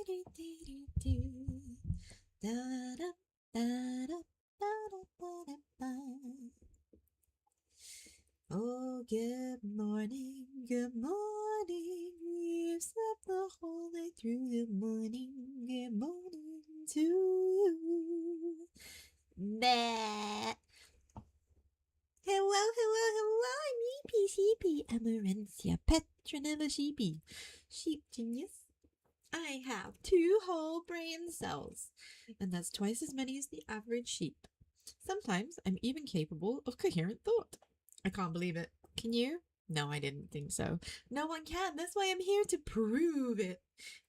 Oh, good morning, good morning. We've slept the whole night through. Good morning to you. Bah. Hello, I'm Yeepy Sheepy, Amarantia, patron of a sheepy. Sheep genius. I have 2 whole brain cells, and that's twice as many as the average sheep. Sometimes I'm even capable of coherent thought. I can't believe it. Can you? No, I didn't think so. No one can. That's why I'm here to prove it.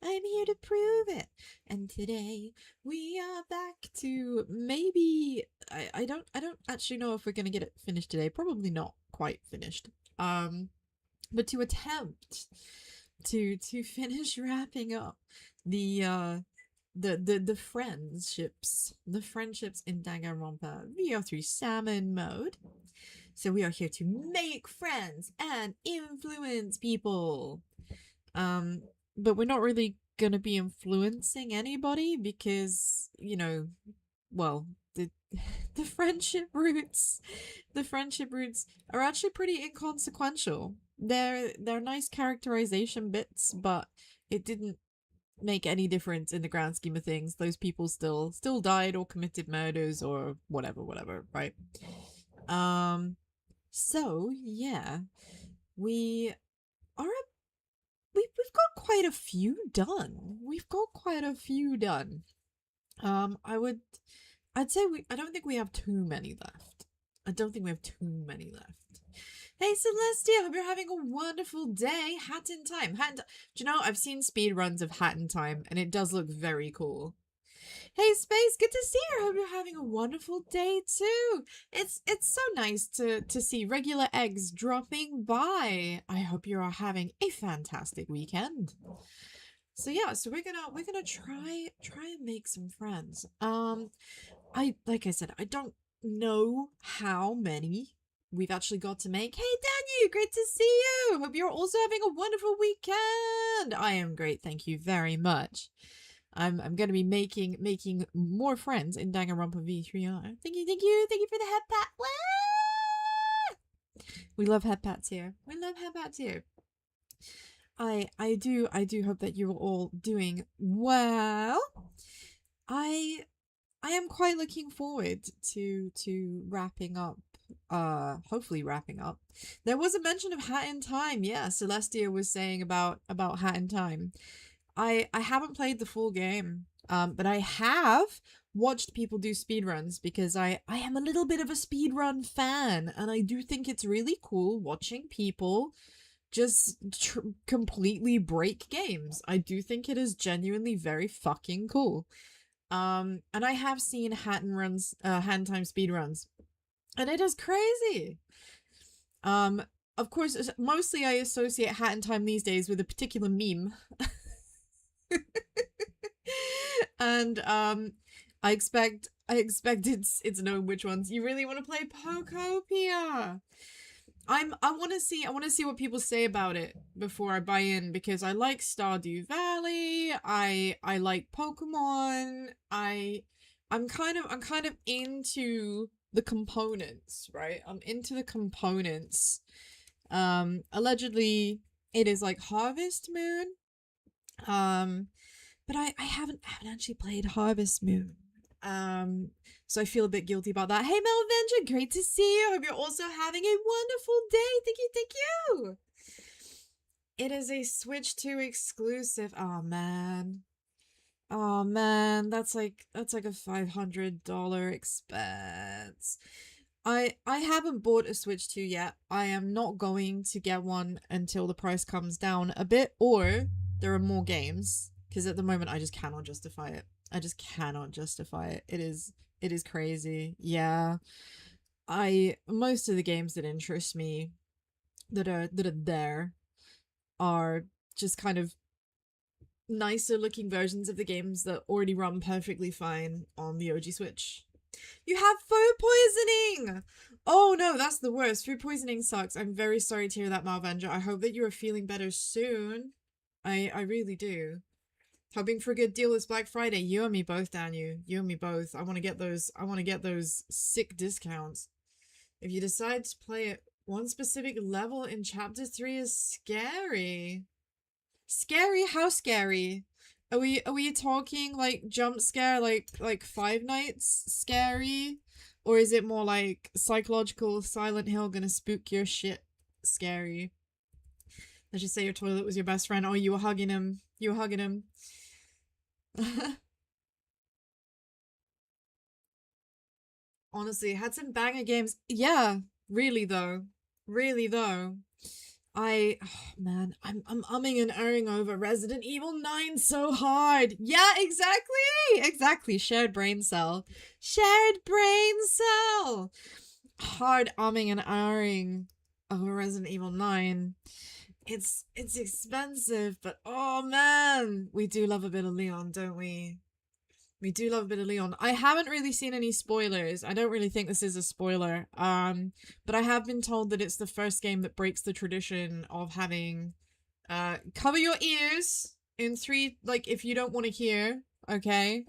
I'm here to prove it. And today we are back to maybe I don't actually know if we're gonna get it finished today. Probably not quite finished. But to attempt to finish wrapping up the friendships in Danganronpa DRV3 Salmon mode. So we are here to make friends and influence people. But we're not really gonna be influencing anybody because, you know, well, the friendship roots are actually pretty inconsequential. They're nice characterization bits, but it didn't make any difference in the grand scheme of things. Those people still died or committed murders or whatever, right? So yeah, we've got quite a few done. I'd say I don't think we have too many left. Hey Celestia, hope you're having a wonderful day. Hat in Time. Do you know, I've seen speed runs of Hat in Time and it does look very cool. Hey Space, good to see you. Hope you're having a wonderful day too. It's so nice to see regular eggs dropping by. I hope you are having a fantastic weekend. So yeah, so we're gonna try and make some friends. Like I said, I don't know how many we've actually got to make. Hey Daniel, great to see you. Hope you're also having a wonderful weekend. I am great, thank you very much. I'm gonna be making more friends in Danganronpa V3R. Thank you for the head pat. We love head pats here. I do hope that you're all doing well. I am quite looking forward to wrapping up. Hopefully wrapping up. There was a mention of Hat in Time. Yeah, Celestia was saying about Hat in Time. I haven't played the full game, but I have watched people do speedruns because I am a little bit of a speedrun fan, and I do think it's really cool watching people just completely break games. I do think it is genuinely very fucking cool. And I have seen Hat in Time speedruns, and it is crazy. Of course, mostly I associate Hat in Time these days with a particular meme. And I expect it's known which ones. You really want to play Pokopia? I want to see what people say about it before I buy in, because I like Stardew Valley. I like Pokemon. I'm kind of into the components, right? I'm into the components. Allegedly it is like Harvest Moon. But I haven't actually played Harvest Moon. So I feel a bit guilty about that. Hey Melvenger, great to see you. Hope you're also having a wonderful day. Thank you. It is a Switch 2 exclusive. Oh man, that's like a $500 expense. I haven't bought a Switch 2 yet. I am not going to get one until the price comes down a bit, or there are more games, because at the moment I just cannot justify it. It is crazy. Yeah. Most of the games that interest me that are there are just kind of nicer looking versions of the games that already run perfectly fine on the OG Switch. You have food poisoning! Oh no, that's the worst. Food poisoning sucks. I'm very sorry to hear that, Malvenger. I hope that you are feeling better soon. I really do. Hoping for a good deal this Black Friday. You and me both, Daniel. You and me both. I want to get those sick discounts. If you decide to play at one specific level in chapter 3 is scary. Scary? How scary? Are we talking like jump scare, like Five Nights scary? Or is it more like psychological Silent Hill gonna spook your shit scary? Let's just say your toilet was your best friend. Oh, you were hugging him. You were hugging him. Honestly, had some banger games. Yeah, really though. Really though. Oh man, I'm umming and erring over Resident Evil 9 so hard. Yeah, exactly. Exactly. Shared brain cell. Shared brain cell. Hard umming and erring over Resident Evil 9. It's expensive, but oh man, we do love a bit of Leon, don't we? We do love a bit of Leon. I haven't really seen any spoilers. I don't really think this is a spoiler. But I have been told that it's the first game that breaks the tradition of having cover your ears in 3, like if you don't want to hear, okay?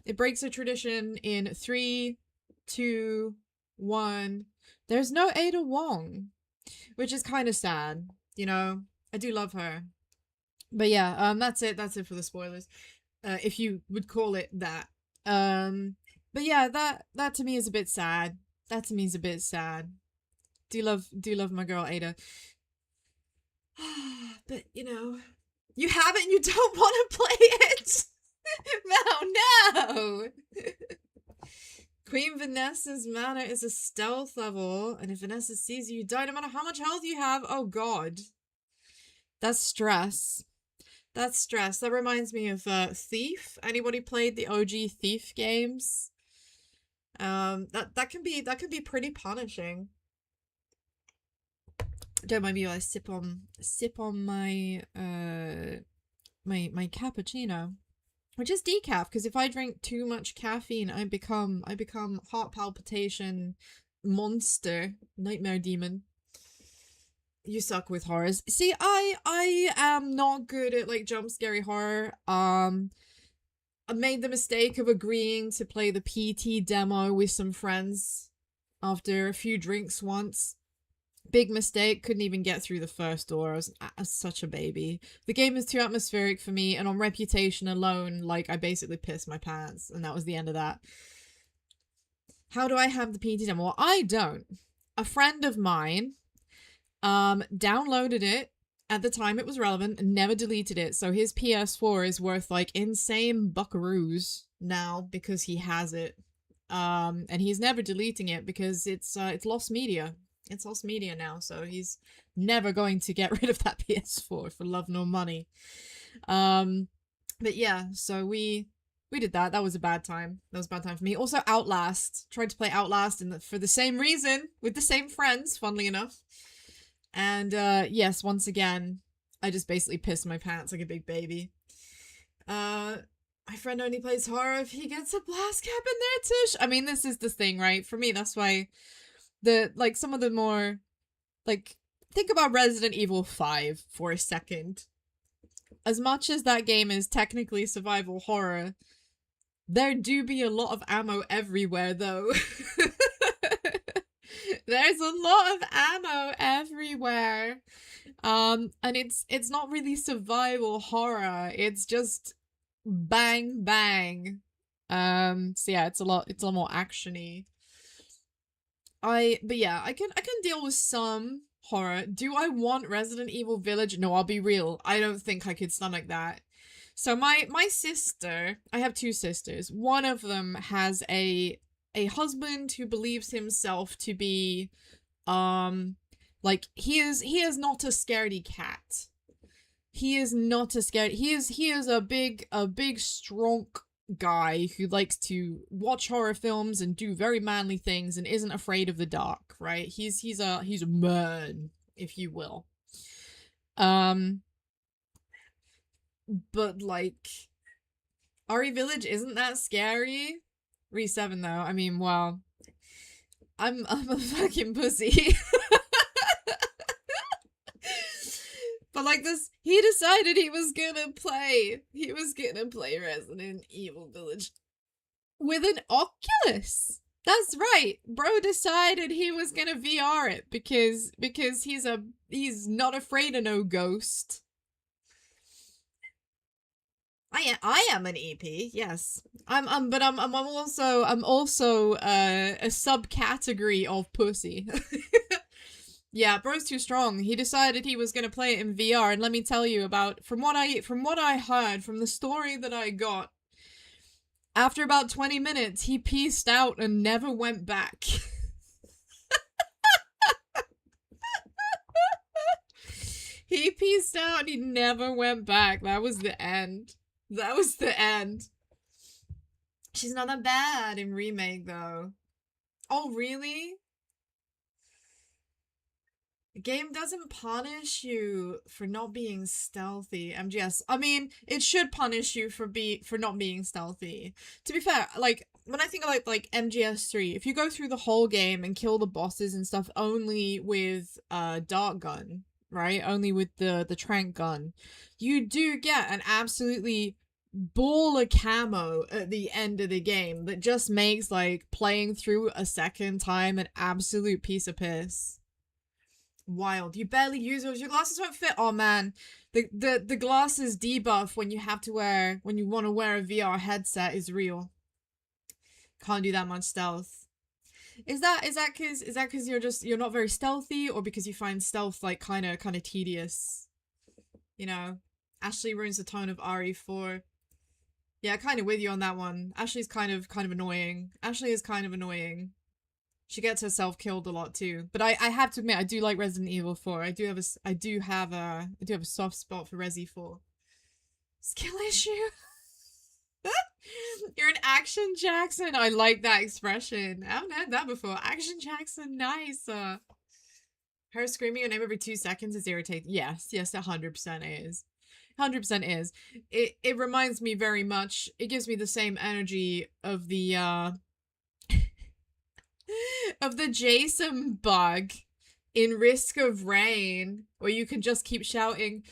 It breaks a tradition in 3, 2, 1. There's no Ada Wong, which is kind of sad, you know? I do love her. But yeah, that's it for the spoilers. If you would call it that. But yeah, that to me is a bit sad. That to me is a bit sad. Do love my girl Ada. But you know, you have it and you don't want to play it. No. Queen Vanessa's mana is a stealth level, and if Vanessa sees you, you die no matter how much health you have. Oh god. That's stress. That's stress. That reminds me of Thief. Anybody played the OG Thief games? That can be pretty punishing. Don't mind me while I sip on my my cappuccino, which is decaf, because if I drink too much caffeine, I become heart palpitation monster, nightmare demon. You suck with horrors. See, I am not good at like jump scary horror. I made the mistake of agreeing to play the PT demo with some friends after a few drinks once. Big mistake, couldn't even get through the first door. I was such a baby. The game is too atmospheric for me, and on reputation alone, like, I basically pissed my pants, and that was the end of that. How do I have the PT demo? Well, I don't. A friend of mine downloaded it at the time it was relevant and never deleted it, so his PS4 is worth like insane buckaroos now because he has it, and he's never deleting it because it's lost media. It's lost media now, so he's never going to get rid of that PS4 for love nor money. But yeah, so we did that. That was a bad time. That was a bad time for me. Also, Outlast. Tried to play Outlast for the same reason with the same friends, funnily enough. And yes, once again, I just basically pissed my pants like a big baby. My friend only plays horror if he gets a blast cap in there too. I mean, this is the thing, right? For me, that's why some of the more, like, think about Resident Evil 5 for a second. As much as that game is technically survival horror, there do be a lot of ammo everywhere, though. There's a lot of ammo everywhere. And it's not really survival horror. It's just bang bang. So yeah, it's a lot more actiony. But yeah, I can deal with some horror. Do I want Resident Evil Village? No, I'll be real. I don't think I could stomach that. So my sister, I have 2 sisters. One of them has a husband who believes himself to be, like, he is not a scaredy cat. He is not a scaredy. He is a big strong guy who likes to watch horror films and do very manly things and isn't afraid of the dark, right? He's a man, if you will. But like, RE Village isn't that scary. Re7 though, I mean, well, I'm a fucking pussy. But like this, he decided he was gonna play Resident Evil Village with an Oculus. That's right. Bro decided he was gonna VR it because he's not afraid of no ghost. I am an EP, yes. I'm also a subcategory of pussy. Yeah, bro's too strong. He decided he was gonna play it in VR, and let me tell you about from what I heard from the story that I got. After about 20 minutes, he peaced out and never went back. He peaced out and he never went back. That was the end. That was the end. She's not that bad in Remake, though. Oh, really? The game doesn't punish you for not being stealthy, MGS. I mean, it should punish you for not being stealthy. To be fair, like, when I think of like MGS3, if you go through the whole game and kill the bosses and stuff only with dart gun, right? Only with the trank gun, you do get an absolutely ball of camo at the end of the game that just makes like playing through a second time an absolute piece of piss. Wild. You barely use those. Your glasses won't fit. Oh man, the glasses debuff when you want to wear a VR headset is real. Can't do that much stealth. Is that because you're not very stealthy, or because you find stealth like kind of tedious? You know, Ashley ruins the tone of RE4. Yeah, kind of with you on that one. Ashley's kind of annoying. Ashley is kind of annoying. She gets herself killed a lot too. But I have to admit, I do like Resident Evil 4. I do have a soft spot for Resi 4. Skill issue? You're an Action Jackson. I like that expression. I haven't heard that before. Action Jackson, nice. Her screaming her name every 2 seconds is irritating. Yes, 100% is. 100% is. It reminds me very much. It gives me the same energy of the of the Jason bug in Risk of Rain, where you can just keep shouting,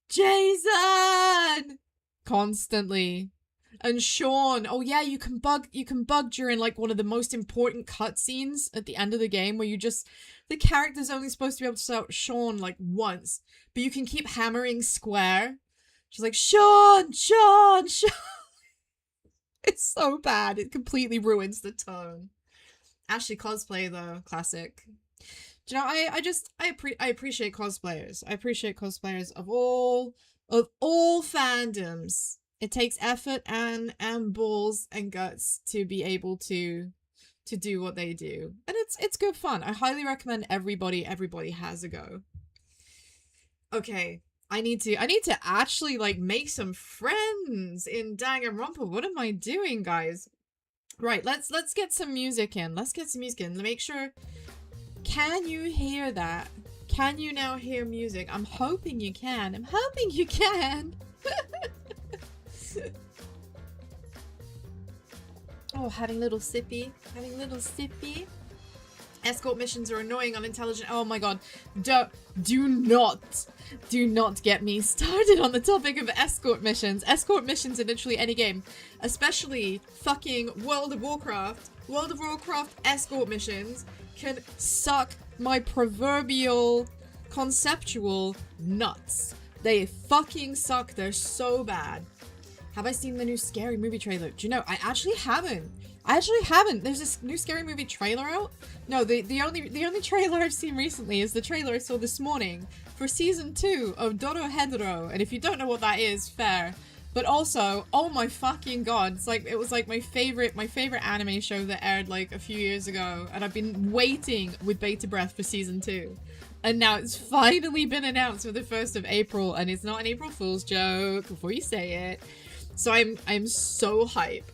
Jason! Constantly. And Sean, oh yeah, you can bug during like one of the most important cutscenes at the end of the game, where the character's only supposed to be able to shout Sean like once, but you can keep hammering square. She's like, Sean! It's so bad. It completely ruins the tone. Ashley cosplay though, classic. Do you know, I appreciate cosplayers. I appreciate cosplayers of all fandoms. It takes effort and balls and guts to be able to do what they do. And it's good fun. I highly recommend everybody has a go. Okay, I need to actually like make some friends in Danganronpa. What am I doing, guys? Right, let's get some music in. Let's get some music in. Make sure. Can you hear that? Can you now hear music? I'm hoping you can. I'm hoping you can. Oh, having little sippy. Having little sippy. Escort missions are annoying, unintelligent. Oh my god. Do not get me started on the topic of escort missions. Escort missions in literally any game. Especially fucking World of Warcraft. World of Warcraft escort missions can suck my proverbial conceptual nuts. They fucking suck. They're so bad. Have I seen the new Scary Movie trailer? Do you know, I actually haven't. There's this new Scary Movie trailer out? No, the only trailer I've seen recently is the trailer I saw this morning for season 2 of Dorohedoro. And if you don't know what that is, fair. But also, oh my fucking god, it was like my favorite anime show that aired like a few years ago, and I've been waiting with bated breath for season 2. And now it's finally been announced for the 1st of April, and it's not an April Fool's joke before you say it. So I'm so hype.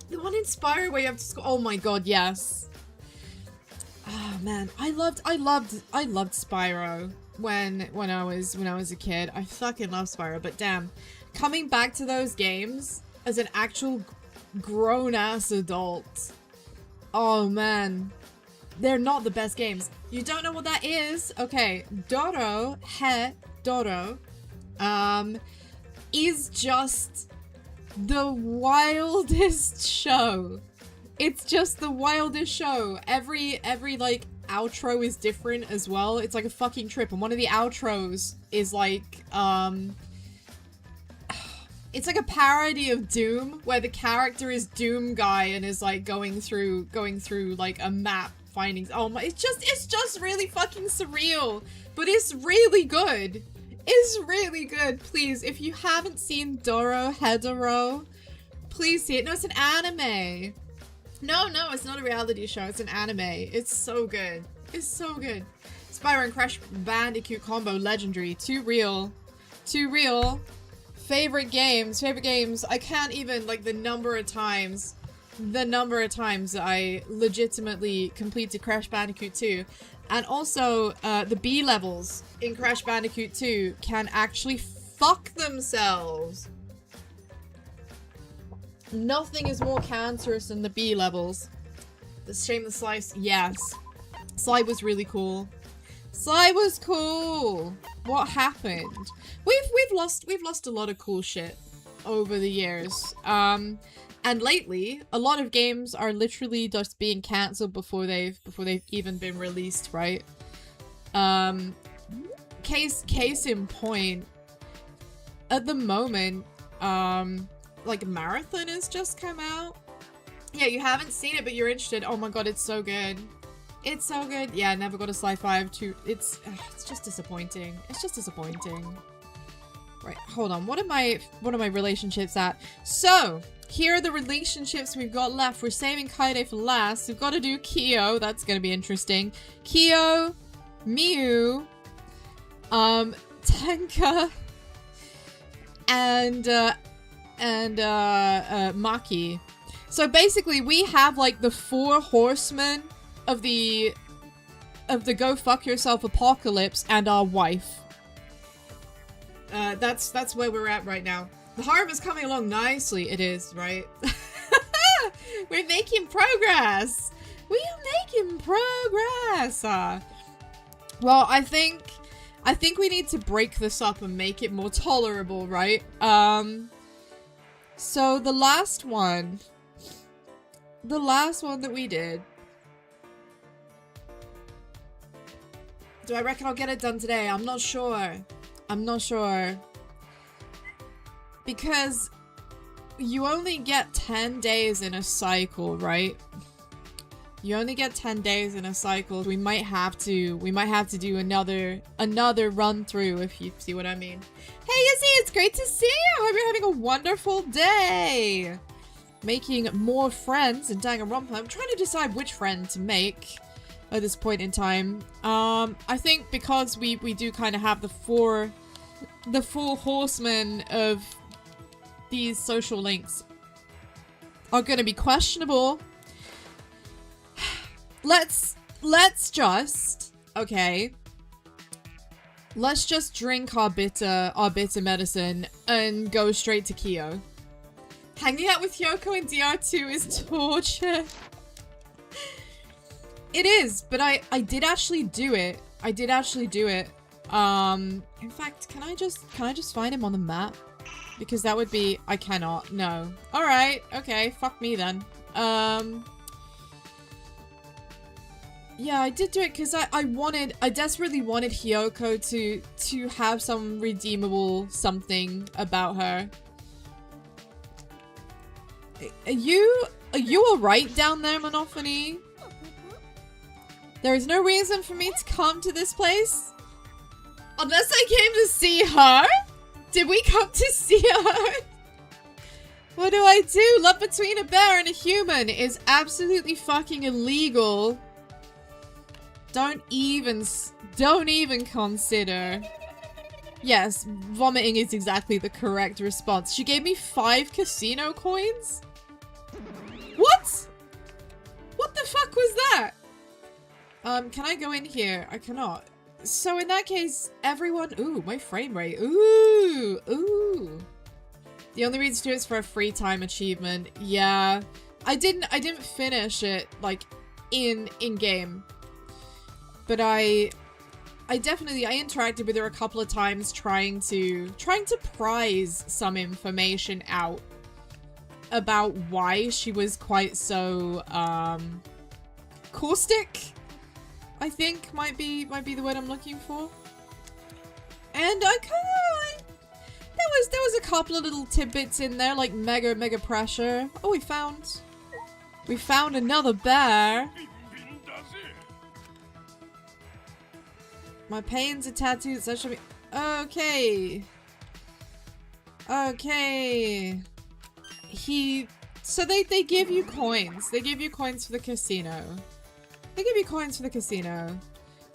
The one in Spyro where you have to score. Oh my god, yes. Oh man, I loved Spyro when I was a kid. I fucking love Spyro, but damn, coming back to those games as an actual grown-ass adult. Oh man, they're not the best games. You don't know what that is? Okay, Dorohedoro. Doro, is just the wildest show. It's just the wildest show. Every like outro is different as well. It's like a fucking trip. And one of the outros is like it's like a parody of Doom, where the character is Doom guy and is like going through like a map findings. Oh my, it's just really fucking surreal, but it's really good. It's really good. Please, if you haven't seen Doro Hedoro, please see it. No, it's an anime. No, it's not a reality show. It's an anime. It's so good. It's so good. Spyro and Crash Bandicoot combo, legendary. Too real. Too real. Favorite games. I can't even, like, the number of times I legitimately completed Crash Bandicoot 2. And also, the B levels in Crash Bandicoot 2 can actually fuck themselves. Nothing is more cancerous than the B levels. The Shame the Slice, yes. Sly was really cool. Sly was cool. What happened? We've lost a lot of cool shit over the years. And lately, a lot of games are literally just being cancelled before they've even been released, right? Case in point, at the moment, like Marathon has just come out. Yeah, you haven't seen it, but you're interested. Oh my god, it's so good. It's so good. Yeah, never got a Sly 5 2. It's just disappointing. It's just disappointing. Right, hold on. What are my relationships at? So, here are the relationships we've got left. We're saving Kaide for last. We've got to do Kiyo. That's gonna be interesting. Kiyo, Miu, Tenka, and Maki. So basically, we have like the 4 horsemen of the go fuck yourself apocalypse and our wife. That's where we're at right now. The harm is coming along nicely. It is, right? We're making progress. We are making progress. Well, I think we need to break this up and make it more tolerable, right? So the last one that we did. Do I reckon I'll get it done today? I'm not sure. I'm not sure. Because you only get 10 days in a cycle, right? You only get 10 days in a cycle. We might have to do another run through, if you see what I mean. Hey Izzy, it's great to see you. I hope you're having a wonderful day. Making more friends in Danganronpa. I'm trying to decide which friend to make at this point in time. I think because we do kind of have the four horsemen of these social links are gonna be questionable. Let's just, okay. Let's just drink our bitter medicine and go straight to Kiyo. Hanging out with Hyoko in DR2 is torture. It is, but I did actually do it. I did actually do it. In fact, can I just find him on the map? Because that would be, I cannot, no. Alright, okay, fuck me then. Yeah, I did do it because I desperately wanted Hyoko to have some redeemable something about her. Are you alright down there, Monophony? There is no reason for me to come to this place? Unless I came to see her? Did we come to see her? What do I do? Love between a bear and a human is absolutely fucking illegal. Don't even consider. Yes, vomiting is exactly the correct response. She gave me 5 casino coins? What? What the fuck was that? Can I go in here? I cannot. So in that case, everyone... Ooh, my frame rate. Ooh, ooh. The only reason to do it is for a free time achievement. Yeah. I didn't finish it, like, in-game. But I I interacted with her a couple of times trying to prise some information out about why she was quite so caustic, I think might be the word I'm looking for. And I kinda there was a couple of little tidbits in there, like mega pressure. Oh, we found another bear. My pains are tattooed, so should be okay. Okay. So they give you coins. They give you coins for the casino. They give you coins for the casino.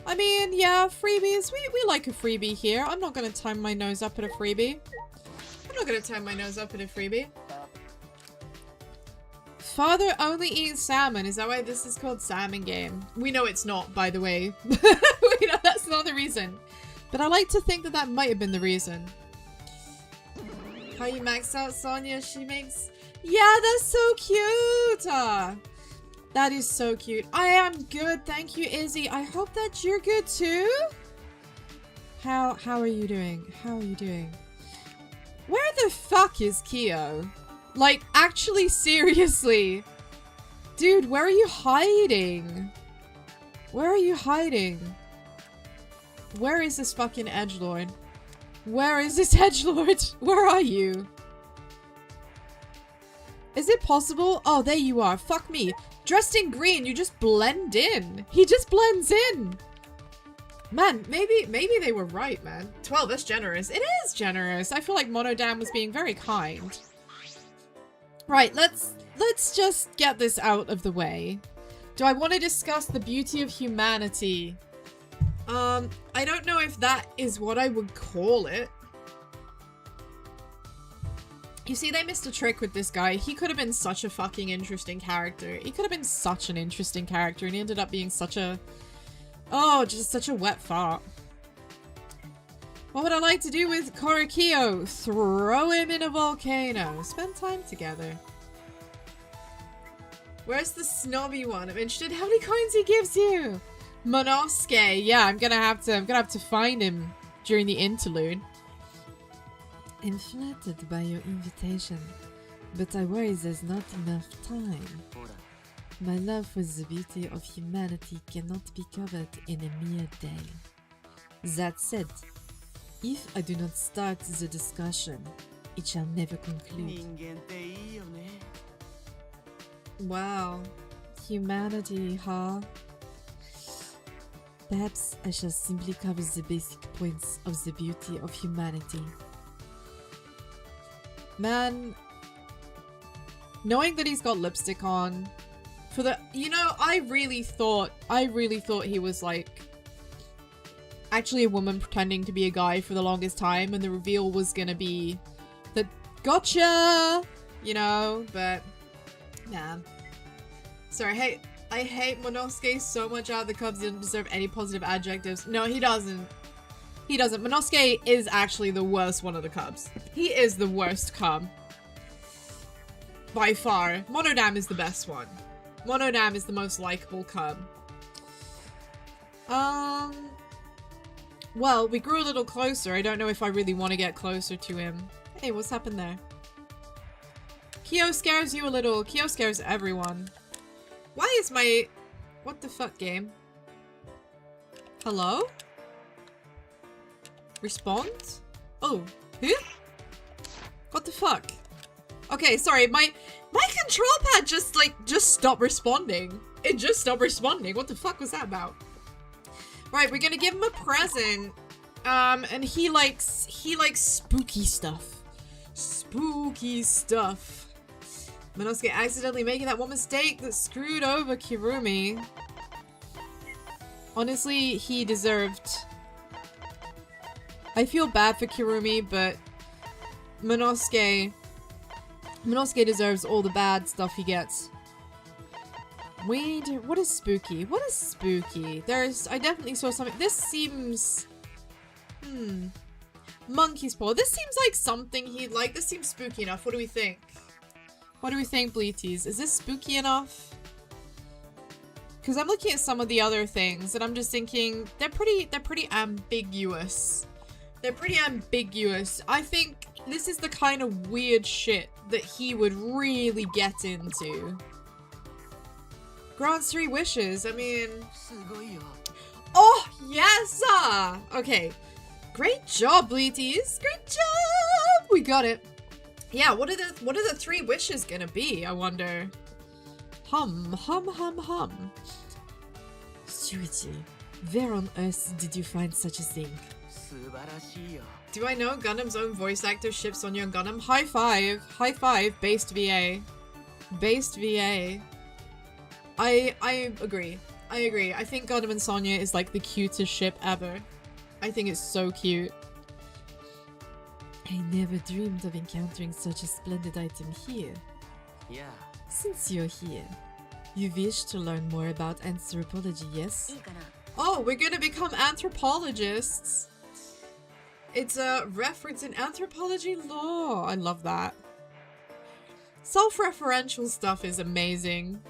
I mean, yeah, freebies. We like a freebie here. I'm not gonna turn my nose up at a freebie. I'm not gonna turn my nose up at a freebie. Father only eats salmon. Is that why this is called Salmon Game? We know it's not, by the way. We know that's not the reason. But I like to think that that might have been the reason. How you maxed out Sonia? She makes... Yeah, that's so cute! That is so cute. I am good, thank you, Izzy. I hope that you're good too. How are you doing? How are you doing? Where the fuck is Kiyo? Like, actually, seriously. Dude, where are you hiding? Where are you hiding? Where is this fucking edgelord? Where is this edgelord? Where are you? Is it possible? Oh, there you are. Fuck me. Dressed in green, you just blend in. He just blends in. Man, maybe they were right, man. 12, that's generous. It is generous. I feel like Monodam was being very kind. Right, let's just get this out of the way. Do I want to discuss the beauty of humanity? I don't know if that is what I would call it. You see, they missed a trick with this guy. He could have been such a fucking interesting character. He could have been such an interesting character, and he ended up being such a... Oh, just such a wet fart. What would I like to do with Kiyo? Throw him in a volcano. Spend time together. Where's the snobby one? I'm interested. How many coins he gives you? Monosuke. Yeah, I'm gonna have to find him during the interlude. I'm flattered by your invitation, but I worry there's not enough time. My love for the beauty of humanity cannot be covered in a mere day. That said, if I do not start the discussion, it shall never conclude. Wow. Humanity, huh? Perhaps I shall simply cover the basic points of the beauty of humanity. Man, knowing that he's got lipstick on, for the, you know, I really thought he was like actually a woman pretending to be a guy for the longest time, and the reveal was gonna be that gotcha, you know, but nah. Sorry, I hate Monosuke so much out of the Cubs. He doesn't deserve any positive adjectives. No, he doesn't. He doesn't. Monosuke is actually the worst one of the Cubs. He is the worst Cub. By far. Monodam is the best one. Monodam is the most likable Cub. Well, we grew a little closer. I don't know if I really want to get closer to him. Hey, what's happened there? Kiyo scares you a little. Kiyo scares everyone. Why is my... What the fuck, game? Hello? Respond? Oh, who? What the fuck? Okay, sorry, my control pad just stopped responding. It just stopped responding. What the fuck was that about? Right, we're gonna give him a present. And he likes spooky stuff. Spooky stuff. Monosuke accidentally making that one mistake that screwed over Kirumi. Honestly, he deserved... I feel bad for Kirumi, but Monosuke deserves all the bad stuff he gets. What is spooky? What is spooky? I definitely saw something. This seems... Monkey's paw. This seems like something he'd like. This seems spooky enough. What do we think? What do we think, Bleaties? Is this spooky enough? Because I'm looking at some of the other things and I'm just thinking they're pretty ambiguous. They're pretty ambiguous. I think this is the kind of weird shit that he would really get into. Grants 3 wishes. I mean, oh yes! Okay, great job, Bleaties. Great job. We got it. Yeah. What are the 3 wishes gonna be? I wonder. Hum. Suichi, where on earth did you find such a thing? Do I know Gundam's own voice actor ships Sonya and Gundam? High five. High five, based VA. Based VA. I agree. I agree. I think Gundam and Sonya is like the cutest ship ever. I think it's so cute. I never dreamed of encountering such a splendid item here. Yeah. Since you're here, you wish to learn more about anthropology, yes? Oh, we're gonna become anthropologists! It's a reference in anthropology law. I love that. Self-referential stuff is amazing.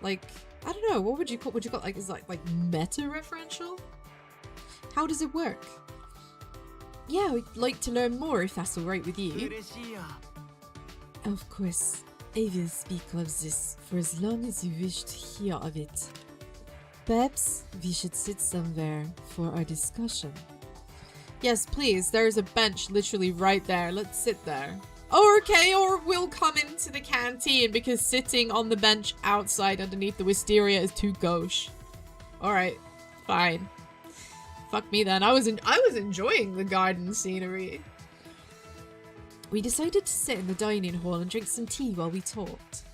Like, I don't know, what would you call, like, is like meta-referential? How does it work? Yeah, we'd like to learn more if that's alright with you. Of course, I will speak of this for as long as you wish to hear of it. Perhaps we should sit somewhere for our discussion. Yes, please. There's a bench literally right there. Let's sit there. Oh, okay, or we'll come into the canteen because sitting on the bench outside underneath the wisteria is too gauche. Alright, fine. Fuck me then. I was enjoying the garden scenery. We decided to sit in the dining hall and drink some tea while we talked.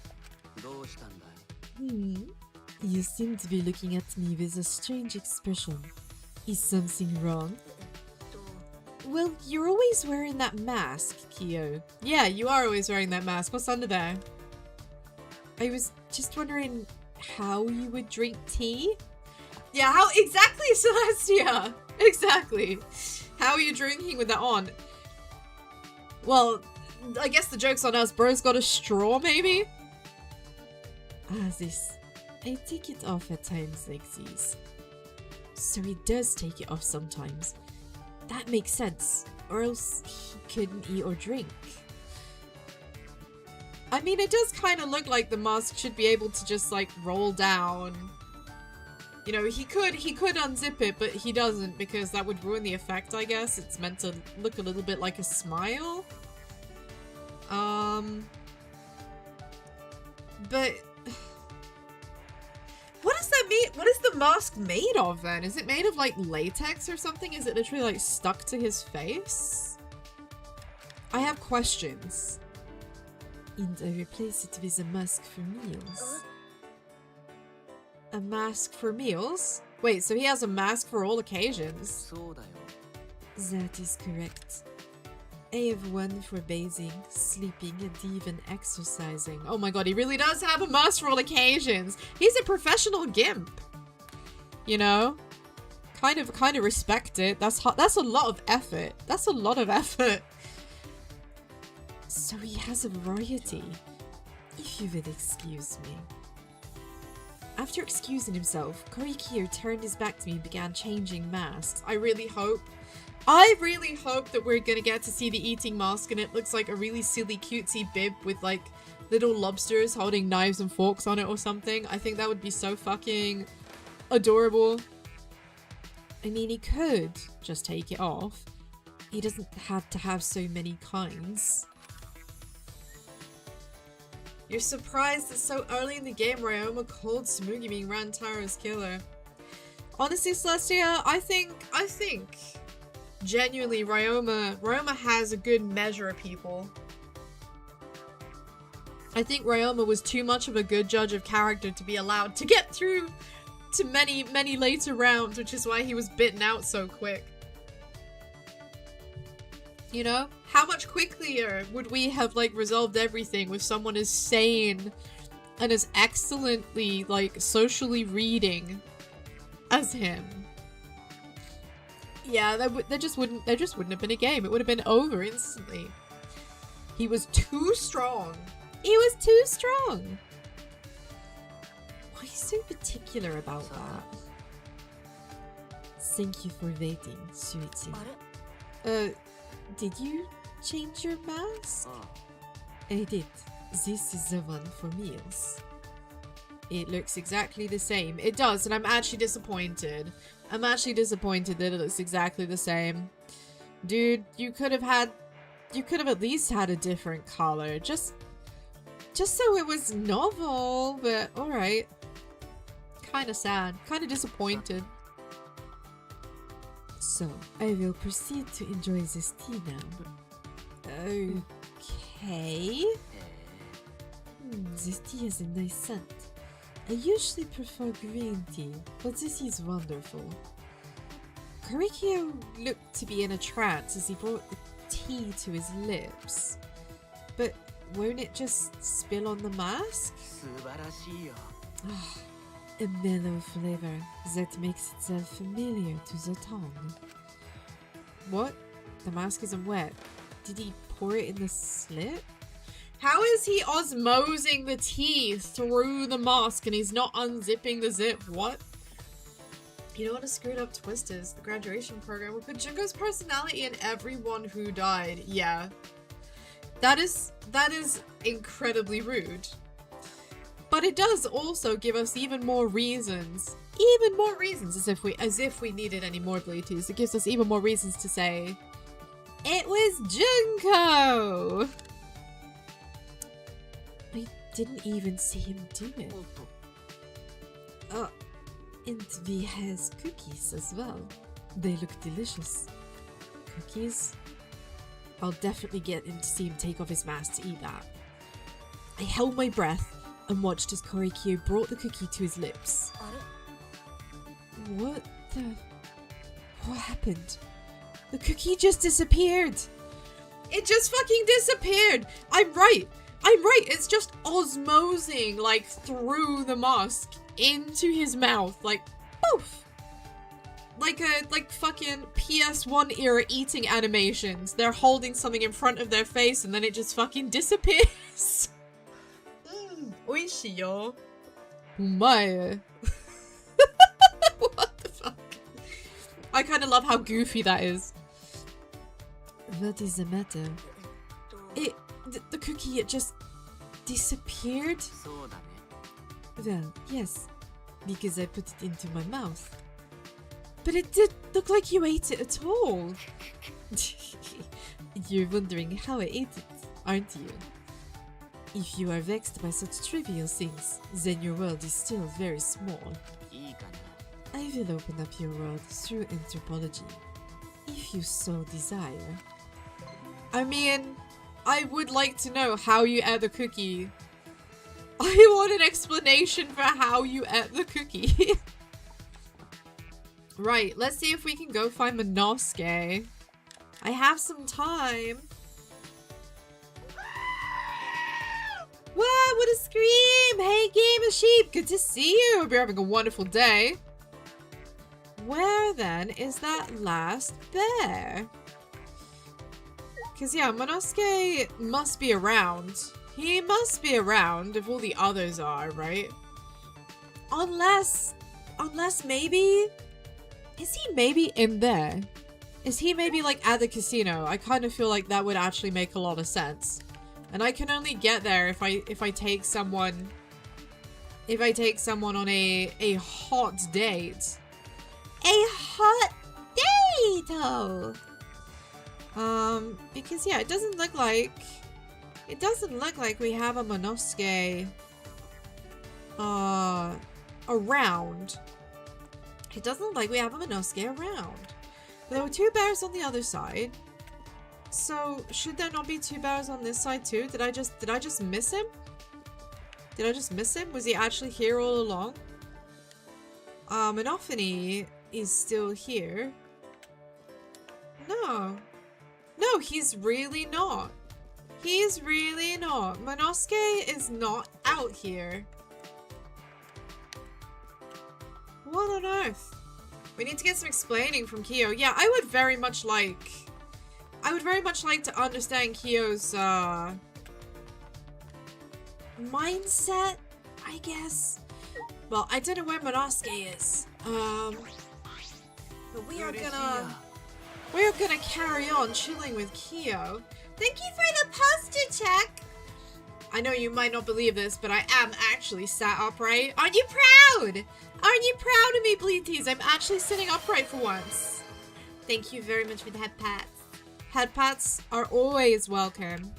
You seem to be looking at me with a strange expression. Is something wrong? Well, you're always wearing that mask, Kiyo. Yeah, you are always wearing that mask. What's under there? I was just wondering how you would drink tea? Yeah, how exactly, Celestia? Exactly. How are you drinking with that on? Well, I guess the joke's on us. Bro's got a straw, maybe? This. I take it off at times like these. So he does take it off sometimes. That makes sense, or else he couldn't eat or drink. I mean, it does kind of look like the mask should be able to just like roll down. You know, he could unzip it, but he doesn't because that would ruin the effect, I guess. It's meant to look a little bit like a smile. But what does that mean? What is the mask made of then? Is it made of like latex or something? Is it literally like stuck to his face? I have questions. And I replace it with a mask for meals. A mask for meals? Wait, so he has a mask for all occasions? That is correct. I have one for bathing, sleeping, and even exercising. Oh my god, he really does have a mask for all occasions. He's a professional gimp. You know? Kind of respect it. That's a lot of effort. That's a lot of effort. So he has a variety. If you would excuse me. After excusing himself, Kiyo turned his back to me and began changing masks. I really hope that we're gonna get to see the eating mask and it looks like a really silly cutesy bib with like little lobsters holding knives and forks on it or something. I think that would be so fucking adorable. I mean, he could just take it off. He doesn't have to have so many kinds. You're surprised that so early in the game Ryoma called Tsumugi being Rantaro's killer. Honestly, Celestia, I think genuinely Ryoma has a good measure of people. I think Ryoma was too much of a good judge of character to be allowed to get through to many later rounds, which is why he was bitten out so quick. You know? How much quicker would we have, like, resolved everything with someone as sane and as excellently, like, socially reading as him? Yeah, there just wouldn't have been a game. It would have been over instantly. He was too strong. He was too strong. Why are you so particular about that? Thank you for waiting, sweetie. Did you change your mask? I did. This is the one for meals. It looks exactly the same. It does, and I'm actually disappointed. I'm actually disappointed that it looks exactly the same. Dude, you could have at least had a different color. Just so it was novel, but alright. Kinda sad. Kinda disappointed. So, I will proceed to enjoy this tea now. Okay. This tea has a nice scent. I usually prefer green tea, but this is wonderful. Kiyo looked to be in a trance as he brought the tea to his lips. But won't it just spill on the mask? A mellow flavor that makes itself familiar to the tongue. What? The mask isn't wet. Did he pour it in the slit? How is he osmosing the tea through the mask and he's not unzipping the zip? What? You know what a screwed up twist is? The graduation program will put Junko's personality in everyone who died. Yeah. That is incredibly rude. But it does also give us even more reasons. Even more reasons, as if we needed any more Bluetooth. It gives us even more reasons to say, it was Junko! I didn't even see him do it. And we has cookies as well. They look delicious. Cookies? I'll definitely get him to see him take off his mask to eat that. I held my breath and watched as Kiyo brought the cookie to his lips. What happened? The cookie just disappeared! It just fucking disappeared! I'm right! It's just osmosing, like, through the mask into his mouth, like, poof! Like fucking PS1 era eating animations. They're holding something in front of their face and then it just fucking disappears. Oishii yo. Umae. What the fuck? I kind of love how goofy that is. What is the matter? The cookie, it just disappeared? Well, yes, because I put it into my mouth. But it did look like you ate it at all. You're wondering how I ate it, aren't you? If you are vexed by such trivial things, then your world is still very small. I will open up your world through anthropology, if you so desire. I mean, I would like to know how you ate the cookie. I want an explanation for how you ate the cookie. Right, let's see if we can go find Monosuke. I have some time. Wow, what a scream! Hey, Game of Sheep, good to see you. Hope you're having a wonderful day. Where then is that last bear? Because yeah, Monosuke must be around. He must be around if all the others are, right? Unless maybe... Is he maybe in there? Is he maybe like at the casino? I kind of feel like that would actually make a lot of sense. And I can only get there if I take someone on a hot date. A hot date! Oh. Because yeah, it doesn't look like we have a Monosuke around. It doesn't look like we have a Monosuke around. But there were two bears on the other side. So should there not be two bears on this side too? Did I just miss him? Did I just miss him? Was he actually here all along? Monophony is still here. No. No, he's really not. He's really not. Monosuke is not out here. What on earth? We need to get some explaining from Kiyo. Yeah, I would very much like to understand Kiyo's mindset, I guess. Well, I don't know where Morosuke is. But we are gonna carry on chilling with Kiyo. Thank you for the poster check! I know you might not believe this, but I am actually sat upright. Aren't you proud? Aren't you proud of me, Bleeties? I'm actually sitting upright for once. Thank you very much for the head pats. Head pats are always welcome.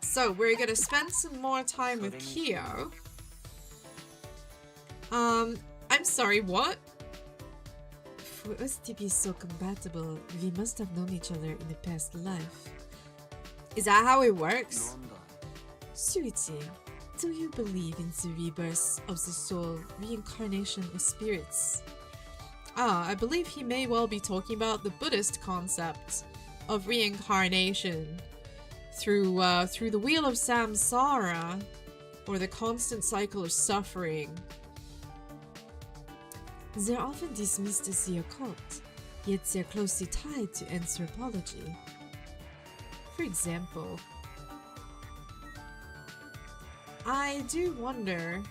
So, we're gonna spend some more time with Kiyo. I'm sorry, what? For us to be so compatible, we must have known each other in a past life. Is that how it works? Suichi, do you believe in the rebirth of the soul, reincarnation of spirits? Ah, I believe he may well be talking about the Buddhist concept of reincarnation through the wheel of samsara, or the constant cycle of suffering. They're often dismissed as the occult, yet they're closely tied to anthropology. For example, I do wonder,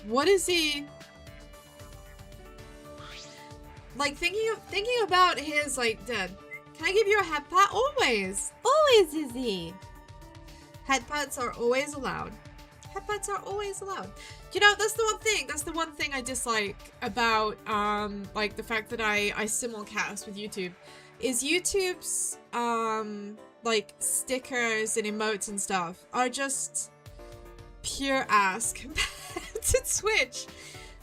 what is he, like, thinking about his, like, dead. Can I give you a head pat? Always! Always, Izzy! Head pats are always allowed. Head pats are always allowed. You know, that's the one thing I dislike about, like, the fact that I simulcast with YouTube, is YouTube's, like, stickers and emotes and stuff are just pure ass compared to Twitch.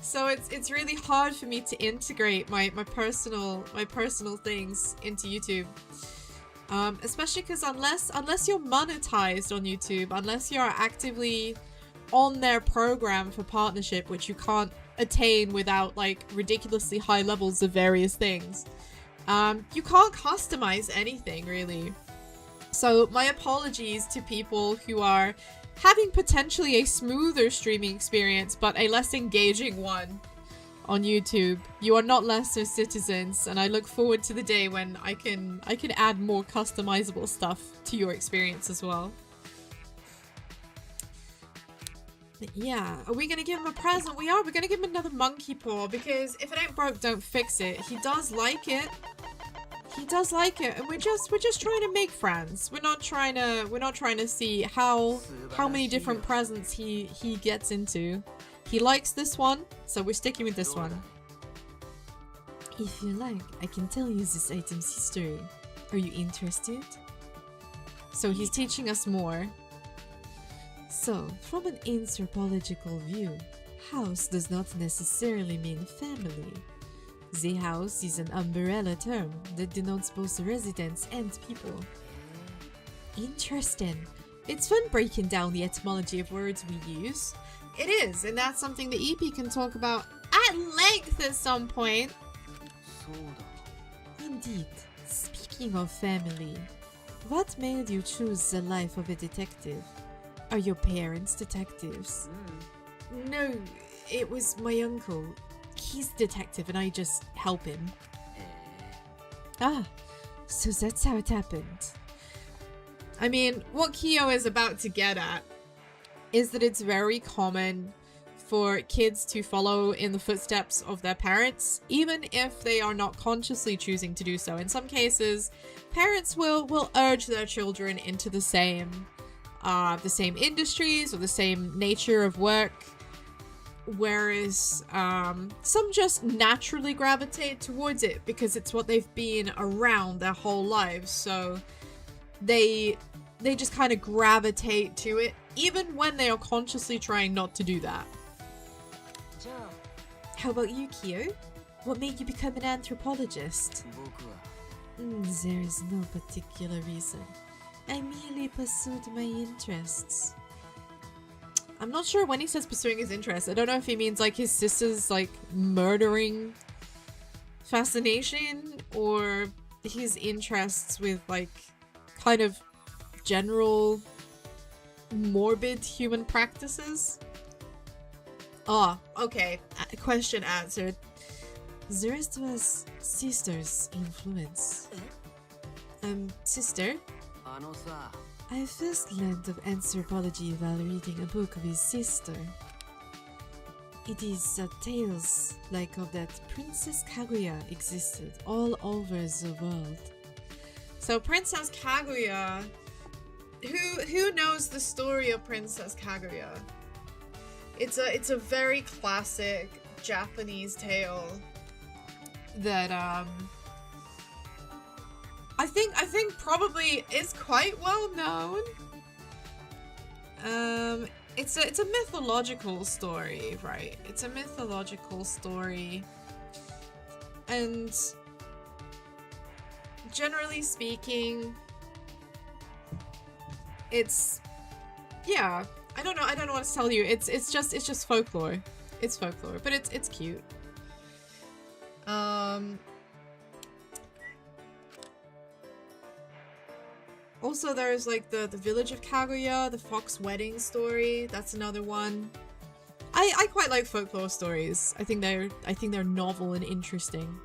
So it's really hard for me to integrate my personal things into YouTube. Especially because unless you're monetized on YouTube, unless you're actively on their program for partnership, which you can't attain without, like, ridiculously high levels of various things, you can't customize anything, really. So my apologies to people who are having potentially a smoother streaming experience, but a less engaging one on YouTube. You are not lesser citizens, and I look forward to the day when I can add more customizable stuff to your experience as well. But yeah, are we gonna give him a present? We are. We're gonna give him another monkey paw, because if it ain't broke, don't fix it. He does like it. He does like it, and we're just trying to make friends. We're not trying to see how many different presents he gets into. He likes this one, so we're sticking with this one. If you like, I can tell you this item's history. Are you interested? So he's teaching us more. So, from an anthropological view, house does not necessarily mean family. The house is an umbrella term that denotes both residents and people. Interesting. It's fun breaking down the etymology of words we use. It is, and that's something that EP can talk about at length at some point. Indeed. Speaking of family, what made you choose the life of a detective? Are your parents detectives? No, it was my uncle. He's detective and I just help him. Ah, so that's how it happened. I mean, what Kiyo is about to get at is that it's very common for kids to follow in the footsteps of their parents, even if they are not consciously choosing to do so. In some cases, parents will urge their children into the same industries or the same nature of work, whereas some just naturally gravitate towards it because it's what they've been around their whole lives, so they just kind of gravitate to it even when they are consciously trying not to do that. How about you, Kiyo? What made you become an anthropologist? There is no particular reason. I merely pursued my interests. I'm not sure when he says pursuing his interests. I don't know if he means like his sister's like murdering fascination, or his interests with like kind of general morbid human practices. Ah, okay. Question answered. The rest was sister's influence. Sister? I first learned of anthropology while reading a book of his sister. It is tales like of that Princess Kaguya existed all over the world. So Princess Kaguya, who knows the story of Princess Kaguya? It's a very classic Japanese tale that I think probably is quite well known. It's a mythological story, right? It's a mythological story, and generally speaking, it's, yeah. I don't know what to tell you. It's just folklore. It's folklore, but it's cute. Also, there's like the village of Kaguya, the fox wedding story. That's another one. I quite like folklore stories. I think they're novel and interesting.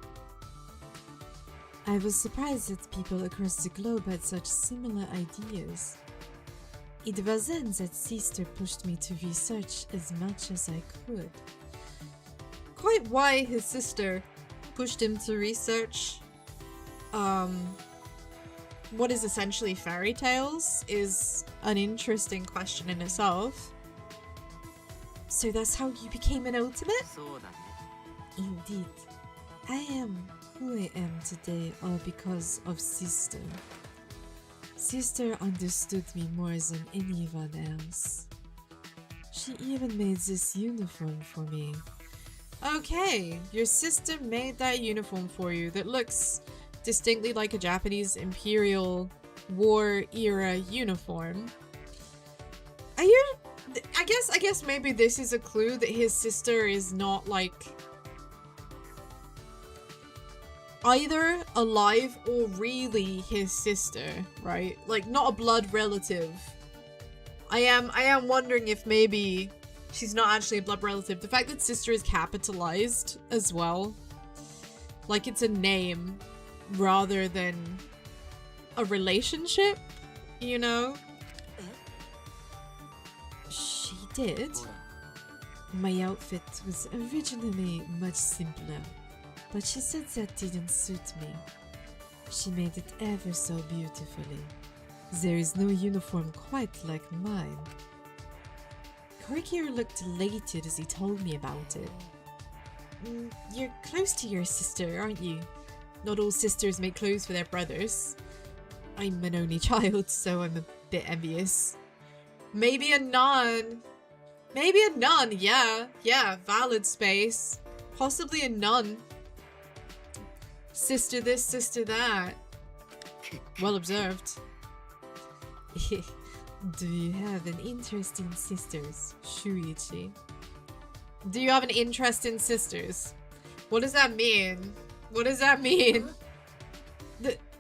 I was surprised that people across the globe had such similar ideas. It was then that sister pushed me to research as much as I could. Quite why his sister pushed him to research what is essentially fairy tales is an interesting question in itself. So that's how you became an ultimate? Indeed. I am who I am today all because of sister. Sister understood me more than anyone else. She even made this uniform for me. Okay, your sister made that uniform for you that looks distinctly like a Japanese Imperial War era uniform. I guess maybe this is a clue that his sister is not like either alive or really his sister, right? Like not a blood relative. I am wondering if maybe she's not actually a blood relative. The fact that sister is capitalized as well, like it's a name rather than a relationship, you know? She did. My outfit was originally much simpler, but she said that didn't suit me. She made it ever so beautifully. There is no uniform quite like mine. Korikiro looked elated as he told me about it. You're close to your sister, aren't you? Not all sisters make clothes for their brothers. I'm an only child, so I'm a bit envious. Maybe a nun. Maybe a nun, yeah. Yeah, valid space. Possibly a nun. Sister this, sister that. Well observed. Do you have an interest in sisters, Shuichi? Do you have an interest in sisters? What does that mean? What does that mean?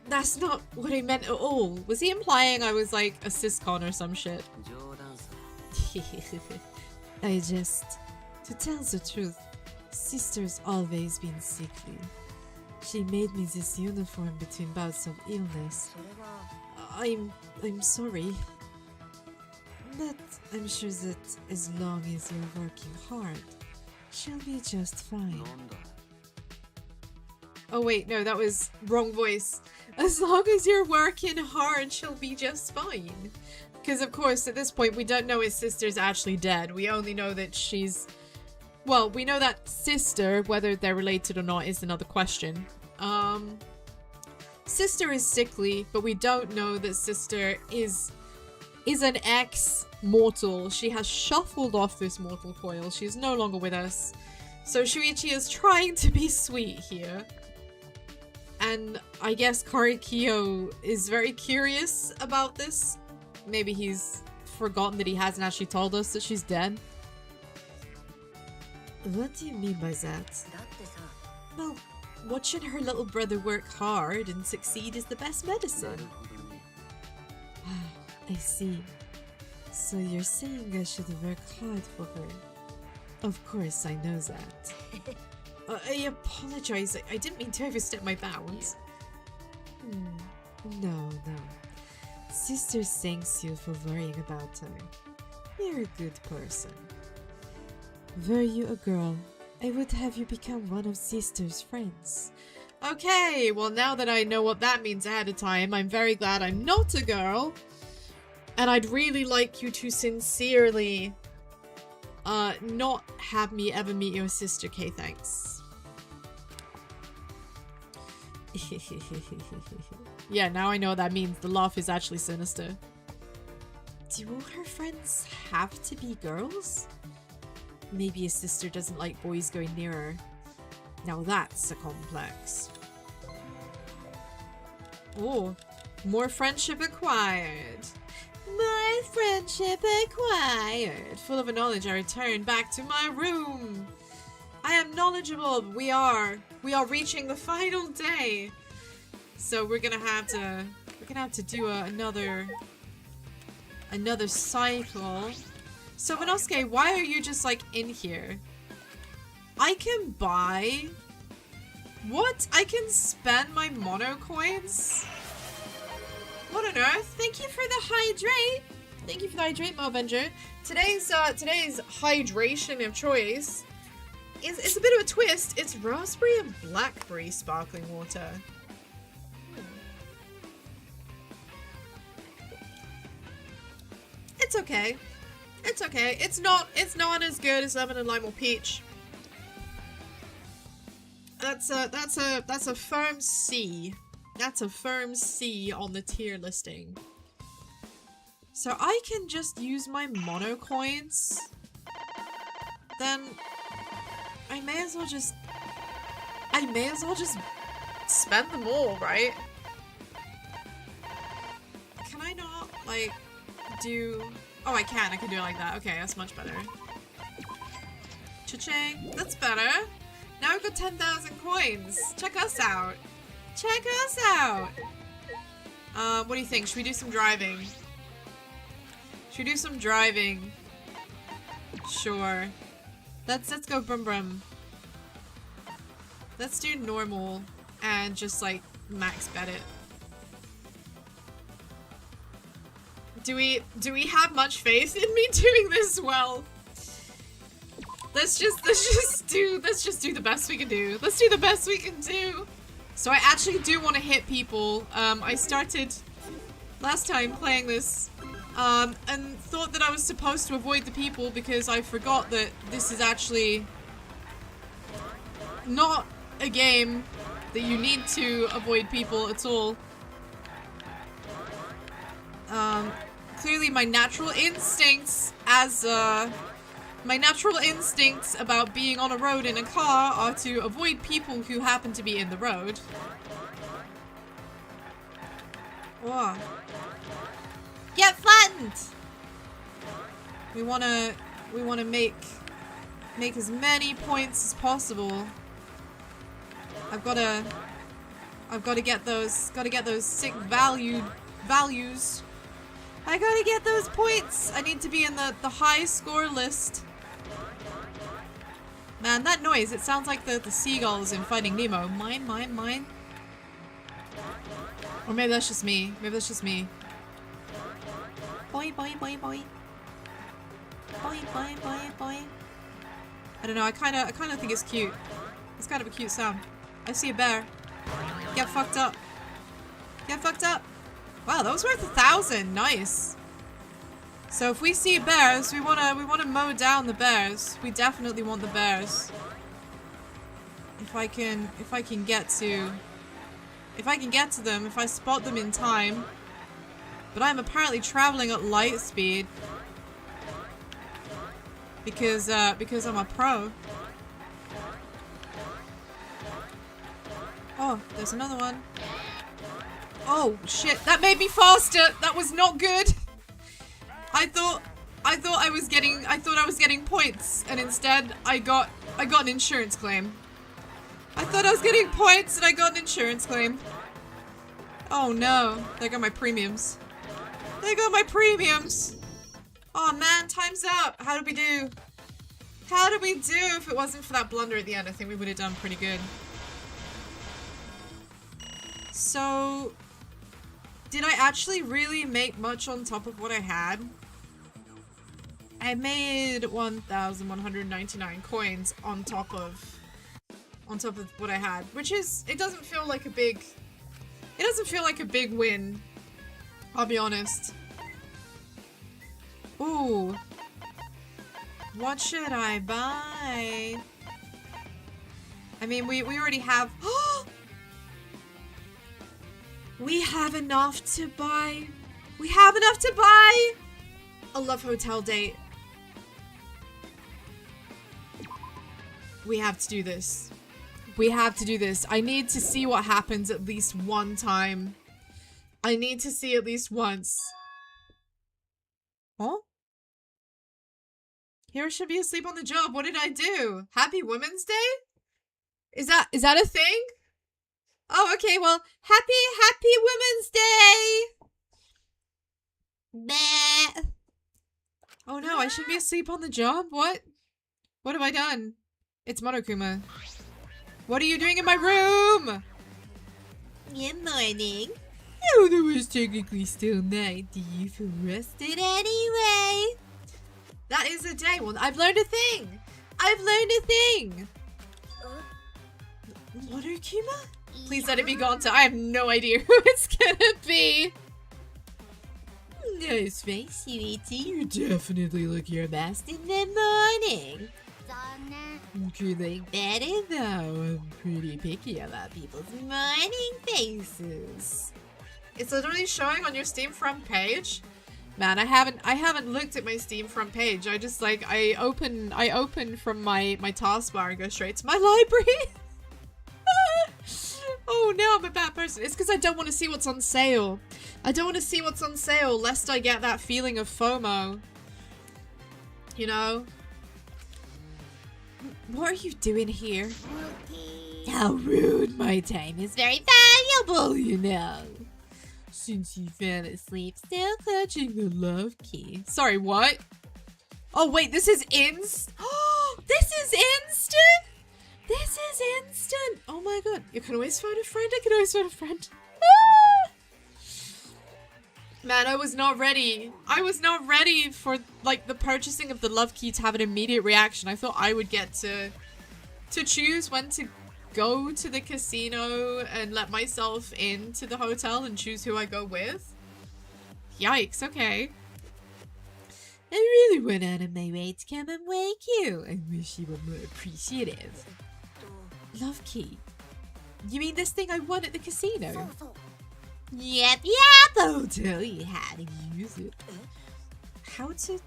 That's not what I meant at all. Was he implying I was like a siscon or some shit? To tell the truth, sister's always been sickly. She made me this uniform between bouts of illness. I'm sorry. But I'm sure that as long as you're working hard, she'll be just fine. Oh wait, no, that was wrong voice. As long as you're working hard, she'll be just fine. Because of course, at this point, we don't know his sister's actually dead. We only know that she's... Well, we know that sister, whether they're related or not, is another question. Sister is sickly, but we don't know that sister is an ex-mortal. She has shuffled off this mortal coil. She is no longer with us. So Shuichi is trying to be sweet here. And I guess Kiyo is very curious about this. Maybe he's forgotten that he hasn't actually told us that she's dead. What do you mean by that? Well, watching her little brother work hard and succeed is the best medicine. I see. So you're saying I should work hard for her? Of course, I know that. I apologize. I didn't mean to overstep my bounds. No. Sister thanks you for worrying about her. You're a good person. Were you a girl, I would have you become one of Sister's friends. Okay, well now that I know what that means ahead of time, I'm very glad I'm not a girl. And I'd really like you to sincerely not have me ever meet your sister, Kay, thanks. Yeah, now I know what that means. The laugh is actually sinister. Do all her friends have to be girls? Maybe a sister doesn't like boys going near her. Now that's a complex. Oh, more friendship acquired. More friendship acquired. Full of knowledge, I return back to my room. I am knowledgeable. We are reaching the final day. So we're gonna have to do another cycle. So Vanosuke, why are you just like in here? I can buy... What? I can spend my mono coins? What on earth? Thank you for the hydrate. Thank you for the hydrate, Movenger. Today's hydration of choice is a bit of a twist. It's raspberry and blackberry sparkling water. It's okay. It's okay. It's not as good as lemon and lime or peach. That's a firm C. That's a firm C on the tier listing. So I can just use my mono coins. Then I may as well just spend them all, right? Can I not like do... Oh, I can do it like that. Okay, that's much better. Cha-ching. That's better. Now we've got 10,000 coins. Check us out. Check us out. What do you think? Should we do some driving? Should we do some driving? Sure. Let's go brum brum. Let's do normal and just like max bet it. Do we have much faith in me doing this well? Let's just do the best we can do. Let's do the best we can do. So I actually do want to hit people. I started last time playing this, and thought that I was supposed to avoid the people because I forgot that this is actually not a game that you need to avoid people at all. Clearly my natural instincts about being on a road in a car are to avoid people who happen to be in the road. Whoa. Get flattened! We wanna make as many points as possible. I've gotta get those sick values. I gotta get those points! I need to be in the high score list. Man, that noise, it sounds like the seagulls in Finding Nemo. Mine, mine, mine. Or maybe that's just me. Maybe that's just me. Boy, boy, boy, boy. Boy, boy, boy, boy. I don't know, I kinda think it's cute. It's kind of a cute sound. I see a bear. Get fucked up. Get fucked up. Wow, that was worth 1,000. Nice. So if we see bears, we wanna mow down the bears. We definitely want the bears. If I can get to them, if I spot them in time. But I'm apparently traveling at light speed. Because I'm a pro. Oh, there's another one. Oh shit, that made me faster. That was not good. I thought I was getting points, and instead I got an insurance claim. I thought I was getting points and I got an insurance claim. Oh no, there go my premiums. There go my premiums. Oh man, time's up. How did we do? How did we do? If it wasn't for that blunder at the end, I think we would have done pretty good. So, Did I actually really make much on top of what I had? I made 1,199 coins on top of what I had, which is, it doesn't feel like a big win. I'll be honest. Ooh. What should I buy? I mean, we already have. We have enough to buy. We have enough to buy a love hotel date. We have to do this. We have to do this. I need to see what happens at least one time. I need to see at least once. Huh? Here should be asleep on the job. What did I do? Happy Women's Day? Is that a thing? Oh, okay, well, happy Women's Day! Bleh. Oh no, I shouldn't be asleep on the job? What? What have I done? It's Monokuma. What are you doing in my room? Good morning. Oh, it was technically still night. Do you feel rested anyway? That is a day. Well, I've learned a thing. I've learned a thing. Monokuma? Please let it be Gonta. I have no idea who it's gonna be. Nice face, sweetie. You definitely look your best in the morning. You look better though. I'm pretty picky about people's morning faces. It's literally showing on your Steam front page. Man, I haven't looked at my Steam front page. I just like I open from my taskbar and go straight to my library. Oh no, I'm a bad person. It's because I don't want to see what's on sale. I don't want to see what's on sale lest I get that feeling of FOMO. You know? What are you doing here? How rude. My time is very valuable, you know. Since you fell asleep, still clutching the love key. Sorry, what? Oh wait, this is Oh, this is instant? This is instant! Oh my god. You can always phone a friend. I can always phone a friend. Ah! Man, I was not ready. I was not ready for, like, the purchasing of the love key to have an immediate reaction. I thought I would get to choose when to go to the casino and let myself into the hotel and choose who I go with. Yikes, okay. I really went out of my way to come and wake you. I wish you were more appreciative. Love key? You mean this thing I won at the casino? Yep, I'll tell you how to use it. How to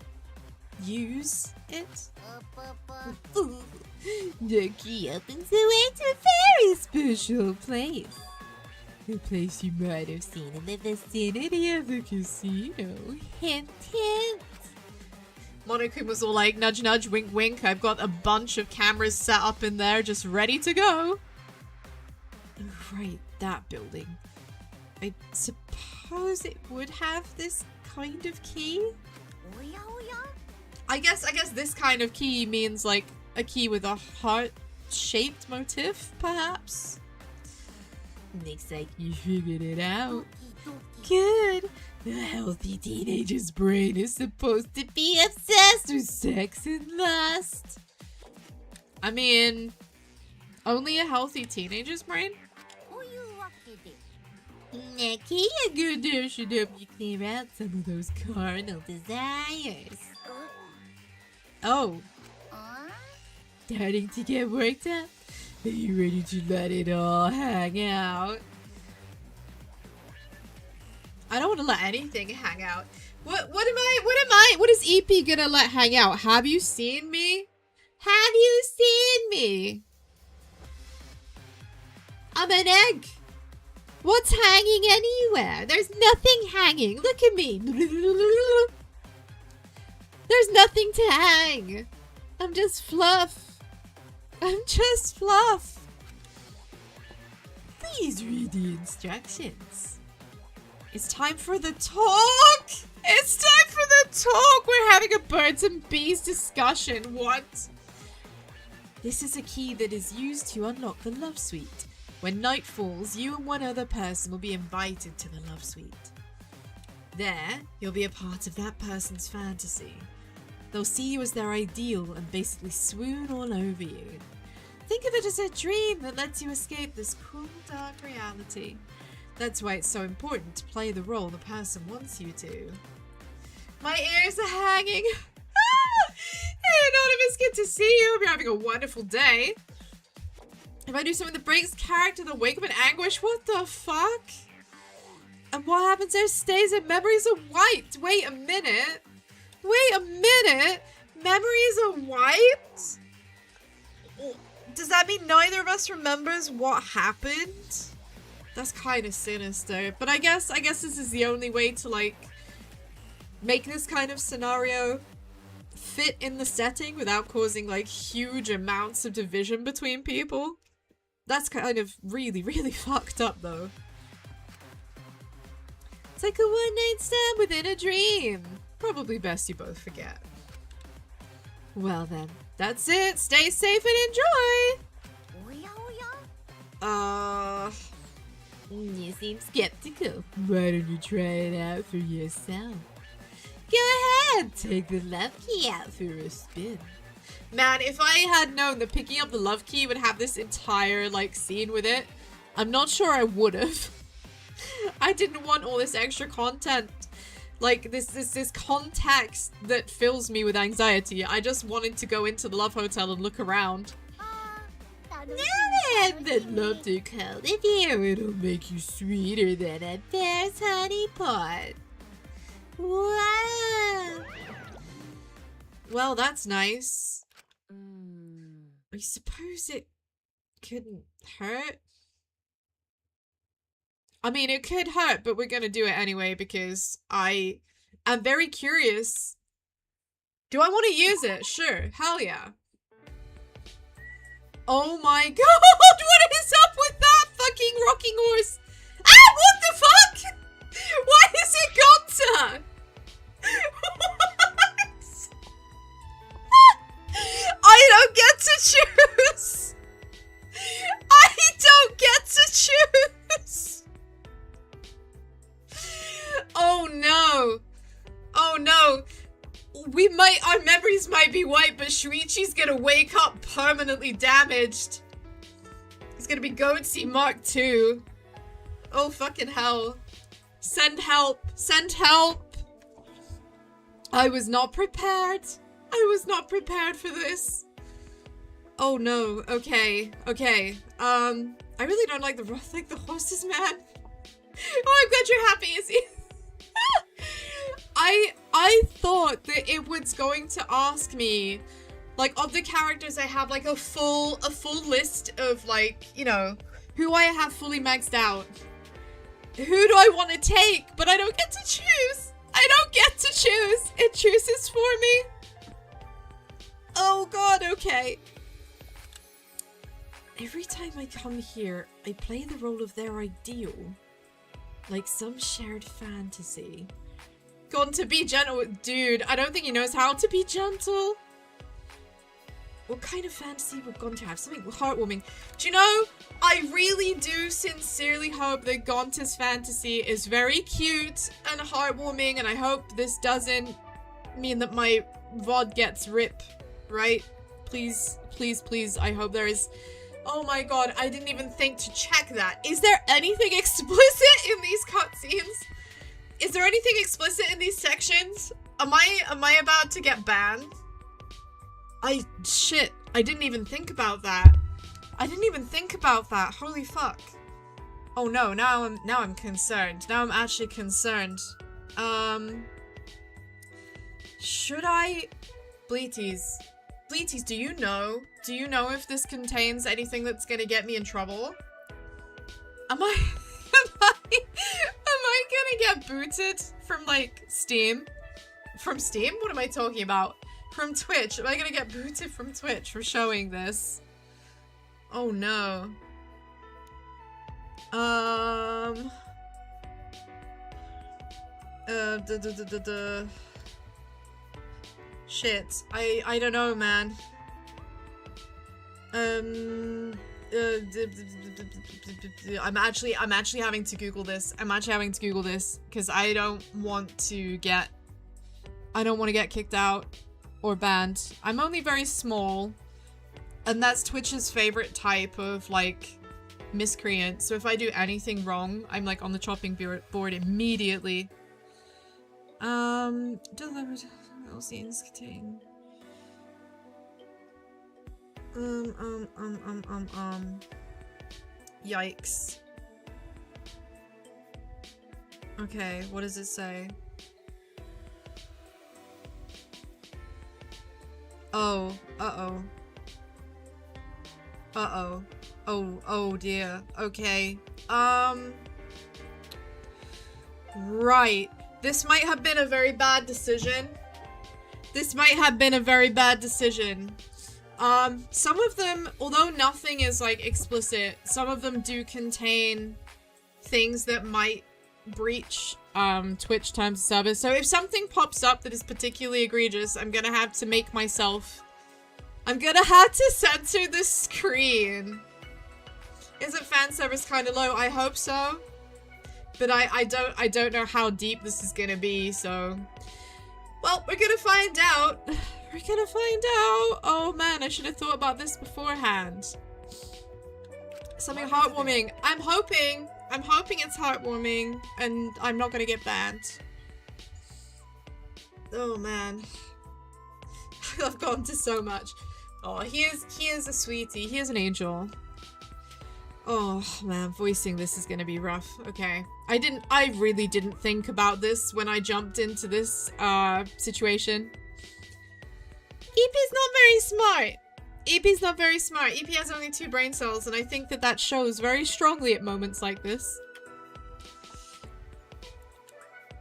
use it? The key opens the way to a very special place. A place you might have seen in the vicinity of the casino. Hint, hint. Monokuma was all like, nudge, nudge, wink, wink. I've got a bunch of cameras set up in there, just ready to go. Right, that building. I suppose it would have this kind of key? I guess this kind of key means like a key with a heart-shaped motif, perhaps? Looks like you figured it out. Good. A healthy teenager's brain is supposed to be obsessed with sex and lust. I mean, only a healthy teenager's brain? Kiyo good there should help you clear out some of those carnal desires. Oh. Starting to get worked up? Are you ready to let it all hang out? I don't want to let anything hang out. What is EP gonna let hang out? Have you seen me? Have you seen me? I'm an egg. What's hanging anywhere? There's nothing hanging. Look at me. There's nothing to hang. I'm just fluff. I'm just fluff. Please read the instructions. It's time for the talk! It's time for the talk! We're having a birds and bees discussion. What? This is a key that is used to unlock the love suite. When night falls, you and one other person will be invited to the love suite. There, you'll be a part of that person's fantasy. They'll see you as their ideal and basically swoon all over you. Think of it as a dream that lets you escape this cruel, dark reality. That's why it's so important to play the role the person wants you to. My ears are hanging. Hey, Anonymous, good to see you. Hope you're having a wonderful day. If I do something that breaks character, they'll wake up in anguish. What the fuck? And what happens there stays in memories are wiped. Wait a minute. Wait a minute. Memories are wiped? Does that mean neither of us remembers what happened? That's kind of sinister. But I guess this is the only way to, like, make this kind of scenario fit in the setting without causing, like, huge amounts of division between people. That's kind of really, really fucked up, though. It's like a one-night stand within a dream. Probably best you both forget. Well then, that's it. Stay safe and enjoy! You seem skeptical. Why don't you try it out for yourself? Go ahead, take the love key out for a spin. Man, if I had known that picking up the love key would have this entire, like, scene with it, I'm not sure I would have. I didn't want all this extra content. Like, this context that fills me with anxiety. I just wanted to go into the love hotel and look around. Now then, that love to cold of you, it'll make you sweeter than a bear's honey pot. Wow. Well, that's nice. I suppose it couldn't hurt. I mean, it could hurt, but we're gonna do it anyway because I am very curious. Do I want to use it? Sure. Hell yeah. Oh my god! What is up with that fucking rocking horse? Ah! What the fuck? Why is it Gonta? What? I don't get to choose! I don't get to choose! Oh no! Oh no! Our memories might be wiped, but Shuichi's gonna wake up permanently damaged. He's gonna be Goatsy Mark II. Oh fucking hell. Send help! Send help! I was not prepared. I was not prepared for this. Oh no. Okay. Okay. I really don't like the horses, man. Oh, I'm glad you're happy, Izzy. I thought that it was going to ask me, like, of the characters I have, like, a full list of, like, you know, who I have fully maxed out. Who do I want to take? But I don't get to choose. I don't get to choose. It chooses for me. Oh god, okay. Every time I come here, I play the role of their ideal. Like some shared fantasy. Gone to be gentle. Dude, I don't think he knows how to be gentle. What kind of fantasy would Gonta have? Something heartwarming. Do you know, I really do sincerely hope that Gonta's fantasy is very cute and heartwarming, and I hope this doesn't mean that my VOD gets rip, right? Please, please, please, I hope there is... Oh my god, I didn't even think to check that. Is there anything explicit in these cutscenes? Is there anything explicit in these sections? Am I about to get banned? Shit, I didn't even think about that. I didn't even think about that. Holy fuck. Oh no, now I'm concerned. Now I'm actually concerned. Should I... Bleaties, do you know? Do you know if this contains anything that's gonna get me in trouble? Am I gonna get booted from, like, Steam? From Steam? What am I talking about? From Twitch. Am I gonna get booted from Twitch for showing this? Oh no. Shit. I don't know, man. I'm actually having to Google this. I'm actually having to Google this because I don't want to get kicked out or banned. I'm only very small, and that's Twitch's favorite type of like miscreant. So if I do anything wrong, I'm like on the chopping board immediately. Delivered scenes contain. Yikes. Okay, what does it say? Oh, uh-oh. Uh-oh. Oh dear. Okay. Right. This might have been a very bad decision. Some of them, although nothing is like explicit, some of them do contain things that might breach Twitch terms of service. So if something pops up that is particularly egregious, I'm gonna have to censor the screen. Isn't fan service kind of low? I hope so. But I don't know how deep this is gonna be, so... Well, we're gonna find out. We're gonna find out. Oh man, I should have thought about this beforehand. Something heartwarming. I'm hoping it's heartwarming and I'm not gonna get banned. Oh man. I've gone to so much. Oh, he is a sweetie. He is an angel. Oh man, voicing this is gonna be rough. Okay. I really didn't think about this when I jumped into this situation. EP's not very smart. EP's not very smart. EP has only 2 brain cells, and I think that shows very strongly at moments like this.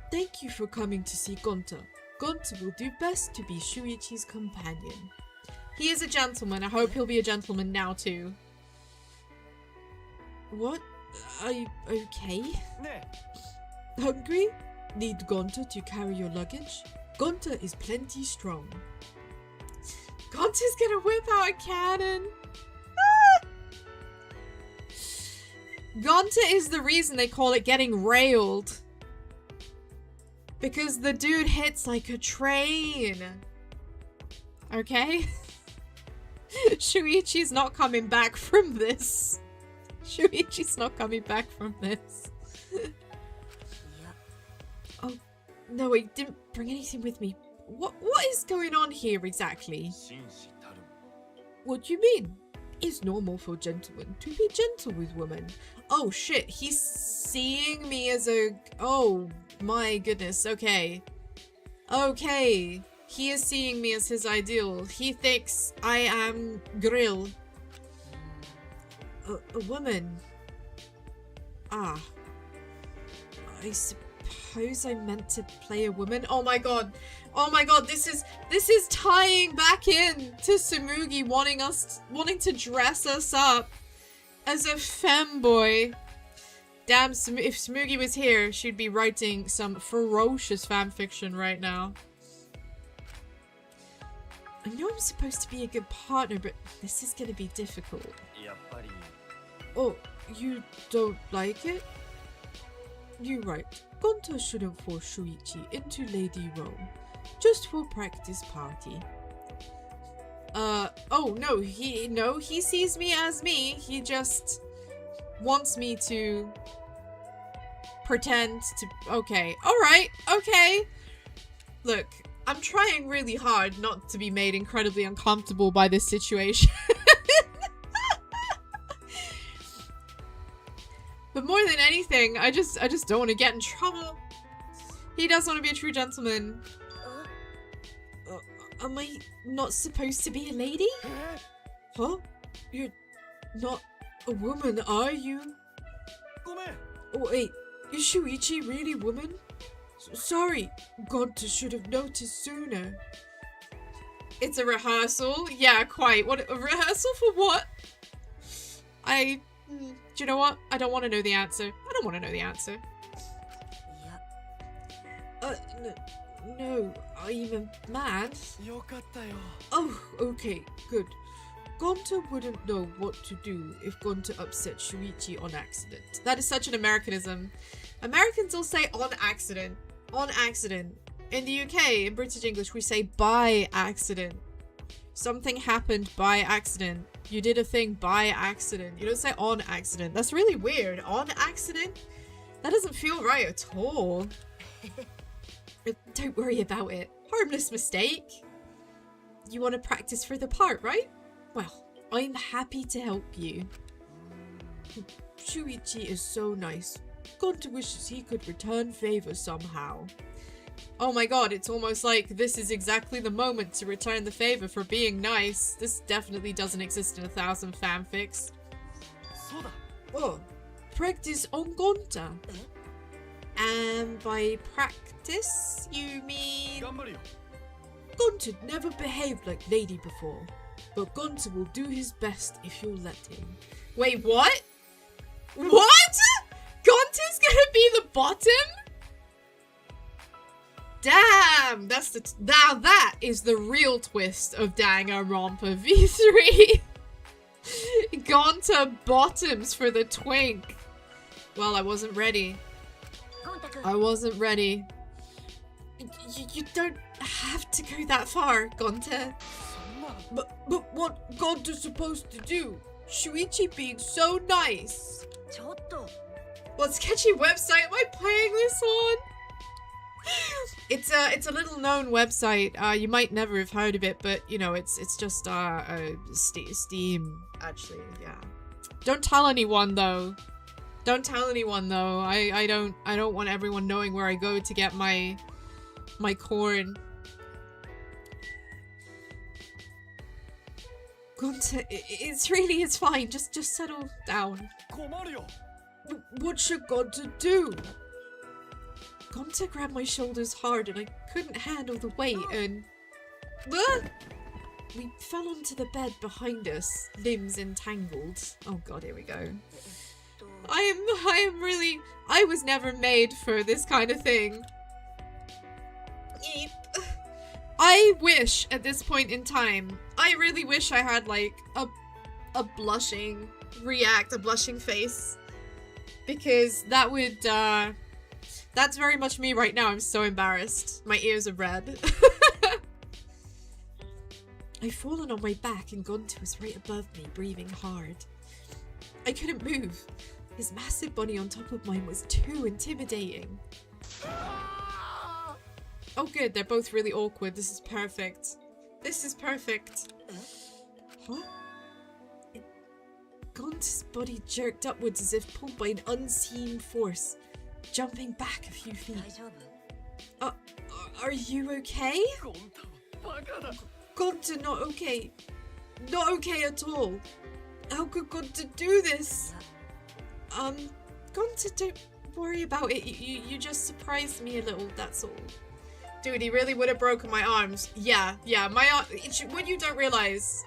Thank you for coming to see Gonta. Gonta will do best to be Shuichi's companion. He is a gentleman. I hope he'll be a gentleman now too. What? Are you okay? Hungry? Need Gonta to carry your luggage? Gonta is plenty strong. Gonta's gonna whip out a cannon! Ah! Gonta is the reason they call it getting railed. Because the dude hits like a train. Okay? Shuichi's not coming back from this. Shuichi's not coming back from this. Oh, no, I didn't bring anything with me. What is going on here exactly? What do you mean? It's normal for gentlemen to be gentle with women. Oh shit, he's seeing me as a... Oh my goodness, okay. Okay, he is seeing me as his ideal. He thinks I am Grill. A woman. Ah. I suppose I meant to play a woman. Oh my god. Oh my god, this is tying back in to Tsumugi wanting to dress us up as a femboy. Damn, if Tsumugi was here, she'd be writing some ferocious fanfiction right now. I know I'm supposed to be a good partner, but this is gonna be difficult. Oh, you don't like it? You're right. Gonta shouldn't force Shuichi into Lady Rome. Just for practice party. Oh no, he sees me as me. He just wants me to pretend to... Okay, alright, okay. Look, I'm trying really hard not to be made incredibly uncomfortable by this situation. But more than anything, I just don't want to get in trouble. He does want to be a true gentleman. Am I not supposed to be a lady? Huh? You're not a woman, are you? Oh wait, is Shuichi really a woman? Sorry, Gonta should have noticed sooner. It's a rehearsal? Yeah, quite. What? A rehearsal for what? Do you know what? I don't want to know the answer. I don't want to know the answer. No, are you mad? Oh, okay, good. Gonta wouldn't know what to do if Gonta upset Shuichi on accident. That is such an Americanism. Americans will say on accident. On accident. In the UK, in British English, we say by accident. Something happened by accident. You did a thing by accident. You don't say on accident. That's really weird. On accident? That doesn't feel right at all. Don't worry about it. Harmless mistake. You want to practice for the part, right? Well, I'm happy to help you. Shuichi is so nice. Gonta wishes he could return favor somehow. Oh my god, it's almost like this is exactly the moment to return the favor for being nice. This definitely doesn't exist in 1,000 fanfics. Oh, practice on Gonta. And by practice, you mean... Gonta never behaved like Lady before, but Gonta will do his best if you'll let him. Wait, what? What? Gonta's gonna be the bottom? Damn, that's the now that is the real twist of Danganronpa V3. Gonta bottoms for the twink. Well, I wasn't ready. I wasn't ready. You don't have to go that far, Gonta. But what Gonta's supposed to do? Shuichi being so nice. What sketchy website am I playing this on? It's a little known website. You might never have heard of it, but you know it's just Steam actually. Yeah. Don't tell anyone though. Don't tell anyone though. I don't want everyone knowing where I go to get my corn. Gonta, it's fine. Just settle down. What should Gonta do? Gonta grabbed my shoulders hard and I couldn't handle the weight and... We fell onto the bed behind us, limbs entangled. Oh god, here we go. I was never made for this kind of thing. Eep. I wish at this point in time, I really wish I had like a blushing face. Because that would, that's very much me right now. I'm so embarrassed. My ears are red. I've fallen on my back and Gonta was right above me, breathing hard. I couldn't move. His massive body on top of mine was too intimidating. Oh good, they're both really awkward. This is perfect. This is perfect. Huh? Gonta's body jerked upwards as if pulled by an unseen force, jumping back a few feet. Are you okay? Gonta, not okay. Not okay at all. How could Gonta do this? Gonta, don't worry about it. You just surprised me a little, that's all. Dude, he really would have broken my arms. Yeah, my arm. What you don't realize,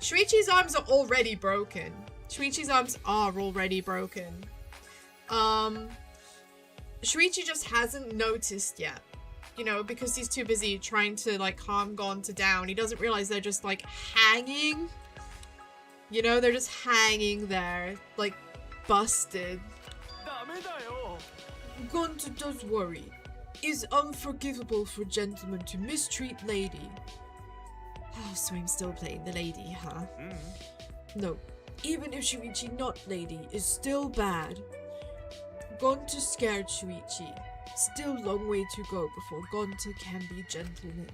Shuichi's arms are already broken. Shuichi's arms are already broken. Shuichi just hasn't noticed yet. You know, because he's too busy trying to, like, calm Gonta down. He doesn't realize they're just, like, hanging. You know, they're just hanging there. Like, busted. Gonta does worry. Is unforgivable for gentlemen to mistreat lady. Oh, so I'm still playing the lady, huh? No. Even if Shuichi not lady is still bad. Gonta scared Shuichi. Still long way to go before Gonta can be gentleman.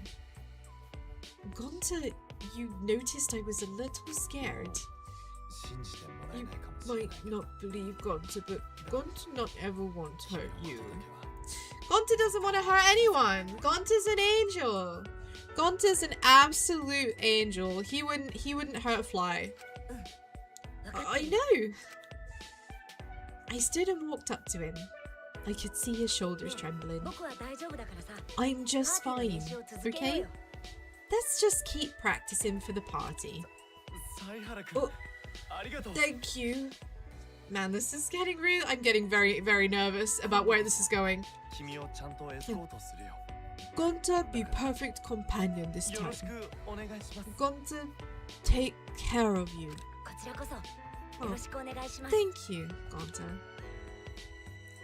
Gonta, you noticed I was a little scared. You might not believe Gonta, but Gonta not ever want to hurt you. Gonta doesn't want to hurt anyone. Gonta's an angel. Gonta's an absolute angel. He wouldn't hurt a fly. I know. I stood and walked up to him. I could see his shoulders trembling. I'm just fine, okay? Let's just keep practicing for the party. Oh, thank you. Man, this is getting real. I'm getting very, very nervous about where this is going. Gonta, be perfect companion this time. Gonta, take care of you. Oh, thank you, Gonta.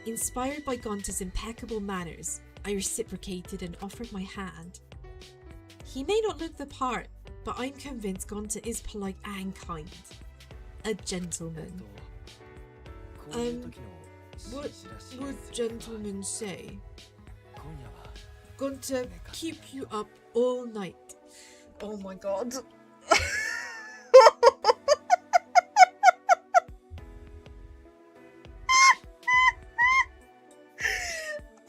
Inspired by Gonta's impeccable manners, I reciprocated and offered my hand. He may not look the part, but I'm convinced Gonta is polite and kind. A gentleman. What would gentlemen say? Gonta keep you up all night. Oh my god.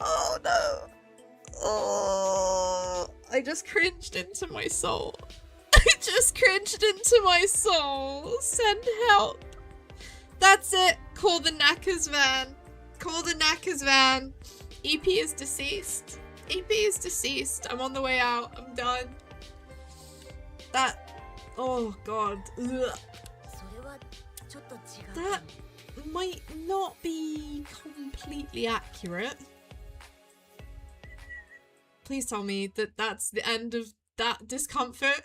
Oh no. Oh, I just cringed into my soul. I just cringed into my soul. Send help. That's it. Call the Knackers van. Call the Knackers van. EP is deceased. EP is deceased. I'm on the way out. I'm done. That... Oh god. Ugh. That might not be completely accurate. Please tell me that that's the end of that discomfort.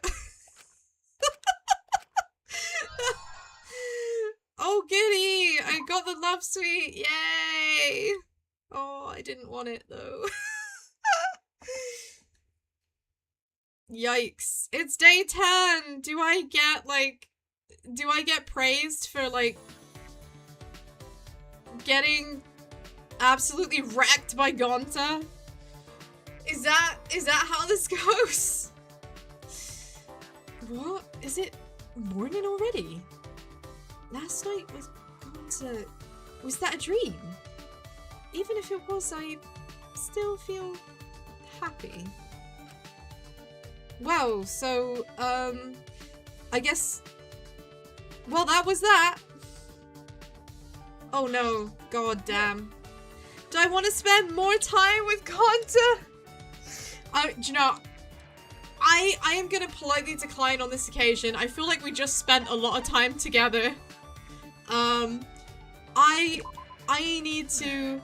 Oh goody! I got the love suite! Yay! Oh, I didn't want it though. Yikes. It's day 10! Do I get praised for like getting absolutely wrecked by Gonta? Is that how this goes? What? Is it morning already? Last night was Gonta. Was that a dream? Even if it was, I still feel happy. Wow, so, I guess... Well, that was that! Oh no, god damn. Do I want to spend more time with Gonta? Do you know, I am gonna politely decline on this occasion. I feel like we just spent a lot of time together. I need to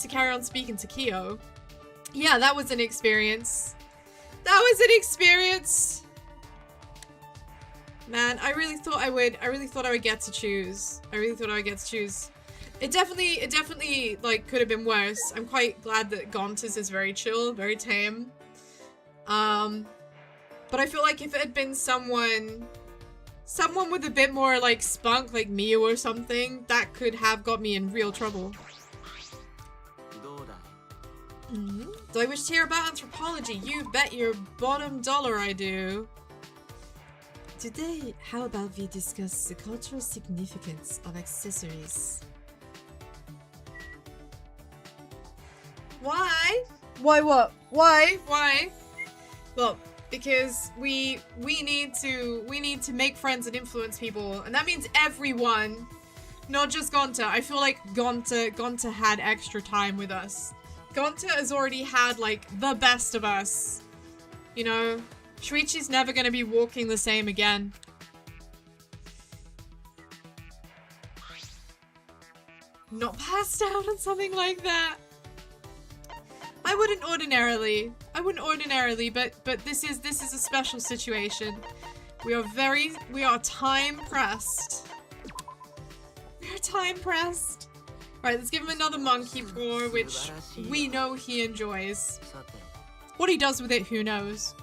carry on speaking to Kiyo. Yeah, that was an experience. That was an experience. Man, I really thought I would get to choose. It definitely like could have been worse. I'm quite glad that Gonta's is very chill, very tame. But I feel like if it had been someone with a bit more like spunk, like Miyu or something, that could have got me in real trouble. Do I wish to hear about anthropology? You bet your bottom dollar I do. Today, how about we discuss the cultural significance of accessories? Why? Why what? Why? Why? Well, because we need to make friends and influence people, and that means everyone, not just Gonta. I feel like Gonta had extra time with us. Gonta has already had like the best of us. You know, Shuichi's never gonna be walking the same again. Not passed out on something like that. I wouldn't ordinarily, but this is a special situation. We are time pressed. We are time pressed. Alright, let's give him another monkey paw, which we know he enjoys. What he does with it, who knows?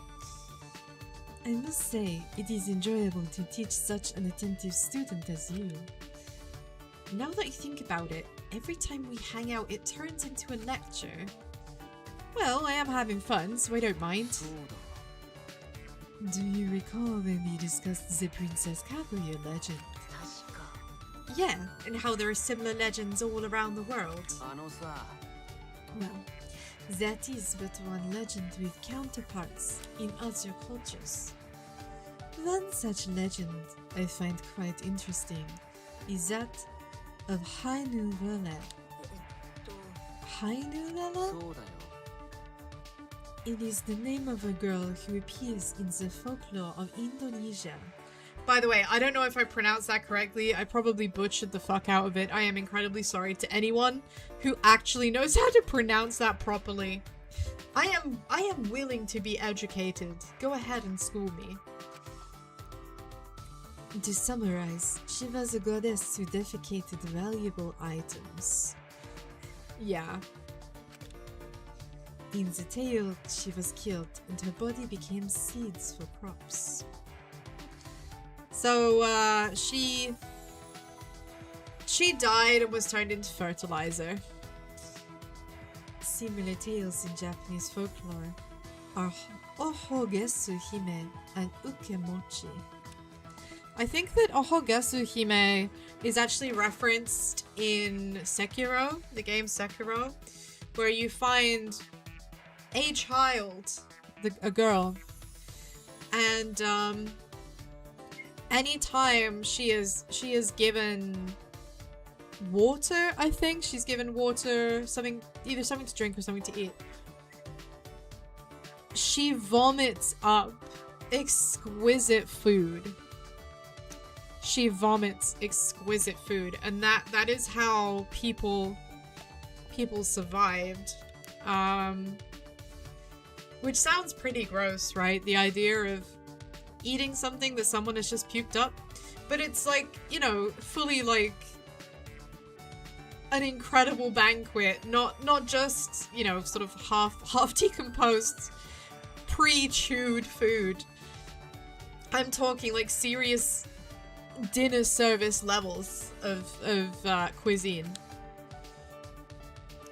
I must say, it is enjoyable to teach such an attentive student as you. Now that I think about it, every time we hang out it turns into a lecture. Well, I am having fun, so I don't mind. Do you recall when we discussed the Princess Kaguya legend? Yeah, and how there are similar legends all around the world. Well, that is but one legend with counterparts in other cultures. One such legend I find quite interesting is that of Hainu Lala. Hainu Lala? It is the name of a girl who appears in the folklore of Indonesia. By the way, I don't know if I pronounced that correctly. I probably butchered the fuck out of it. I am incredibly sorry to anyone who actually knows how to pronounce that properly. I am willing to be educated. Go ahead and school me. To summarize, she was a goddess who defecated valuable items. Yeah. In the tale, she was killed and her body became seeds for crops. So, she died and was turned into fertilizer. Similar tales in Japanese folklore are Ohogesu Hime and Ukemochi. I think that Ohogesu Hime is actually referenced in Sekiro, the game Sekiro, where you find a child, a girl, and anytime she is given water, I think she's given water, either something to drink or something to eat, she vomits up exquisite food. She vomits exquisite food, and that is how people survived. Which sounds pretty gross, right? The idea of eating something that someone has just puked up, but it's like, you know, fully like an incredible banquet, not just, you know, sort of half decomposed, pre-chewed food. I'm talking like serious dinner service levels of cuisine.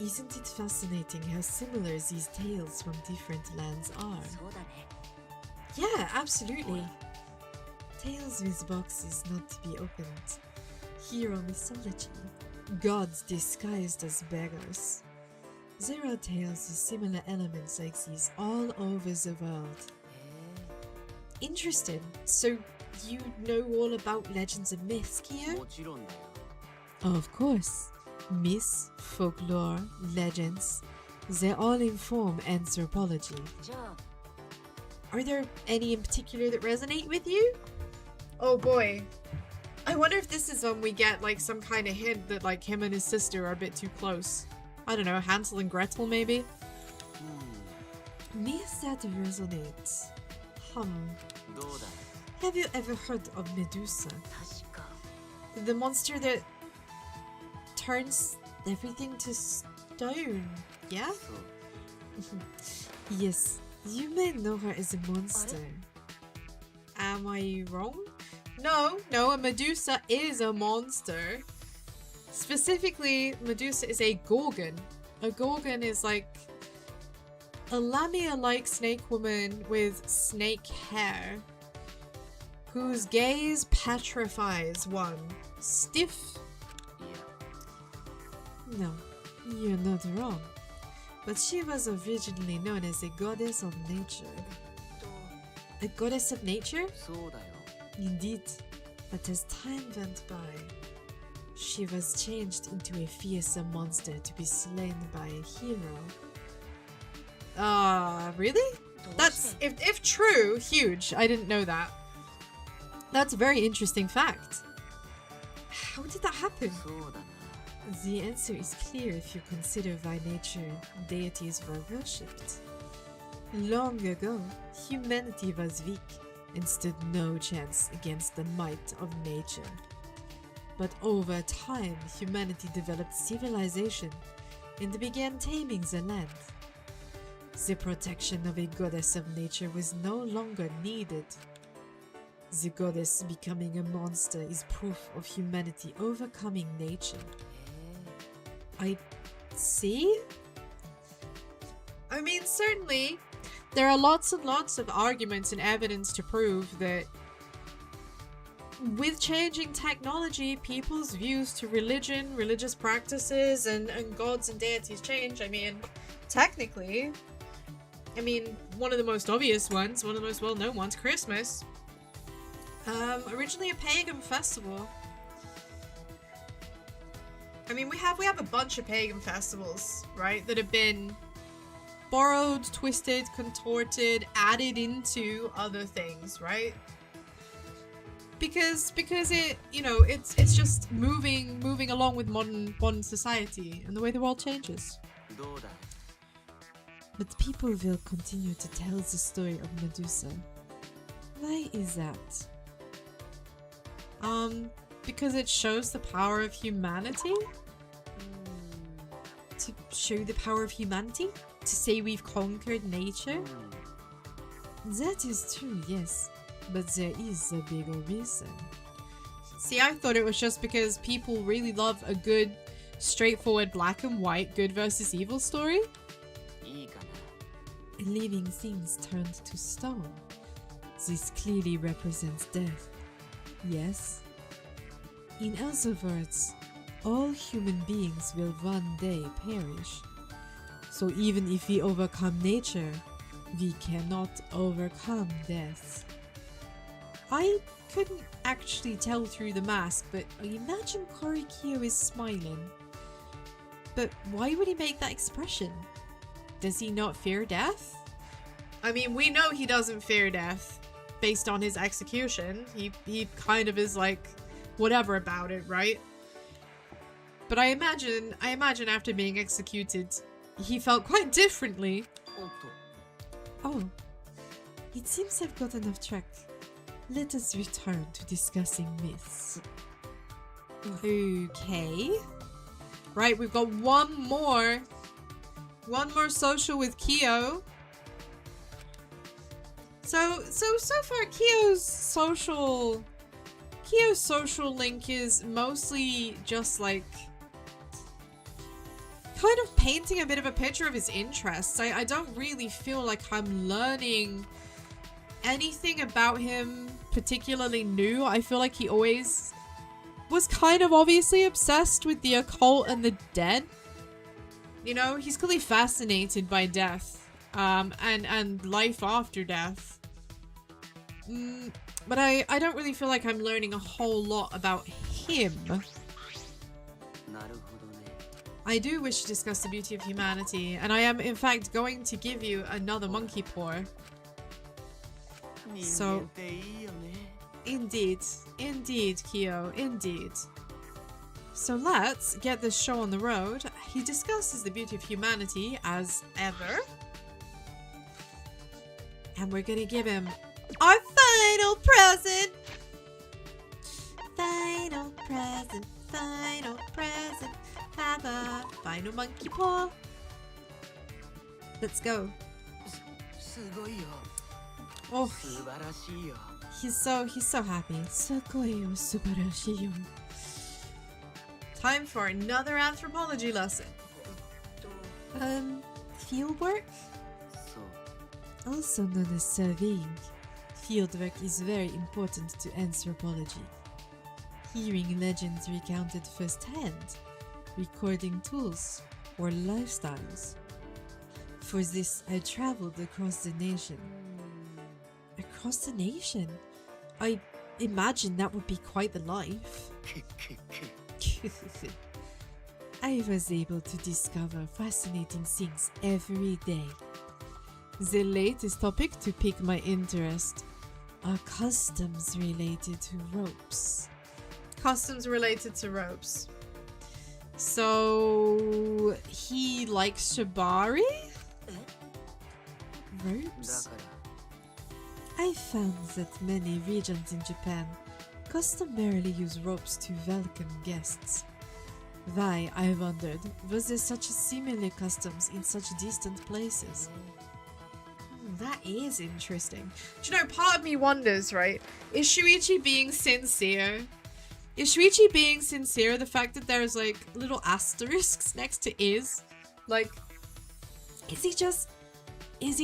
Isn't it fascinating how similar these tales from different lands are? Yeah, absolutely. Tales with boxes not to be opened. Hero mythology. Gods disguised as beggars. There are tales with similar elements like these all over the world. Interesting. So you know all about legends and myths, Kiyo? Of course. Myths, folklore, legends, they all inform anthropology. Are there any in particular that resonate with you? Oh boy. I wonder if this is when we get like some kind of hint that like him and his sister are a bit too close. I don't know, Hansel and Gretel maybe? Myths that resonate. Have you ever heard of Medusa? The monster that turns everything to stone, yeah? Yes, you may know her as a monster. Am I wrong? No, a Medusa is a monster. Specifically, Medusa is a Gorgon. A Gorgon is like a Lamia-like snake woman with snake hair, whose gaze petrifies one. Stiff. No, you're not wrong. But she was originally known as a goddess of nature. A goddess of nature? Indeed. But as time went by, she was changed into a fearsome monster to be slain by a hero. Really? That's, if true, huge. I didn't know that. That's a very interesting fact. How did that happen? The answer is clear if you consider by nature deities were worshipped. Long ago, humanity was weak and stood no chance against the might of nature. But over time, humanity developed civilization and began taming the land. The protection of a goddess of nature was no longer needed. The goddess becoming a monster is proof of humanity overcoming nature. I see? I mean, certainly, there are lots and lots of arguments and evidence to prove that with changing technology, people's views to religion, religious practices, and gods and deities change. I mean, technically, one of the most obvious ones, one of the most well-known ones, Christmas. Originally a pagan festival. I mean, we have a bunch of pagan festivals, right, that have been borrowed, twisted, contorted, added into other things, right? Because it, you know, it's just moving along with modern society and the way the world changes. But people will continue to tell the story of Medusa. Why is that? Because it shows the power of humanity? To show the power of humanity? To say we've conquered nature? That is true, yes. But there is a bigger reason. See, I thought it was just because people really love a good, straightforward black and white good versus evil story. Living things turned to stone. This clearly represents death. Yes? In other words, all human beings will one day perish. So even if we overcome nature, we cannot overcome death. I couldn't actually tell through the mask, but I imagine Kiyo is smiling. But why would he make that expression? Does he not fear death? I mean, we know he doesn't fear death based on his execution. He kind of is like whatever about it, right? But I imagine after being executed, he felt quite differently. Oh, it seems I've gotten off track. Let us return to discussing myths. Okay. Right, we've got one more social with Kiyo. So far Kiyo's social link is mostly just like kind of painting a bit of a picture of his interests. I don't really feel like I'm learning anything about him particularly new. I feel like he always was kind of obviously obsessed with the occult and the dead. You know, he's clearly fascinated by death, and life after death. But I don't really feel like I'm learning a whole lot about him. I do wish to discuss the beauty of humanity, and I am in fact going to give you another monkey paw. So, indeed, Kiyo, indeed. So let's get this show on the road. He discusses the beauty of humanity as ever. And we're gonna give him our final present! Final present, final present. Have a final monkey paw. Let's go. Oh, he's so happy. Time for another anthropology lesson. Field work? Also known as surveying, fieldwork is very important to anthropology. Hearing legends recounted firsthand, recording tools or lifestyles. For this, I traveled across the nation. Across the nation? I imagine that would be quite the life. I was able to discover fascinating things every day. The latest topic to pique my interest are customs related to ropes. Customs related to ropes. So he likes shibari? Ropes? I found that many regions in Japan customarily use ropes to welcome guests. Why, I wondered, was there such similar customs in such distant places? That is interesting. Do you know, part of me wonders, right? Is Shuichi being sincere? Is Shuichi being sincere? The fact that there's like little asterisks next to is? Like, is he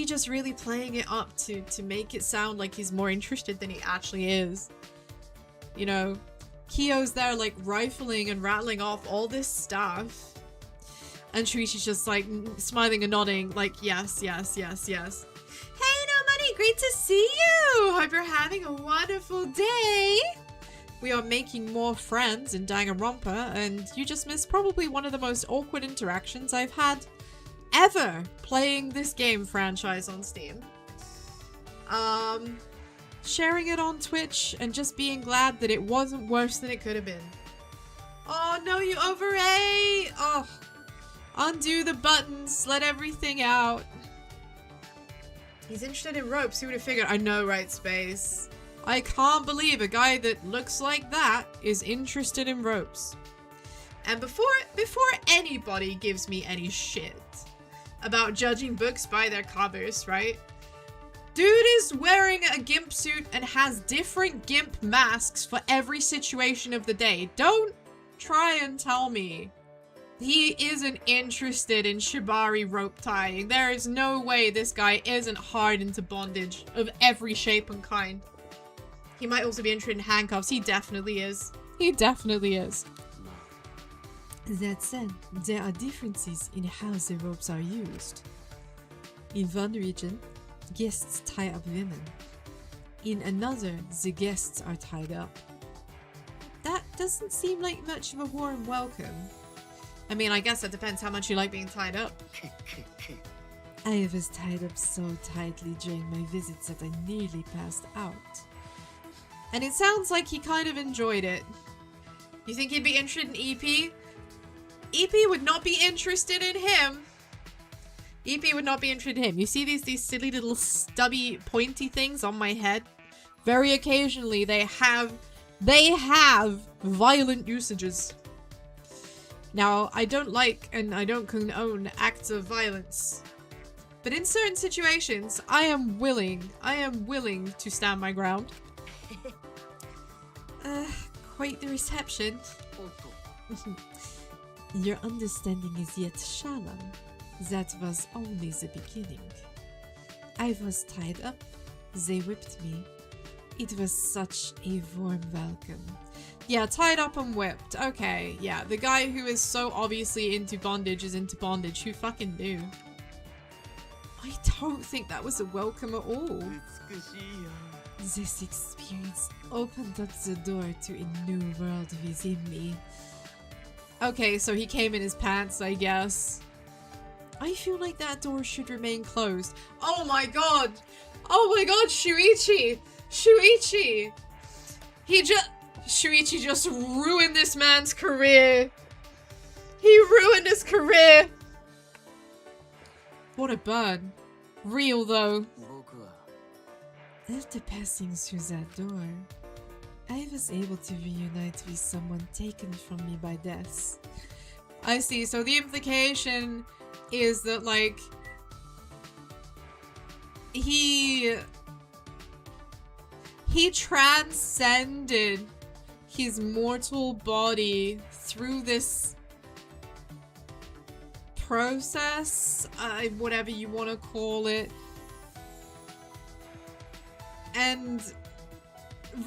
just really playing it up to make it sound like he's more interested than he actually is? You know, Kiyo's there like rifling and rattling off all this stuff. And Shuichi's just like smiling and nodding like, yes, yes, yes, yes. Hey, Nobody, great to see you! Hope you're having a wonderful day! We are making more friends in Danganronpa, and you just missed probably one of the most awkward interactions I've had ever playing this game franchise on Steam. Sharing it on Twitch and just being glad that it wasn't worse than it could have been. Oh no, you overate! Oh, undo the buttons, let everything out. He's interested in ropes. Who would have figured? I know, right, Space? I can't believe a guy that looks like that is interested in ropes. And before anybody gives me any shit about judging books by their covers, right? Dude is wearing a gimp suit and has different gimp masks for every situation of the day. Don't try and tell me he isn't interested in shibari rope tying. There is no way this guy isn't hard into bondage of every shape and kind. He might also be interested in handcuffs. He definitely is. He definitely is. That said, there are differences in how the ropes are used. In one region, guests tie up women. In another, the guests are tied up. That doesn't seem like much of a warm welcome. I mean, I guess that depends how much you like being tied up. I was tied up so tightly during my visits that I nearly passed out. And it sounds like he kind of enjoyed it. You think he'd be interested in EP? EP would not be interested in him. EP would not be interested in him. You see these silly little stubby pointy things on my head? Very occasionally they have violent usages. Now, I don't like and I don't condone acts of violence. But in certain situations, I am willing to stand my ground. Quite the reception. Your understanding is yet shallow. That was only the beginning. I was tied up. They whipped me. It was such a warm welcome. Yeah, tied up and whipped. Okay, yeah. The guy who is so obviously into bondage is into bondage. Who fucking knew? I don't think that was a welcome at all. This experience opened up the door to a new world within me. Okay, so he came in his pants, I guess. I feel like that door should remain closed. Oh my god! Oh my god, Shuichi! Shuichi! Shuichi just ruined this man's career! He ruined his career! What a burn. Real though. After passing through that door, I was able to reunite with someone taken from me by death. I see, so the implication is that, like, he transcended his mortal body through this process, whatever you want to call it, and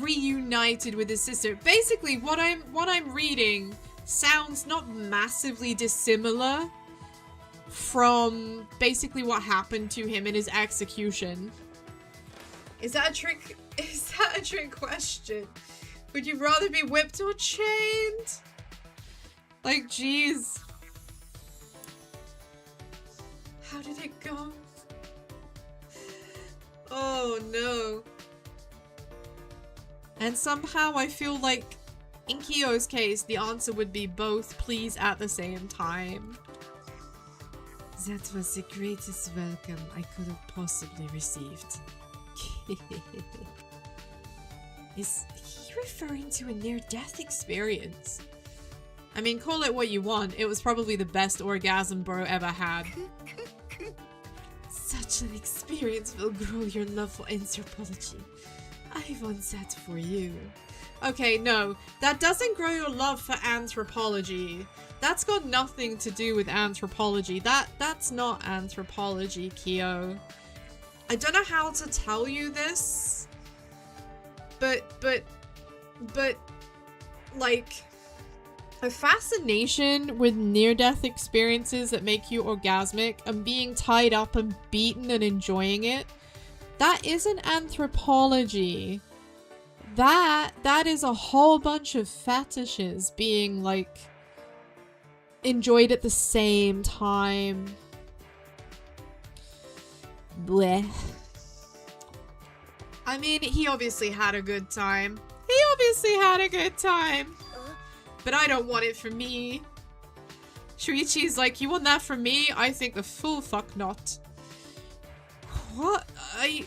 reunited with his sister. Basically, what I'm reading sounds not massively dissimilar from basically what happened to him in his execution. Is that a trick? Is that a trick question? Would you rather be whipped or chained? Like, jeez. How did it go? Oh no. And somehow I feel like in Kiyo's case, the answer would be both, please, at the same time. That was the greatest welcome I could have possibly received. Is he referring to a near-death experience? I mean, call it what you want. It was probably the best orgasm bro ever had. Such an experience will grow your love for anthropology. I want that for you. Okay, no. That doesn't grow your love for anthropology. That's got nothing to do with anthropology. That's not anthropology, Kiyo. I don't know how to tell you this, but like, a fascination with near-death experiences that make you orgasmic and being tied up and beaten and enjoying it, that isn't anthropology. That is a whole bunch of fetishes being, like, enjoyed at the same time. Bleh. I mean, he obviously had a good time. He obviously had a good time. But I don't want it for me. Shuichi's like, you want that from me? I think the full fuck not. What? I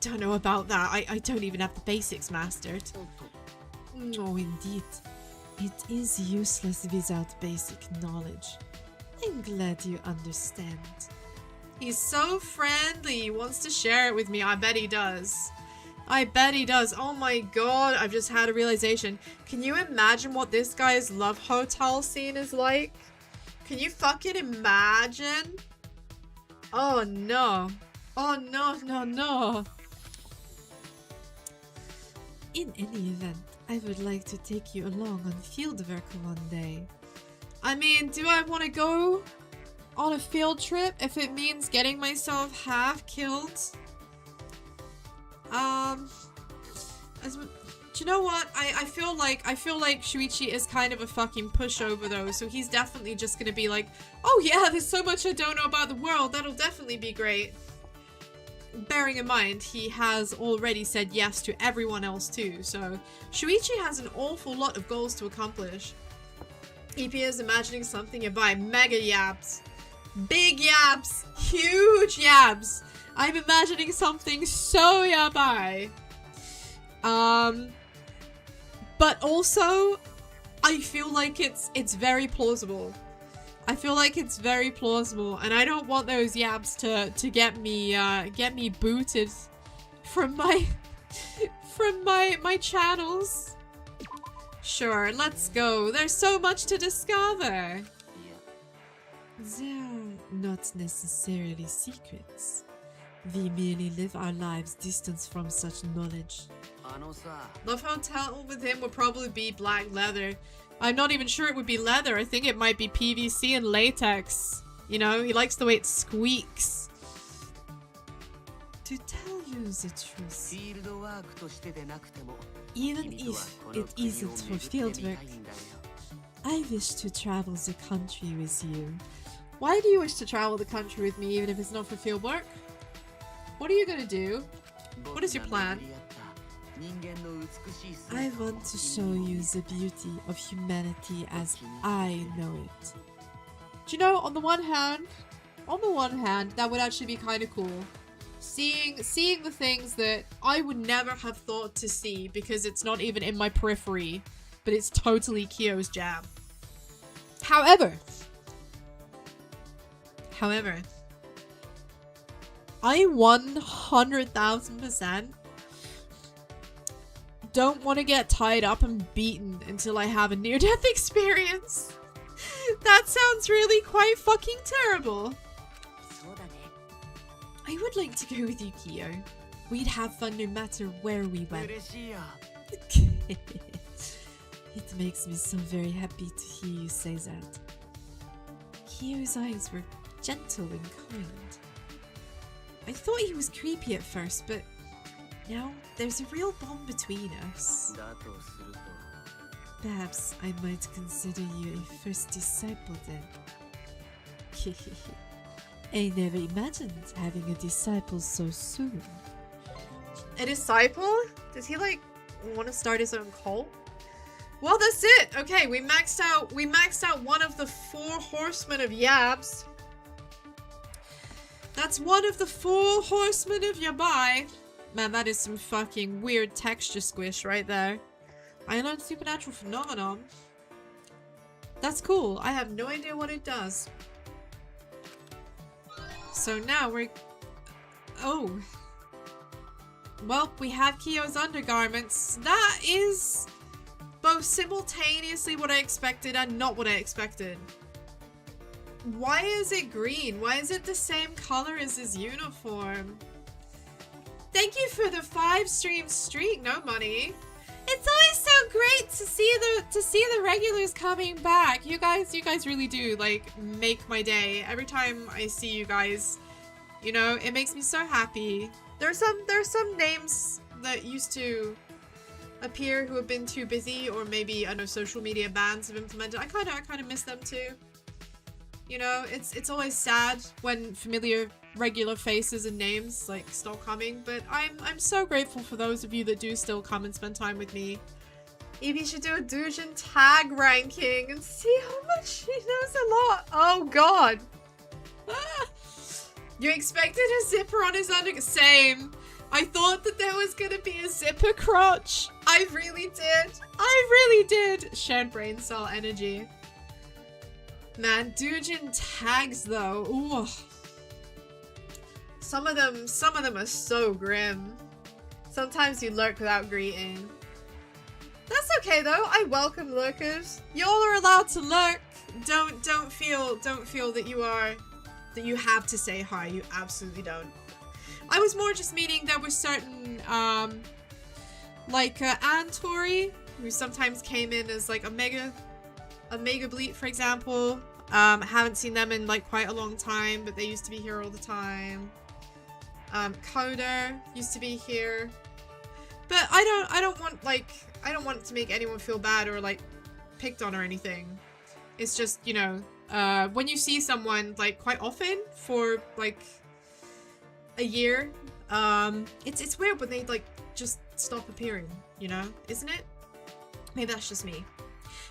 don't know about that. I don't even have the basics mastered. Oh, indeed. It is useless without basic knowledge. I'm glad you understand. He's so friendly. He wants to share it with me. I bet he does. I bet he does. Oh my god, I've just had a realization. Can you imagine what this guy's love hotel scene is like? Can you fucking imagine? Oh no. Oh no, no, no. In any event, I would like to take you along on fieldwork one day. I mean, do I want to go on a field trip if it means getting myself half killed? Do you know what? I feel like Shuichi is kind of a fucking pushover though, so he's definitely just gonna be like, oh yeah, there's so much I don't know about the world, that'll definitely be great. Bearing in mind, he has already said yes to everyone else too, so Shuichi has an awful lot of goals to accomplish. EP is imagining something yabai. Mega YABS. Big YABS. Huge YABS. I'm imagining something so yabai. But also, I feel like it's very plausible. I feel like it's very plausible, and I don't want those YABS to get me booted from my my channels. Sure, let's go. There's so much to discover. They're not necessarily secrets. We merely live our lives distanced from such knowledge. Love Hotel with him would probably be black leather. I'm not even sure it would be leather. I think it might be PVC and latex. You know, he likes the way it squeaks. To tell you the truth, even if it isn't for fieldwork, I wish to travel the country with you. Why do you wish to travel the country with me even if it's not for fieldwork? What are you gonna do? What is your plan? I want to show you the beauty of humanity as I know it. Do you know, on the one hand, that would actually be kind of cool. Seeing the things that I would never have thought to see because it's not even in my periphery, but it's totally Kiyo's jam. However, I 100,000% don't want to get tied up and beaten until I have a near-death experience. That sounds really quite fucking terrible. I would like to go with you, Kiyo. We'd have fun no matter where we went. It makes me so very happy to hear you say that. Kiyo's eyes were gentle and kind. I thought he was creepy at first, but now there's a real bond between us. Perhaps I might consider you a first disciple then. I never imagined having a disciple so soon. A disciple? Does he like want to start his own cult? Well, that's it. Okay, we maxed out one of the 4 horsemen of YABS. That's one of the 4 horsemen of Yabai. Man, that is some fucking weird texture squish right there. I learned supernatural phenomenon. That's cool. I have no idea what it does. So now we're... Oh. Well, we have Kiyo's undergarments. That is both simultaneously what I expected and not what I expected. Why is it green? Why is it the same color as his uniform? Thank you for the 5-stream streak, no money. It's always so great to see the regulars coming back. You guys really do like make my day. Every time I see you guys, you know, it makes me so happy. There's some names that used to appear who have been too busy, or maybe I know social media bans have implemented. I kind of miss them too. You know, it's always sad when familiar regular faces and names like stop coming, but I'm so grateful for those of you that do still come and spend time with me. Evie should do a Dujin tag ranking and see how much she knows a lot. Oh god. You expected a zipper on his under... Same. I thought that there was gonna be a zipper crotch. I really did. I really did. Shared brain cell energy. Man, Dujin tags though. Ooh. Some of them are so grim. Sometimes you lurk without greeting. That's okay though. I welcome lurkers. Y'all are allowed to lurk. Don't feel that you have to say hi. You absolutely don't. I was more just meaning there were certain like Antori, who sometimes came in as like a mega bleat, for example. Haven't seen them in like quite a long time, but they used to be here all the time. Coder used to be here. But I don't want to make anyone feel bad or like picked on or anything. It's just, you know, when you see someone like quite often for like a year, it's weird when they like just stop appearing, you know, isn't it? Maybe that's just me.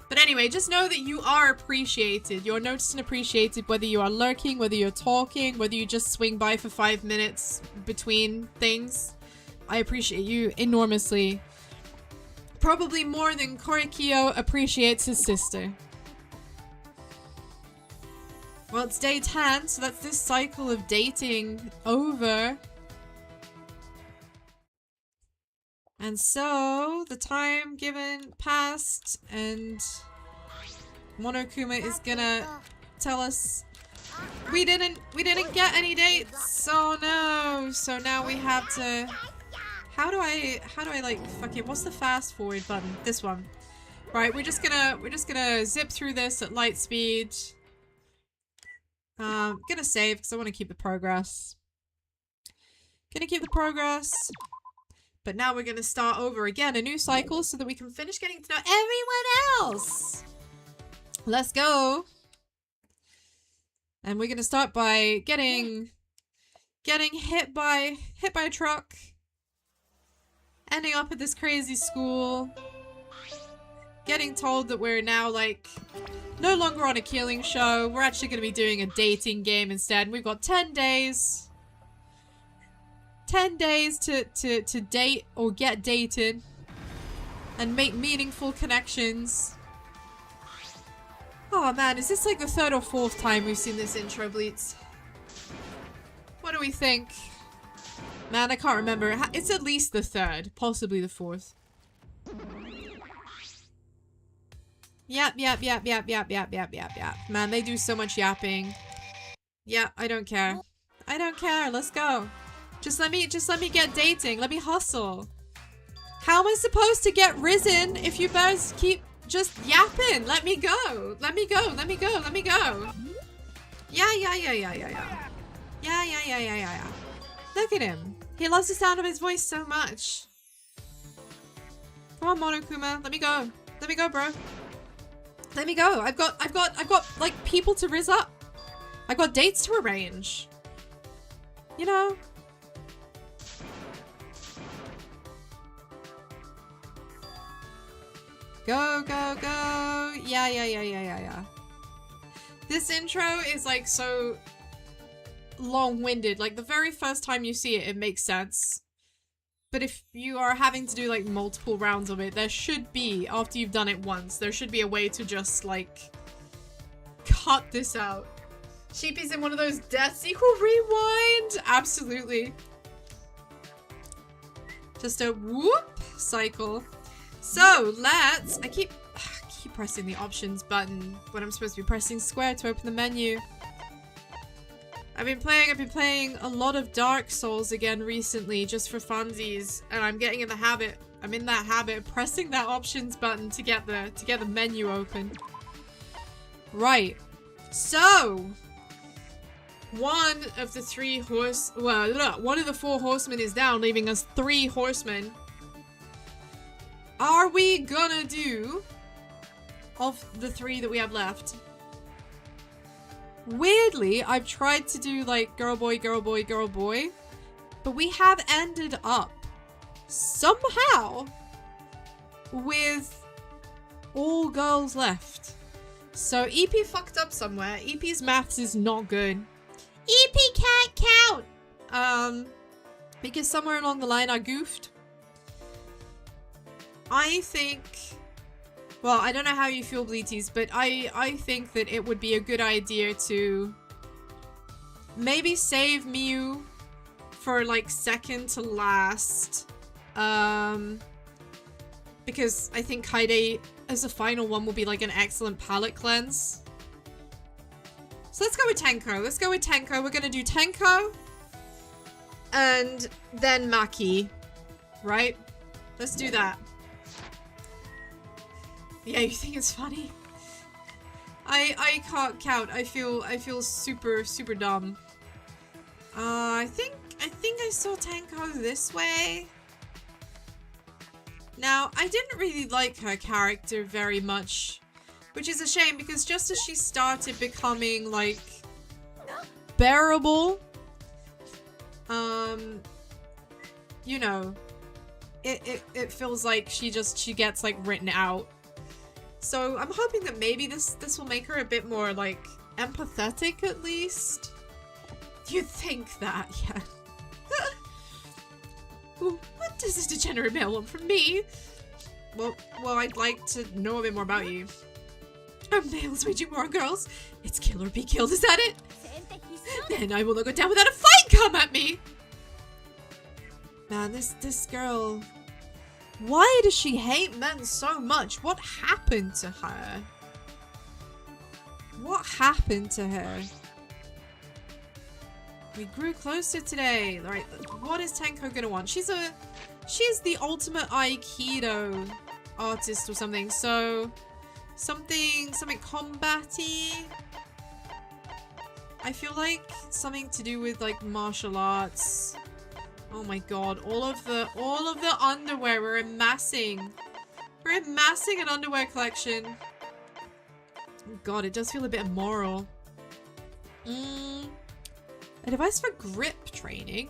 But anyway, just know that you are appreciated. You're noticed and appreciated, whether you are lurking, whether you're talking, whether you just swing by for 5 minutes between things. I appreciate you enormously. Probably more than Kiyo appreciates his sister. Well, it's day 10, so that's this cycle of dating over. And so, the time given passed, and Monokuma is gonna tell us we didn't get any dates. Oh no! So now we have to. How do I like fucking what's the fast forward button? This one. Right, we're just gonna zip through this at light speed. Gonna save because I want to keep the progress. Gonna keep the progress. But now we're gonna start over again, a new cycle, so that we can finish getting to know everyone else. Let's go. And we're gonna start by getting hit by a truck. Ending up at this crazy school. Getting told that we're now like no longer on a killing show. We're actually gonna be doing a dating game instead. And we've got 10 days. 10 days to date or get dated and make meaningful connections. Oh man, is this like the 3rd or 4th time we've seen this intro, Bleats? What do we think? Man, I can't remember. It's at least the 3rd, possibly the 4th. Yep. Man, they do so much yapping. Yeah, I don't care. I don't care. Let's go. Just let me get dating. Let me hustle. How am I supposed to get risen if you guys keep just yapping? Let me go. Let me go. Let me go. Let me go. Yeah. Look at him. He loves the sound of his voice so much. Come on, Monokuma. Let me go. Let me go, bro. Let me go. I've got like people to rizz up. I've got dates to arrange. You know. Go. Yeah. This intro is like so long-winded. Like the very first time you see it, it makes sense. But if you are having to do like multiple rounds of it, there should be, after you've done it once, there should be a way to just like cut this out. Sheepy's in one of those deaths equal rewind. Absolutely. Just a whoop cycle. So let's, I keep pressing the options button when I'm supposed to be pressing square to open the menu. I've been playing a lot of Dark Souls again recently, just for funsies, and I'm getting in the habit. I'm in that habit of pressing that options button to get the menu open. Right. So one of the 4 horsemen is down, leaving us 3 horsemen. Are we gonna do of the 3 that we have left? Weirdly, I've tried to do like girl boy, but we have ended up somehow with all girls left. So EP fucked up somewhere. EP's maths is not good. EP can't count. Because somewhere along the line I goofed. I think, well, I don't know how you feel, Bleaties, but I think that it would be a good idea to maybe save Miu for like second to last. Because I think Kaide as a final one will be like an excellent palette cleanse. So let's go with Tenko. Let's go with Tenko. We're gonna do Tenko and then Maki, right? Let's do that. Yeah, you think it's funny? I can't count. I feel super dumb. I think I saw Tenko this way. Now, I didn't really like her character very much, which is a shame because just as she started becoming like bearable, you know, it feels like she gets like written out. So I'm hoping that maybe this will make her a bit more like empathetic at least. You'd think that, yeah. What does this degenerate male want from me? Well, I'd like to know a bit more about you. Are males waging war on girls? It's kill or be killed, is that it? Then I will not go down without a fight come at me! Man, this girl... Why does she hate men so much? What happened to her? What happened to her? We grew closer today. Alright, what is Tenko gonna want? She's the ultimate Aikido artist or something, so something combat-y. I feel like something to do with like martial arts. Oh my god, all of the underwear we're amassing. We're amassing an underwear collection. Oh god, it does feel a bit immoral. A device for grip training.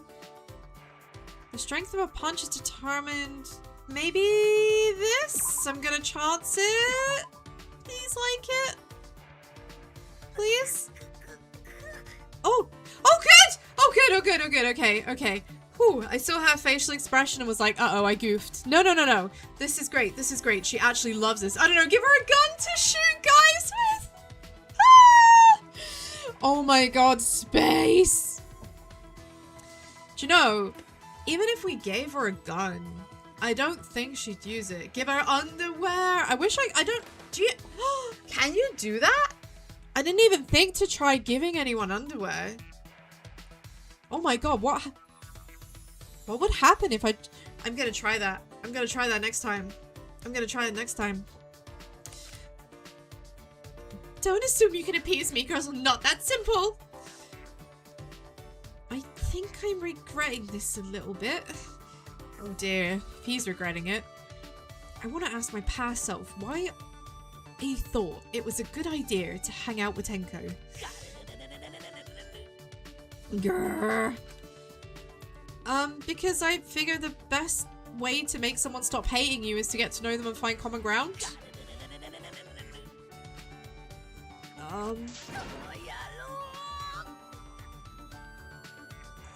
The strength of a punch is determined. Maybe this? I'm gonna chance it. Please like it. Please. Oh good! Oh good, okay. Whew, I saw her facial expression and was like, uh-oh, I goofed. No. This is great. She actually loves this. I don't know, give her a gun to shoot guys with. Oh my god, space! Do you know, even if we gave her a gun, I don't think she'd use it. Give her underwear. I wish I don't... Do you... Can you do that? I didn't even think to try giving anyone underwear. Oh my god, what would happen if I'm gonna try that. I'm gonna try that next time. Don't assume you can appease me, girls are not that simple. I think I'm regretting this a little bit. Oh dear, if he's regretting it. I want to ask my past self why he thought it was a good idea to hang out with Tenko. Grrr. Because I figure the best way to make someone stop hating you is to get to know them and find common ground.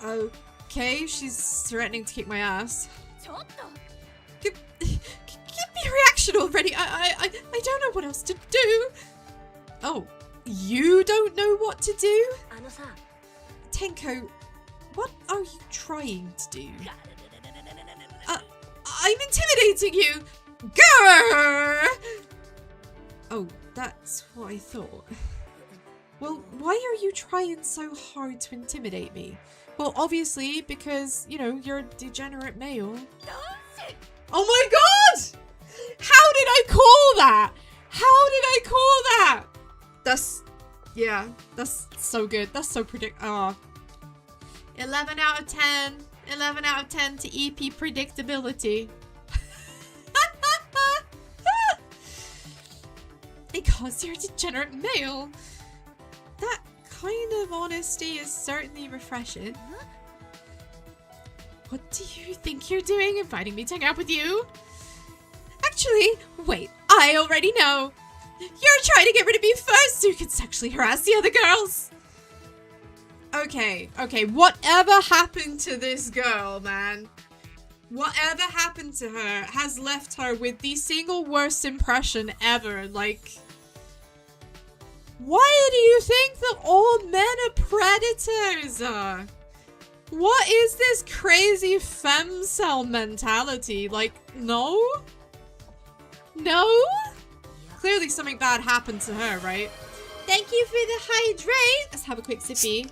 Okay, she's threatening to kick my ass. Give me a reaction already. I don't know what else to do. Oh, you don't know what to do? Tenko, what are you trying to do? I'm intimidating you! Grrr! Oh, that's what I thought. Well, why are you trying so hard to intimidate me? Well, obviously, because, you know, you're a degenerate male. Oh my god! How did I call that? Yeah, that's so good. That's so 11 out of 10. 11 out of 10 to EP predictability. Because you're a degenerate male. That kind of honesty is certainly refreshing. What do you think you're doing inviting me to hang out with you? Actually, wait, I already know. You're trying to get rid of me first so you can sexually harass the other girls. Okay, whatever happened to this girl, man? Whatever happened to her has left her with the single worst impression ever. Like, why do you think that all men are predators? What is this crazy femcel mentality? Like, no? No? Clearly something bad happened to her, right? Thank you for the hydrate. Let's have a quick sippy.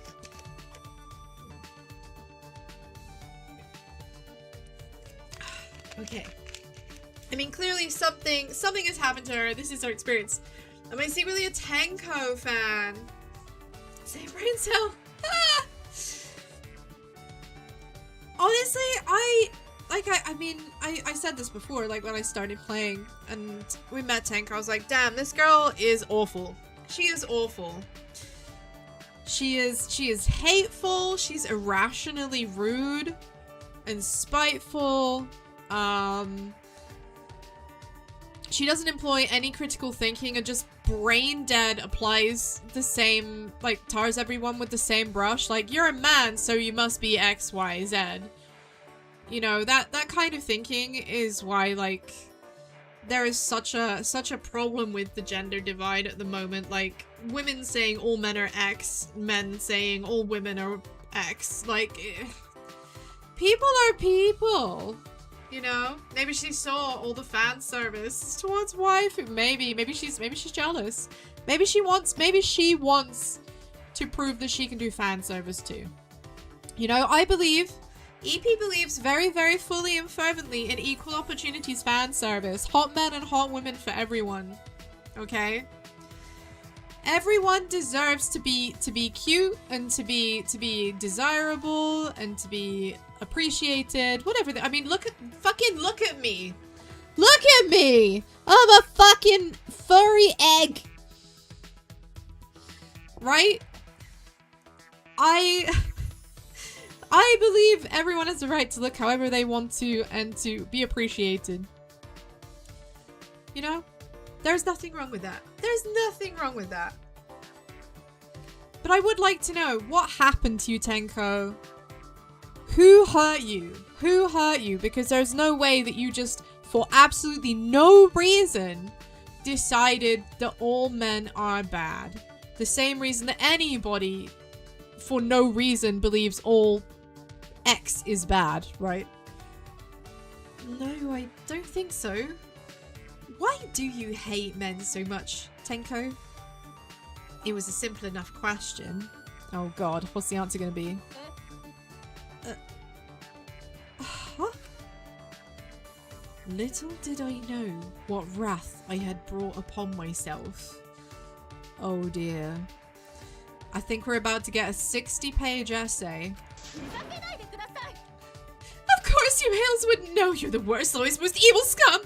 Okay. I mean, clearly something has happened to her. This is her experience. Am I secretly a Tenko fan? Say brain cell. Honestly, I said this before, like when I started playing and we met Tenko, I was like, damn, this girl is awful. She is awful. She is hateful, she's irrationally rude and spiteful. She doesn't employ any critical thinking and just brain dead applies the same, like, tars everyone with the same brush. Like, you're a man, so you must be X, Y, Z. You know, that kind of thinking is why, like, there is such a problem with the gender divide at the moment. Like, women saying all men are X, men saying all women are X. Like, people are people. You know, maybe she saw all the fan service towards waifu. Maybe she's jealous. Maybe she wants to prove that she can do fan service too. You know, I believe EP believes very, very fully and fervently in equal opportunities fan service. Hot men and hot women for everyone. Okay? Everyone deserves to be cute and to be desirable and to be appreciated, whatever. I mean, look at me. Look at me. I'm a fucking furry egg. Right? I believe everyone has the right to look however they want to and to be appreciated. You know? There's nothing wrong with that. There's nothing wrong with that. But I would like to know, what happened to you, Tenko? Who hurt you? Who hurt you? Because there's no way that you just, for absolutely no reason, decided that all men are bad. The same reason that anybody, for no reason, believes all X is bad, right? No, I don't think so. Why do you hate men so much, Tenko? It was a simple enough question. Oh god, what's the answer gonna be? Huh? Little did I know what wrath I had brought upon myself. Oh dear. I think we're about to get a 60-page essay. Of course you Hales wouldn't know, you're the worst, always most evil scum!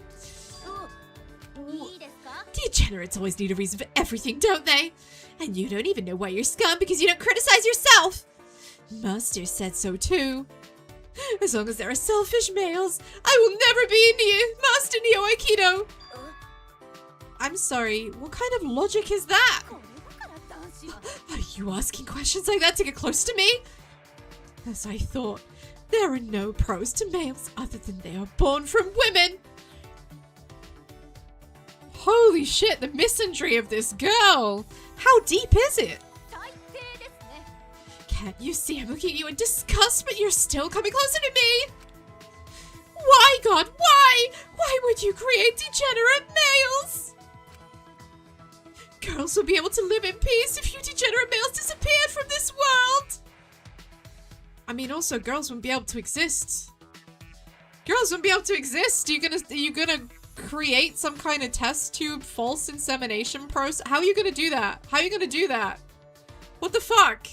Degenerates always need a reason for everything, don't they? And you don't even know why you're scum because you don't criticize yourself! Master said so too. As long as there are selfish males, I will never be near Master Neo Aikido! I'm sorry, what kind of logic is that? Are you asking questions like that to get close to me? As I thought, there are no pros to males other than they are born from women! Holy shit, the misandry of this girl! How deep is it? Can't you see I'm looking at you in disgust, but you're still coming closer to me? Why, God, why? Why would you create degenerate males? Girls will be able to live in peace if you degenerate males disappeared from this world. I mean, also, girls wouldn't be able to exist. Girls wouldn't be able to exist. Are you gonna create some kind of test tube false insemination process? How are you gonna do that? How are you gonna do that? What the fuck?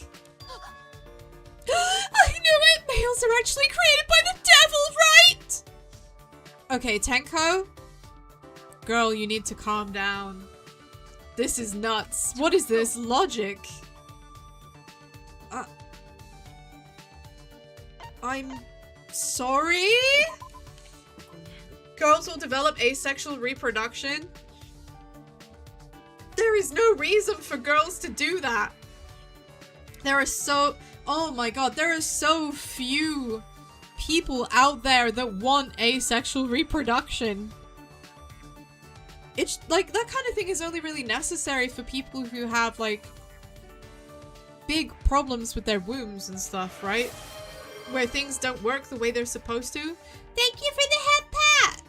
I knew it! Males are actually created by the devil, right? Okay, Tenko? Girl, you need to calm down. This is nuts. What is this logic? I'm sorry? Girls will develop asexual reproduction? There is no reason for girls to do that. Oh my god, there are so few people out there that want asexual reproduction. It's like, that kind of thing is only really necessary for people who have like big problems with their wombs and stuff, right? Where things don't work the way they're supposed to. Thank you for the head pat!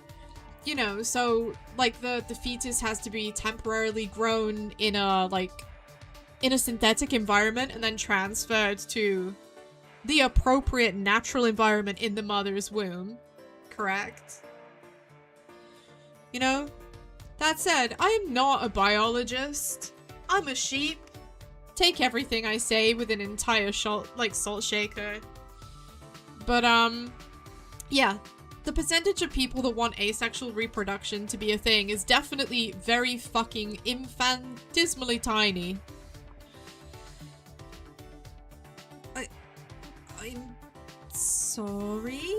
You know, so like the fetus has to be temporarily grown in a synthetic environment and then transferred to the appropriate natural environment in the mother's womb. Correct? You know? That said, I'm not a biologist. I'm a sheep. Take everything I say with an entire salt shaker. But, yeah. The percentage of people that want asexual reproduction to be a thing is definitely very fucking infantismally tiny. I'm sorry?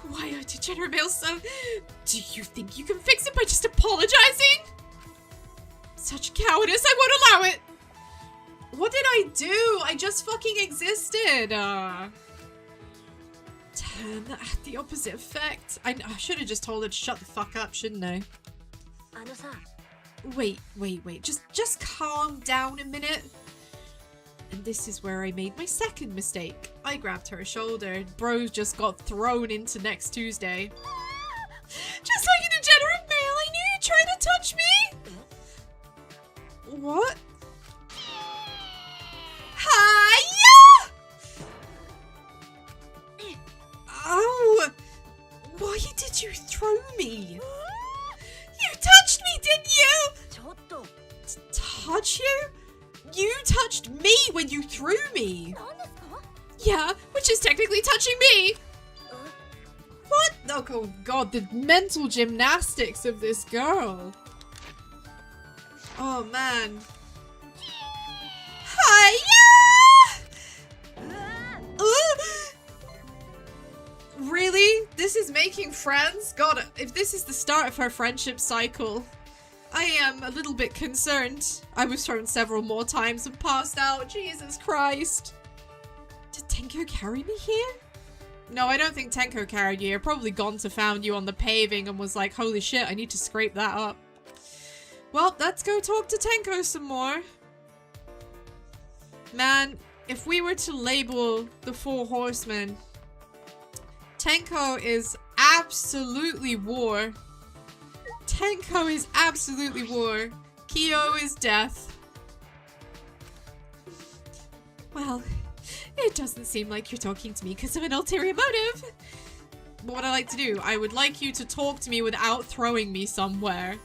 Why are degenerate males so... Do you think you can fix it by just apologizing? Such cowardice, I won't allow it! What did I do? I just fucking existed! 10 had the opposite effect. I should have just told her to shut the fuck up, shouldn't I? Wait. Just calm down a minute. And this is where I made my second mistake. I grabbed her shoulder. Bros just got thrown into next Tuesday. Just like a degenerate male, I knew you'd try to touch me! What? Hiya! Ow! Why did you throw me? You touched me, didn't you? Touch you? You touched me when you threw me! Yeah, which is technically touching me! What? Oh god, the mental gymnastics of this girl. Oh man. Hiya! Really? This is making friends? God, if this is the start of her friendship cycle, I am a little bit concerned. I was thrown several more times and passed out. Jesus Christ. Did Tenko carry me here? No, I don't think Tenko carried you. Probably Gonta found you on the paving and was like, holy shit, I need to scrape that up. Well, let's go talk to Tenko some more. Man, if we were to label the 4 horsemen, Tenko is absolutely war. Tenko is absolutely war. Kiyo is death. Well, it doesn't seem like you're talking to me because of an ulterior motive. But what I like to do, I would like you to talk to me without throwing me somewhere.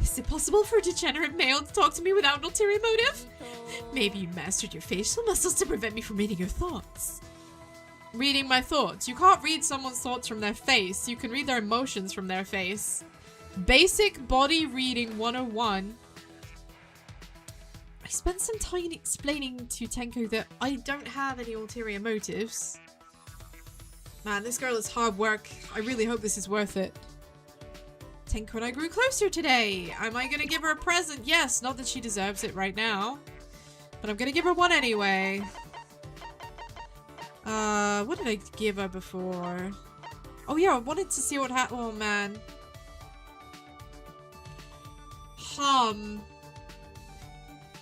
Is it possible for a degenerate male to talk to me without an ulterior motive? Maybe you mastered your facial muscles to prevent me from reading your thoughts. Reading my thoughts. You can't read someone's thoughts from their face. You can read their emotions from their face. Basic body reading 101. I spent some time explaining to Tenko that I don't have any ulterior motives. Man, this girl is hard work. I really hope this is worth it. Tenko and I grew closer today. Am I gonna give her a present? Yes, not that she deserves it right now. But I'm gonna give her one anyway. What did I give her before? Oh yeah, I wanted to see what happened. Oh man.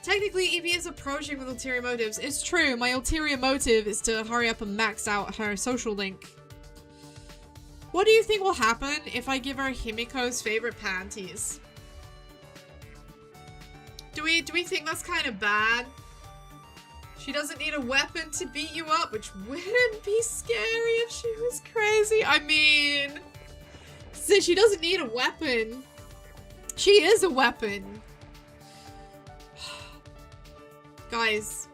Technically, Evie is approaching with ulterior motives. It's true, my ulterior motive is to hurry up and max out her social link. What do you think will happen if I give her Himiko's favorite panties? Do we think that's kind of bad? She doesn't need a weapon to beat you up, which wouldn't be scary if she was crazy. I mean, so she doesn't need a weapon. She is a weapon. Guys,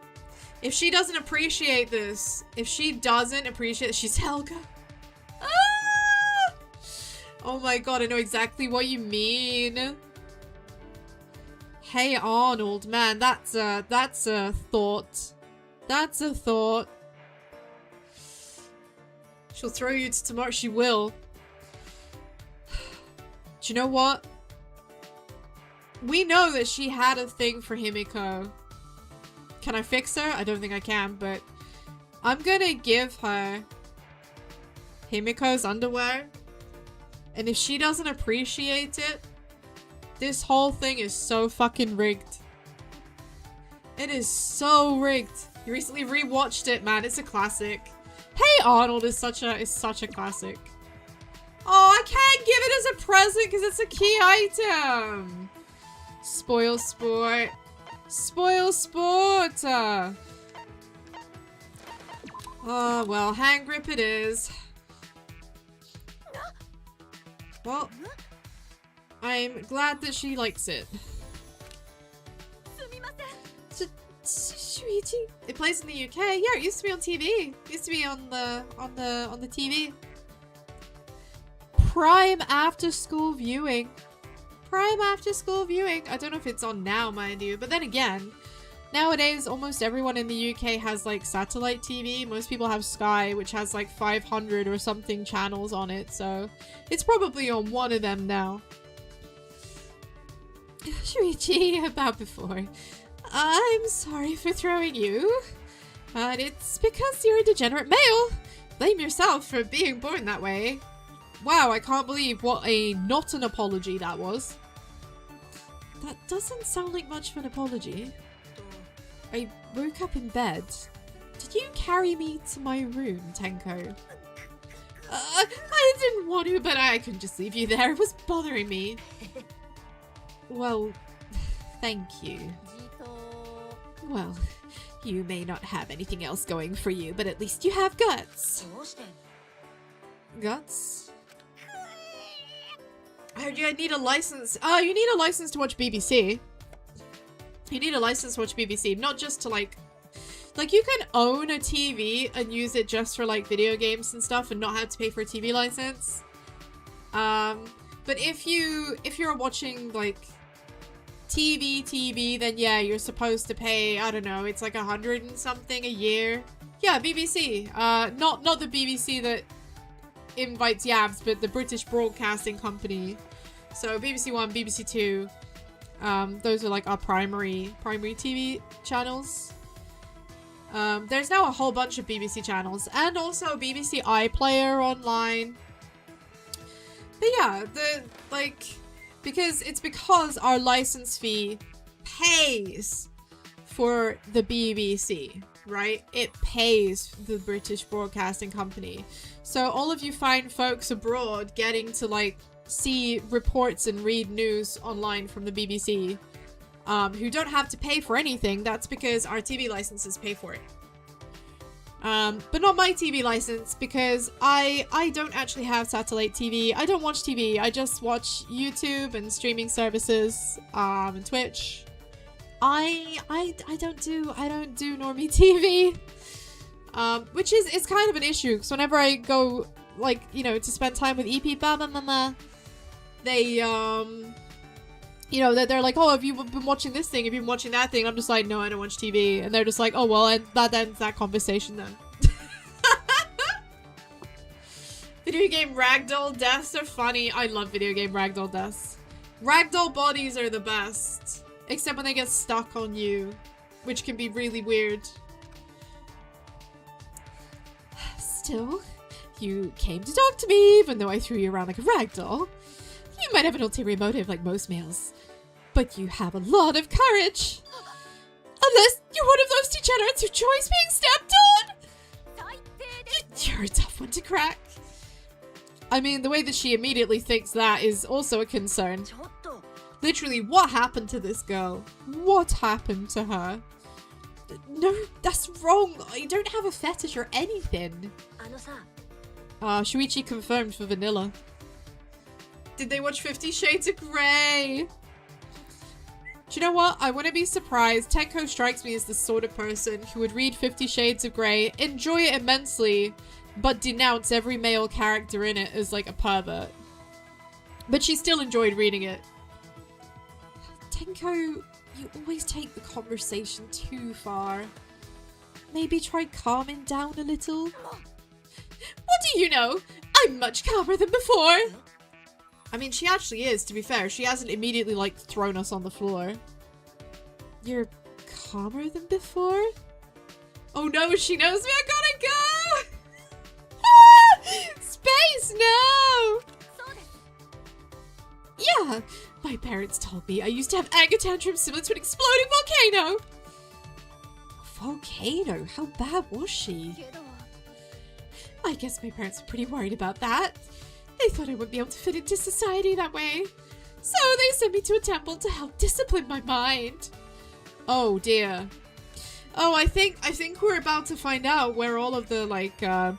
if she doesn't appreciate this, she's Helga. Ah! Oh my god, I know exactly what you mean. Hey Arnold, man, that's a thought. That's a thought. She'll throw you to tomorrow. She will. Do you know what? We know that she had a thing for Himiko. Can I fix her? I don't think I can, but I'm gonna give her Himiko's underwear. And if she doesn't appreciate it, this whole thing is so fucking rigged. It is so rigged. You recently rewatched it, man. It's a classic. Hey Arnold is such a classic. Oh, I can't give it as a present because it's a key item. Spoil sport. Spoil sport. Oh, well, hand grip it is. Well, I'm glad that she likes it. Shuichi. It plays in the UK. Yeah, it used to be on TV. It used to be on the TV. Prime after school viewing. Prime after school viewing. I don't know if it's on now, mind you. But then again, nowadays almost everyone in the UK has like satellite TV. Most people have Sky, which has like 500 or something channels on it. So it's probably on one of them now. Shuichi, about before. I'm sorry for throwing you, but it's because you're a degenerate male. Blame yourself for being born that way. Wow, I can't believe what a not an apology that was. That doesn't sound like much of an apology. I woke up in bed. Did you carry me to my room, Tenko? I didn't want to, but I couldn't just leave you there. It was bothering me. Well, thank you. Well, you may not have anything else going for you, but at least you have guts. Guts? I heard you need a license. Oh, you need a license to watch BBC. You need a license to watch BBC, not just to like you can own a TV and use it just for like video games and stuff and not have to pay for a TV license. But if you're watching like TV, then yeah, you're supposed to pay, I don't know, it's like 100 and something a year. Yeah, BBC. Not the BBC that invites YABS, but the British Broadcasting Company. So BBC One, BBC Two, those are like our primary TV channels. There's now a whole bunch of BBC channels and also BBC iPlayer online. But yeah, because our license fee pays for the BBC, right? It pays the British Broadcasting Company. So all of you fine folks abroad getting to like see reports and read news online from the BBC, who don't have to pay for anything, that's because our TV licenses pay for it. But not my TV license, because I don't actually have satellite TV. I don't watch TV. I just watch YouTube and streaming services, and Twitch. I don't do normie TV. Which is kind of an issue, because whenever I go, like, you know, to spend time with EP, they, you know, they're like, oh, have you been watching this thing? Have you been watching that thing? I'm just like, no, I don't watch TV. And they're just like, oh, well, and that ends that conversation then. Video game ragdoll deaths are funny. I love video game ragdoll deaths. Ragdoll bodies are the best. Except when they get stuck on you, which can be really weird. Still, you came to talk to me, even though I threw you around like a ragdoll. You might have an ulterior motive like most males, but you have a lot of courage. Unless you're one of those degenerates who enjoys being stepped on. You're a tough one to crack. I mean, the way that she immediately thinks that is also a concern. Literally, what happened to this girl? What happened to her? No, that's wrong. I don't have a fetish or anything. Shuichi confirmed for vanilla. Did they watch 50 Shades of Grey? Do you know what? I wouldn't be surprised. Tenko strikes me as the sort of person who would read 50 Shades of Grey, enjoy it immensely, but denounce every male character in it as like a pervert. But she still enjoyed reading it. Tenko, you always take the conversation too far. Maybe try calming down a little? What do you know? I'm much calmer than before. I mean, she actually is, to be fair. She hasn't immediately, like, thrown us on the floor. You're calmer than before. Oh no, she knows me. I gotta go. Space, no. Yeah, my parents told me I used to have anger tantrums similar to an exploding volcano. Volcano? How bad was she? I guess my parents were pretty worried about that. They thought I wouldn't be able to fit into society that way. So they sent me to a temple to help discipline my mind. Oh dear. Oh, I think we're about to find out where all of the, like, the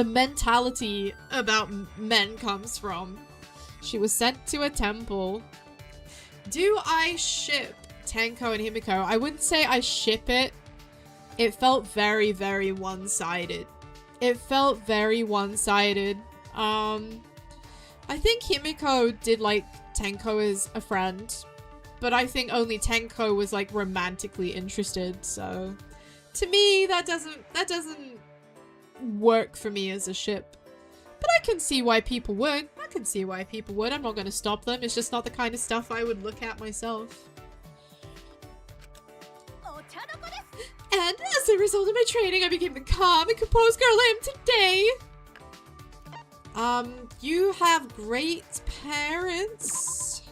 mentality about men comes from. She was sent to a temple. Do I ship Tenko and Himiko? I wouldn't say I ship it. It felt very, very one-sided. It felt very one-sided. I think Himiko did like Tenko as a friend, but I think only Tenko was like romantically interested. So to me, that doesn't work for me as a ship. But I can see why people would. I can see why people would. I'm not going to stop them. It's just not the kind of stuff I would look at myself. And as a result of my training, I became the calm and composed girl I am today. You have great parents.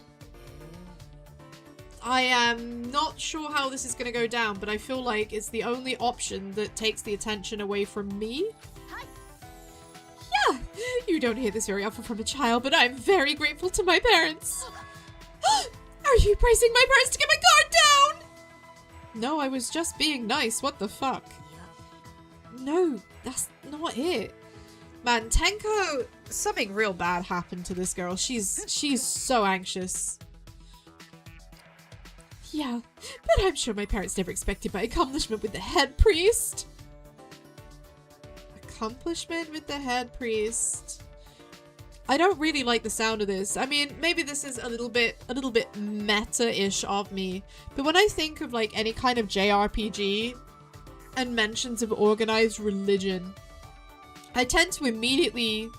I am not sure how this is going to go down, but I feel like it's the only option that takes the attention away from me. Yeah, you don't hear this very often from a child, but I'm very grateful to my parents. Are you praising my parents to get my guard down? No, I was just being nice. What the fuck? No, that's not it. Man, Tenko, something real bad happened to this girl. She's so anxious. Yeah, but I'm sure my parents never expected my accomplishment with the head priest. Accomplishment with the head priest. I don't really like the sound of this. I mean, maybe this is a little bit meta-ish of me, but when I think of like any kind of JRPG and mentions of organized religion, I tend to immediately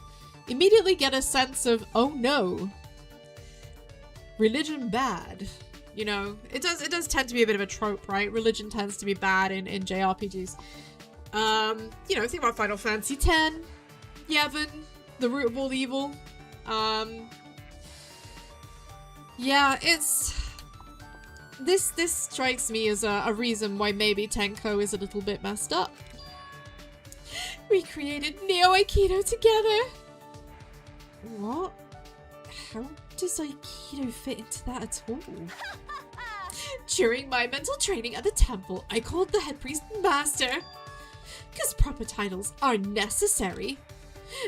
get a sense of, oh no, religion bad. You know, it does tend to be a bit of a trope, right? Religion tends to be bad in JRPGs. You know, think about Final Fantasy X, Yevon, the root of all evil. Yeah, this strikes me as a reason why maybe Tenko is a little bit messed up. We created Neo Aikido together. What? How does Aikido fit into that at all? During my mental training at the temple, I called the head priest Master, because proper titles are necessary.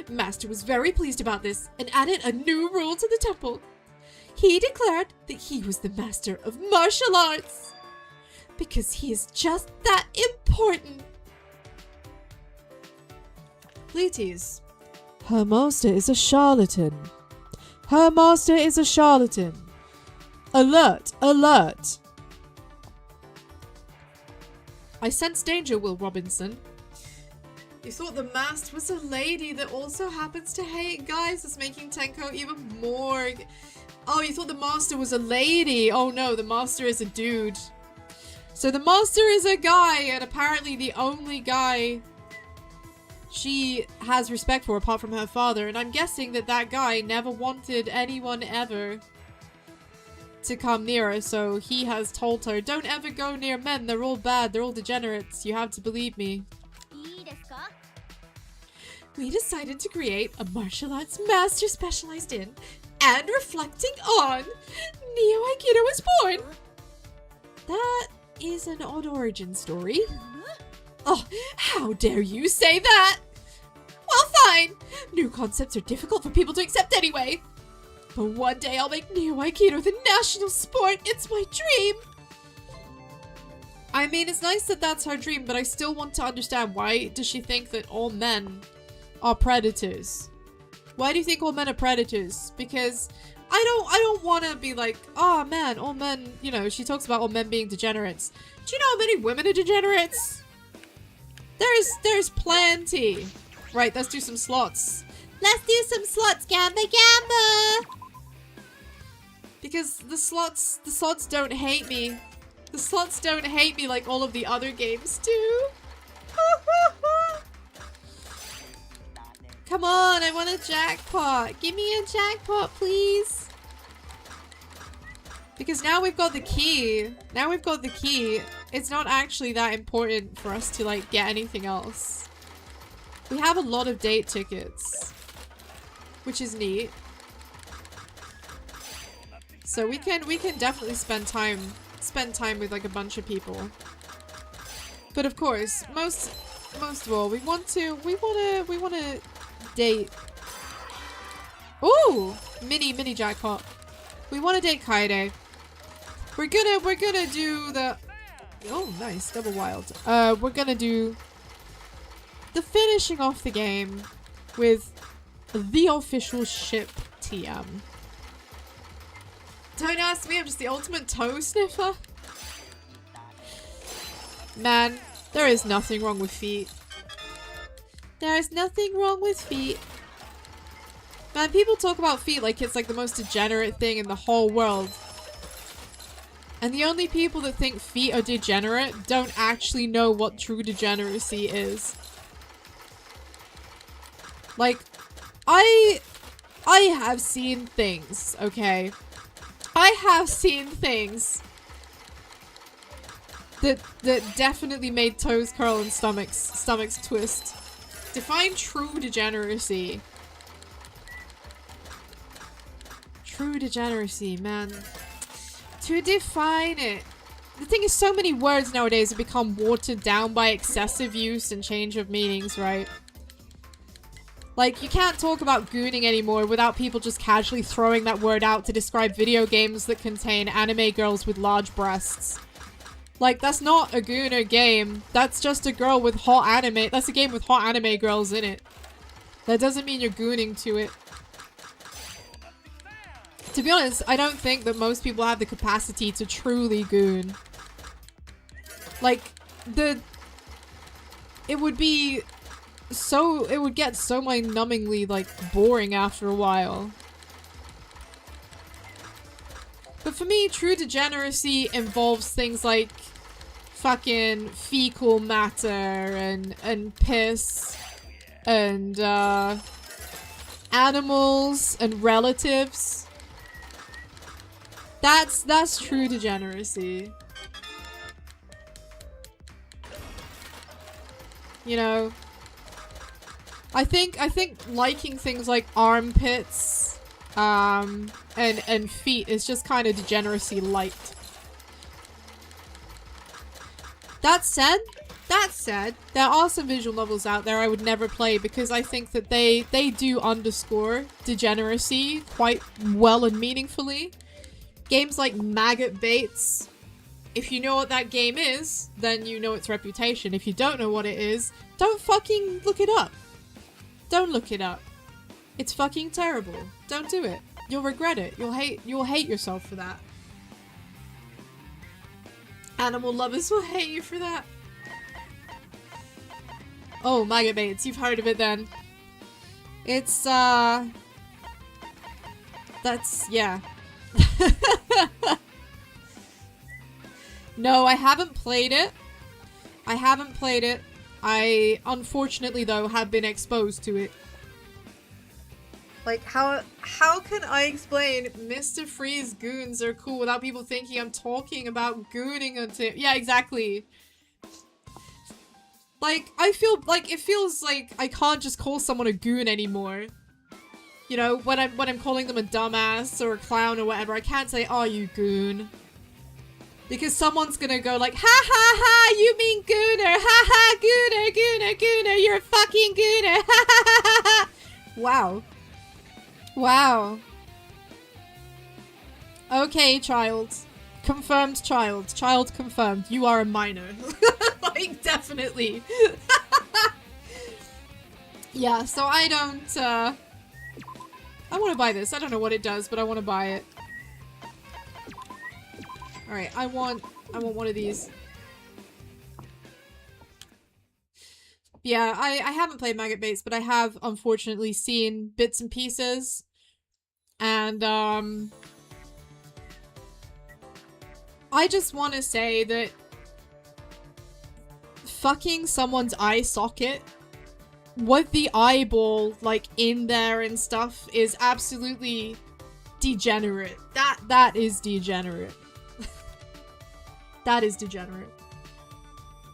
Master was very pleased about this and added a new rule to the temple. He declared that he was the master of martial arts, because he is just that important. Please. Her master is a charlatan. Her master is a charlatan. Alert! Alert! I sense danger, Will Robinson. You thought the master was a lady that also happens to hate guys? That's making Tenko even more... Oh, you thought the master was a lady. Oh no, the master is a dude. So the master is a guy, and apparently the only guy she has respect for apart from her father. And I'm guessing that that guy never wanted anyone ever to come near her, so he has told her, don't ever go near men, they're all bad, they're all degenerates, you have to believe me. We decided to create a martial arts master specialized in and reflecting on Neo Aikido was born. That is an odd origin story. Oh, how dare you say that? Well, fine. New concepts are difficult for people to accept anyway. But one day I'll make Neo Aikido the national sport. It's my dream. I mean, it's nice that that's her dream, but I still want to understand, why does she think that all men are predators? Why do you think all men are predators? Because I don't want to be like, oh man, all men, you know, she talks about all men being degenerates. Do you know how many women are degenerates? There's plenty. Right, let's do some slots. Let's do some slots, Gamba Gamba! Because the slots don't hate me. The slots don't hate me like all of the other games do. Come on, I want a jackpot. Give me a jackpot, please. Because now we've got the key. Now we've got the key. It's not actually that important for us to like get anything else. We have a lot of date tickets, which is neat. So we can definitely spend time with like a bunch of people. But of course, most of all, we wanna date. Ooh, mini jackpot. We wanna date Kaede. We're gonna do the. Oh, nice, double wild. We're gonna do the finishing off the game with the official ship TM. Don't ask me, I'm just the ultimate toe sniffer. Man, there is nothing wrong with feet. There is nothing wrong with feet. Man, people talk about feet like it's like the most degenerate thing in the whole world. And the only people that think feet are degenerate don't actually know what true degeneracy is. Like, I have seen things, okay? I have seen things that definitely made toes curl and stomachs twist. Define true degeneracy. True degeneracy, man. To define it. The thing is, so many words nowadays have become watered down by excessive use and change of meanings, right? Like, you can't talk about gooning anymore without people just casually throwing that word out to describe video games that contain anime girls with large breasts. Like, that's not a gooner game. That's just a girl with hot anime. That's a game with hot anime girls in it. That doesn't mean you're gooning to it. To be honest, I don't think that most people have the capacity to truly goon. Like, it would get so mind-numbingly, like, boring after a while. But for me, true degeneracy involves things like fucking fecal matter and piss and animals and relatives. That's true degeneracy. You know, I think liking things like armpits and feet is just kind of degeneracy light. That said, there are some visual novels out there I would never play because I think that they do underscore degeneracy quite well and meaningfully. Games like Maggot Baits. If you know what that game is, then you know its reputation. If you don't know what it is, don't fucking look it up. Don't look it up. It's fucking terrible. Don't do it. You'll regret it. You'll hate yourself for that. Animal lovers will hate you for that. Oh, Maggot Baits. You've heard of it then. It's, that's, yeah. No, I haven't played it. I, unfortunately though, have been exposed to it. Like, how can I explain Mr. Freeze goons are cool without people thinking I'm talking about gooning until— yeah, exactly. Like, I feel like it feels like I can't just call someone a goon anymore. You know, when I'm calling them a dumbass or a clown or whatever, I can't say, "Oh, you goon." Because someone's gonna go like, "Ha ha ha, you mean gooner, ha ha, gooner, you're a fucking gooner, ha ha ha ha ha." Wow. Wow. Okay, child. Confirmed child. Child confirmed. You are a minor. Like, definitely. Yeah, so I don't, I want to buy this. I don't know what it does, but I want to buy it. Alright, I want one of these. Yeah, I haven't played Maggot Baits, but I have, unfortunately, seen bits and pieces. And, I just want to say that fucking someone's eye socket with the eyeball like in there and stuff is absolutely degenerate. That is degenerate. That is degenerate.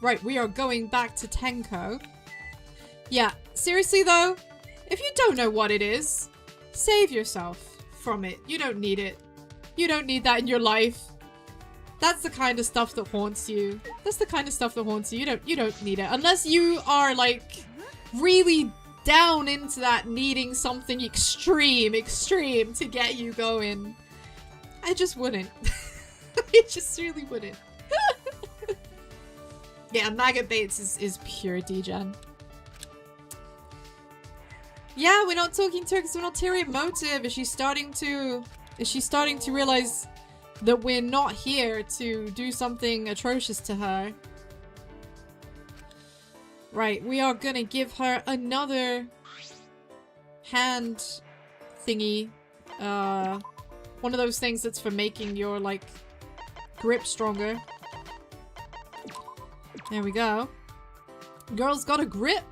Right, we are going back to Tenko. Yeah, seriously though, if you don't know what it is, save yourself from it. You don't need it. You don't need that in your life. That's the kind of stuff that haunts you. That's the kind of stuff that haunts you. You don't need it. Unless you are like really down into that needing something extreme to get you going. I just wouldn't. I just really wouldn't. Yeah, Maggot Bates is pure degen. Yeah, we're not talking to her because we're not ulterior motive. Is she starting to realize that we're not here to do something atrocious to her? Right, we are gonna give her another hand thingy. One of those things that's for making your, like, grip stronger. There we go. Girl's got a grip!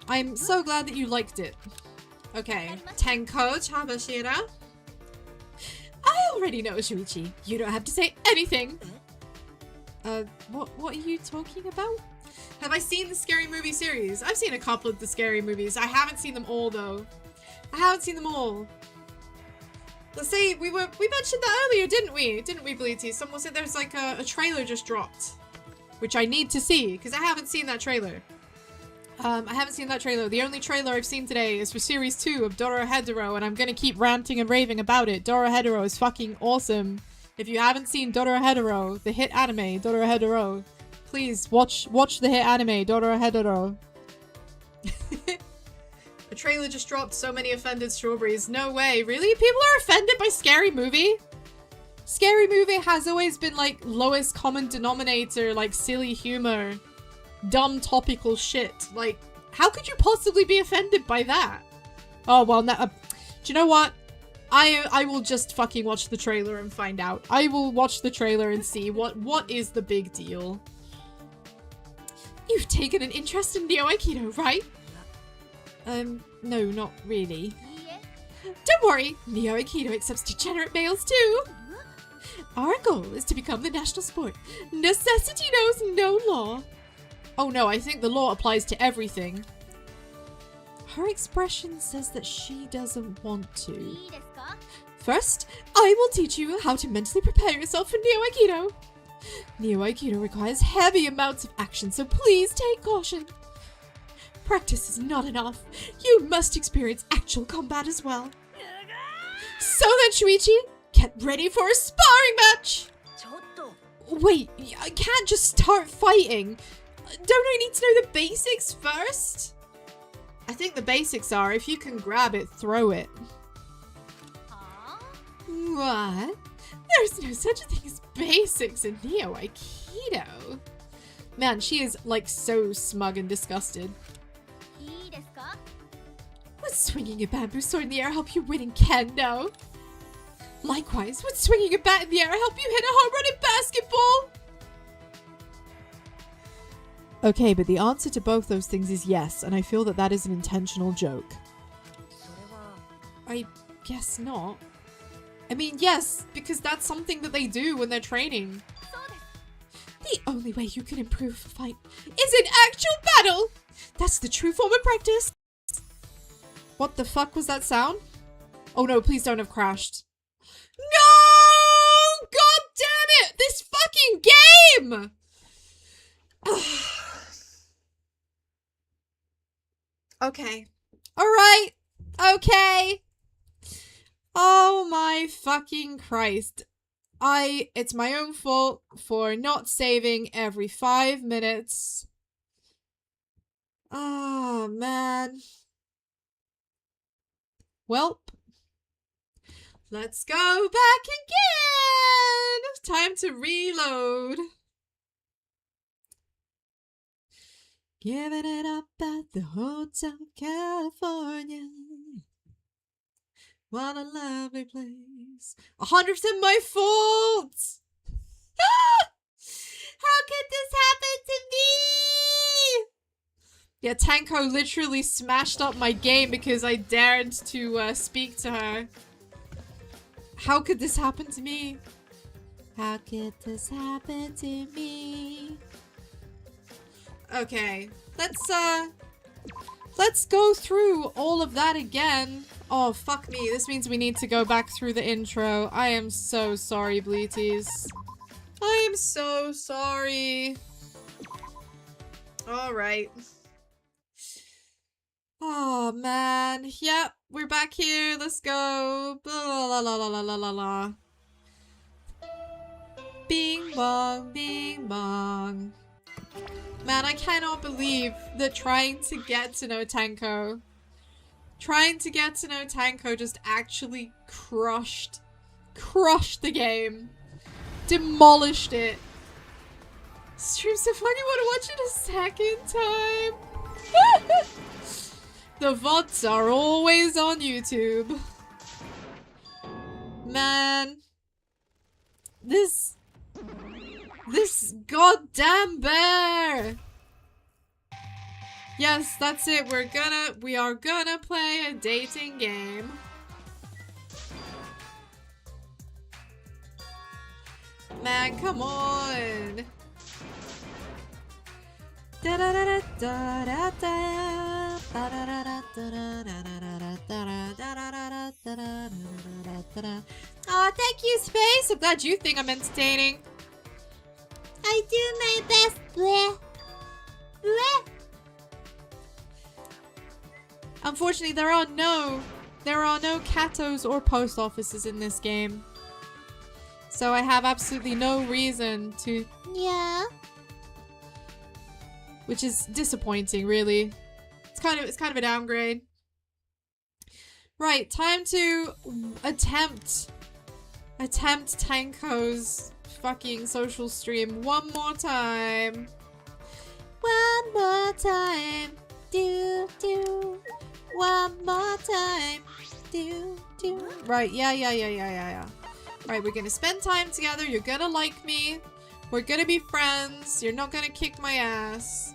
I'm so glad that you liked it. Okay, Tenko, Chabashira. I already know, Shuichi. You don't have to say anything. What are you talking about? Have I seen the Scary Movie series? I've seen a couple of the Scary Movies. I haven't seen them all, though. I haven't seen them all. Let's say we mentioned that earlier, didn't we? Didn't we, Bleety? Someone said there's like a trailer just dropped, which I need to see because I haven't seen that trailer. I haven't seen that trailer. The only trailer I've seen today is for Series 2 of Dorohedoro, and I'm gonna keep ranting and raving about it. Dorohedoro is fucking awesome. If you haven't seen Dorohedoro, the hit anime, Dorohedoro, please watch the hit anime, Dorohedoro. The trailer just dropped. So many offended strawberries. No way. Really? People are offended by Scary Movie? Scary Movie has always been like lowest common denominator, like silly humor, dumb topical shit. Like, how could you possibly be offended by that? Oh, well, do you know what? I will just fucking watch the trailer and find out. I will watch the trailer and see what is the big deal. You've taken an interest in Neo Aikido, right? No, not really. Don't worry, Neo Aikido accepts degenerate males too. Our goal is to become the national sport. Necessity knows no law. Oh no, I think the law applies to everything. Her expression says that she doesn't want to. First, I will teach you how to mentally prepare yourself for Neo Aikido. Neo Aikido requires heavy amounts of action, so please take caution. Practice is not enough. You must experience actual combat as well. So then, Shuichi, get ready for a sparring match! Wait, I can't just start fighting. Don't I need to know the basics first? I think the basics are, if you can grab it, throw it. What? There's no such a thing as basics in Neo Aikido. Man, she is like so smug and disgusted. Would swinging a bamboo sword in the air help you win in kendo? Likewise, would swinging a bat in the air help you hit a home run in basketball? Okay, but the answer to both those things is yes, and I feel that that is an intentional joke. I guess not. I mean, yes, because that's something that they do when they're training. The only way you can improve a fight is in actual battle! That's the true form of practice! What the fuck was that sound? Oh no, please don't have crashed. No! God damn it! This fucking game! Okay. Alright. Okay. Oh my fucking Christ. It's my own fault for not saving every 5 minutes. Oh, man. Welp. Let's go back again! Time to reload. Giving it up at the Hotel California. What a lovely place. 100% my fault! How could this happen to me? Yeah, Tenko literally smashed up my game because I dared to speak to her. How could this happen to me? How could this happen to me? Okay, let's go through all of that again. Oh, fuck me. This means we need to go back through the intro. I am so sorry, Bleeties. I am so sorry. Alright. Oh, man. Yep, we're back here. Let's go. Blah, la, la, la, la, la, la, la. Bing bong, bing bong. Man, I cannot believe that trying to get to know Tenko just actually crushed the game. Demolished it. Stream's so funny, wanna watch it a second time? The VODs are always on YouTube. Man. This goddamn bear! Yes, that's it. We are gonna play a dating game. Man, come on. Oh, thank you, Space. I'm glad you think I'm entertaining. I do my best. Bleh. Bleh. Unfortunately, there are no catos or post offices in this game. So I have absolutely no reason to... Yeah. Which is disappointing, really. It's kind of a downgrade. Right, time to attempt Tenko's fucking social stream one more time. One more time. Do. One more time. Do. Right, yeah. Right, we're gonna spend time together. You're gonna like me. We're gonna be friends. You're not gonna kick my ass.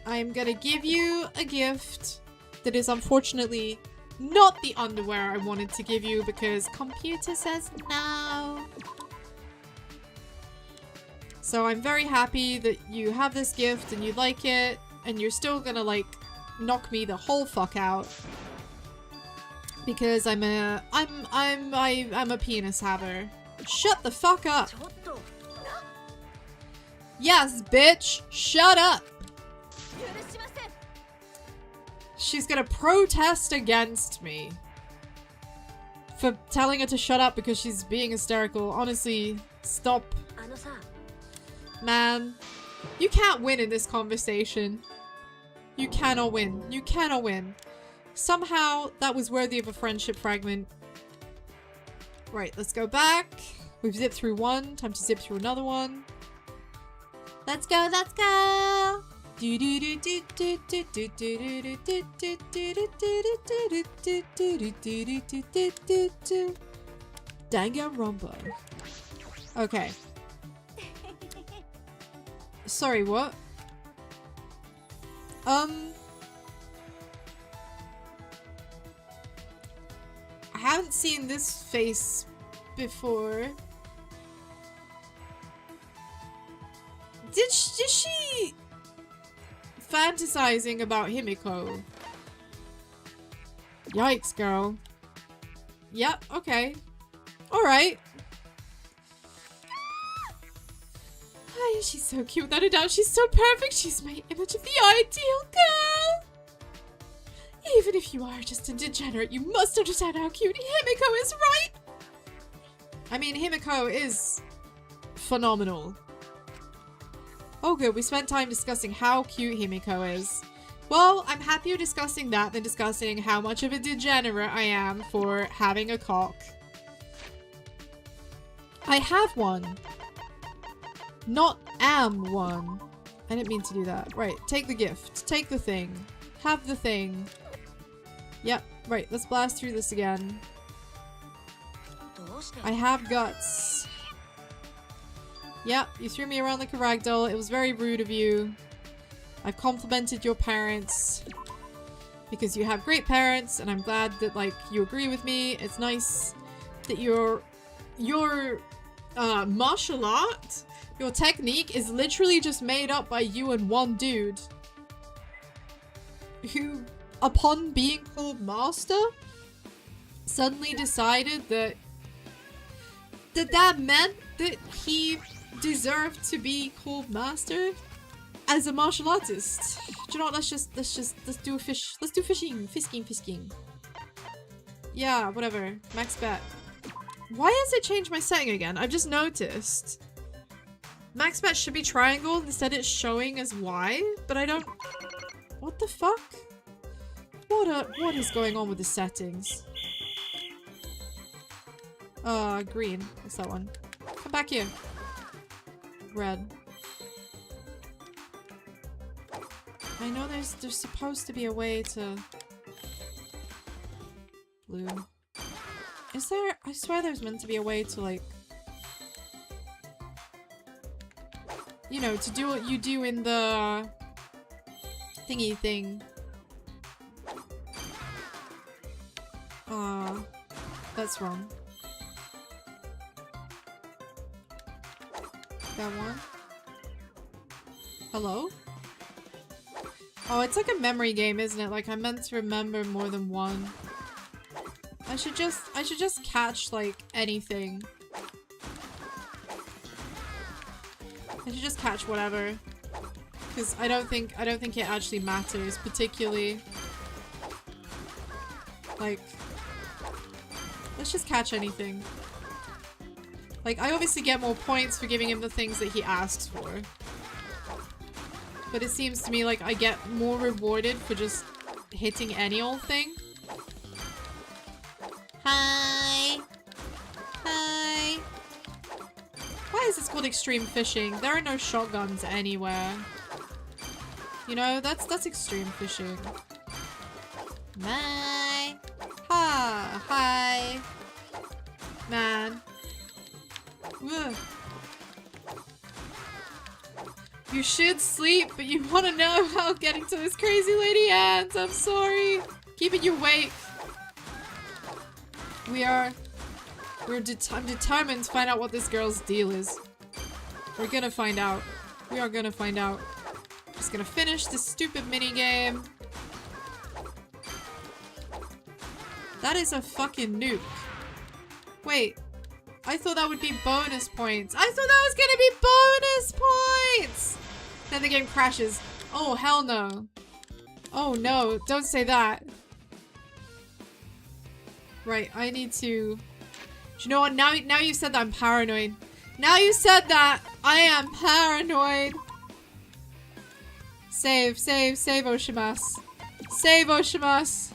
I'm gonna give you a gift that is unfortunately not the underwear I wanted to give you because computer says no. So I'm very happy that you have this gift and you like it, and you're still gonna like knock me the whole fuck out because I'm a penis haver. Shut the fuck up. Yes, bitch. Shut up. She's gonna protest against me for telling her to shut up because she's being hysterical. Honestly, stop. Man, you can't win in this conversation. You cannot win. You cannot win. Somehow, that was worthy of a friendship fragment. Right, let's go back. We've zipped through one. Time to zip through another one. Let's go, let's go! Danganronpa. Okay. Sorry, what? I haven't seen this face before. Did she fantasizing about Himiko? Yikes, girl. Yep, okay. Alright. Oh, she's so cute, without a doubt. She's so perfect. She's my image of the ideal girl. Even if you are just a degenerate, you must understand how cute Himiko is, right? I mean, Himiko is phenomenal. Oh good, we spent time discussing how cute Himiko is. Well, I'm happier discussing that than discussing how much of a degenerate I am for having a cock. I have one. Not am one. I didn't mean to do that. Right, take the gift. Take the thing. Have the thing. Yep, Right, let's blast through this again. I have guts. Yep, you threw me around like a ragdoll. It was very rude of you. I've complimented your parents. Because you have great parents, and I'm glad that, like, you agree with me. It's nice that your martial art, your technique is literally just made up by you and one dude. Who, upon being called master, suddenly decided that that meant that he deserved to be called master as a martial artist. Do you know what? Let's do a fish. Let's do fishing. Fisking. Yeah, whatever. Max bet. Why has it changed my setting again? I've just noticed. Max bet should be triangle. Instead it's showing as Y, but I don't... What the fuck? What is going on with the settings? Green. What's that one? Come back here. Red. I know there's supposed to be a way to... Blue. Is there? I swear there's meant to be a way to, like... You know, to do what you do in the... thingy thing. That's wrong. That one? Hello? Oh, it's like a memory game, isn't it? Like, I meant to remember more than one. I should just catch, like, anything. I should just catch whatever. Because I don't think it actually matters, particularly. Like, let's just catch anything. Like, I obviously get more points for giving him the things that he asks for. But it seems to me like I get more rewarded for just hitting any old thing. Hi! Hi! Why is this called extreme fishing? There are no shotguns anywhere. You know, that's extreme fishing. Bye! Ha! Hi! Man. Ugh. You should sleep, but you want to know how getting to this crazy lady ends. I'm sorry. Keeping you awake. I'm determined to find out what this girl's deal is. We're gonna find out. We are gonna find out. Just gonna finish this stupid minigame. That is a fucking nuke. Wait. I thought that would be bonus points. I thought that was gonna be bonus points! Then the game crashes. Oh, hell no. Oh no, don't say that. Right, I need to... Do you know what? Now you said that, I'm paranoid. Now you said that, I am paranoid. Save Oshimasu. Save Oshimasu.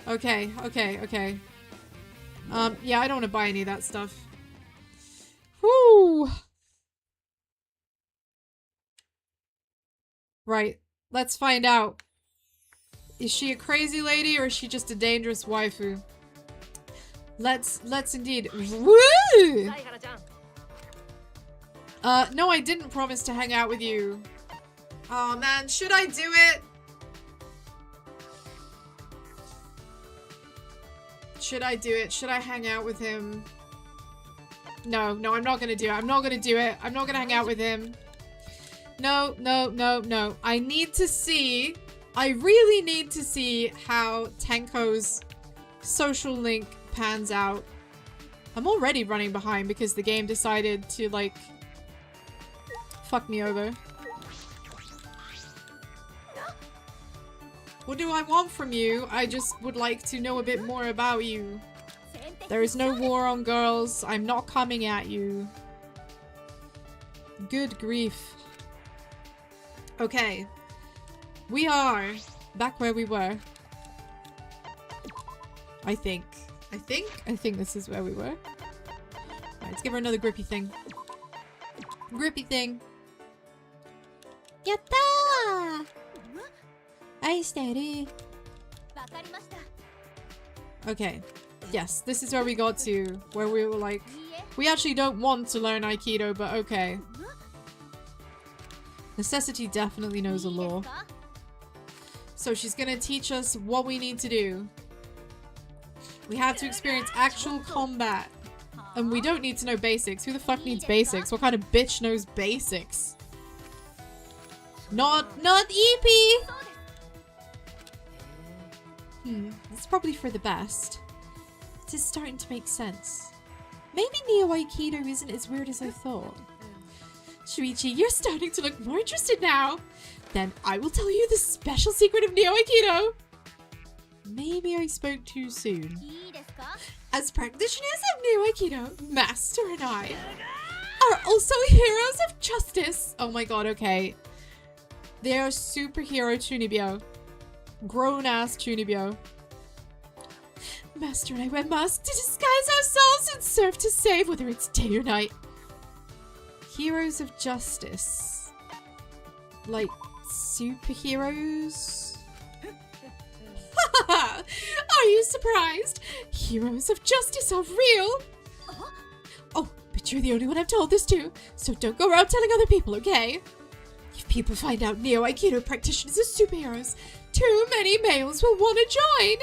Okay. Yeah, I don't want to buy any of that stuff. Whoo! Right, let's find out. Is she a crazy lady or is she just a dangerous waifu? Let's indeed. Woo! No, I didn't promise to hang out with you. Oh man, should I do it? Should I do it? Should I hang out with him? No, I'm not gonna do it. I'm not gonna do it. I'm not gonna hang out with him. No. I need to see... I really need to see how Tenko's social link pans out. I'm already running behind because the game decided to, like... fuck me over. What do I want from you? I just would like to know a bit more about you. There is no war on girls. I'm not coming at you. Good grief. Okay. We are back where we were. I think this is where we were. Alright, let's give her another grippy thing. Grippy thing. Yatta! 愛してる. Okay. Yes, this is where we got to. Where we were like, we actually don't want to learn Aikido, but okay. Necessity definitely knows the law. So she's gonna teach us what we need to do. We have to experience actual combat. And we don't need to know basics. Who the fuck needs basics? What kind of bitch knows basics? Not EP! It's probably for the best. It is starting to make sense. Maybe Neo Aikido isn't as weird as I thought. Shuichi, you're starting to look more interested now. Then I will tell you the special secret of Neo Aikido. Maybe I spoke too soon. As practitioners of Neo Aikido, Master and I are also heroes of justice. Oh my god, okay. They are superhero Chunibyo. Grown-ass Chunibyo. Master and I wear masks to disguise ourselves and serve to save, whether it's day or night. Heroes of justice. Like, superheroes? Are you surprised? Heroes of justice are real! Oh, but you're the only one I've told this to, so don't go around telling other people, okay? If people find out Neo Aikido practitioners are superheroes, too many males will want to join!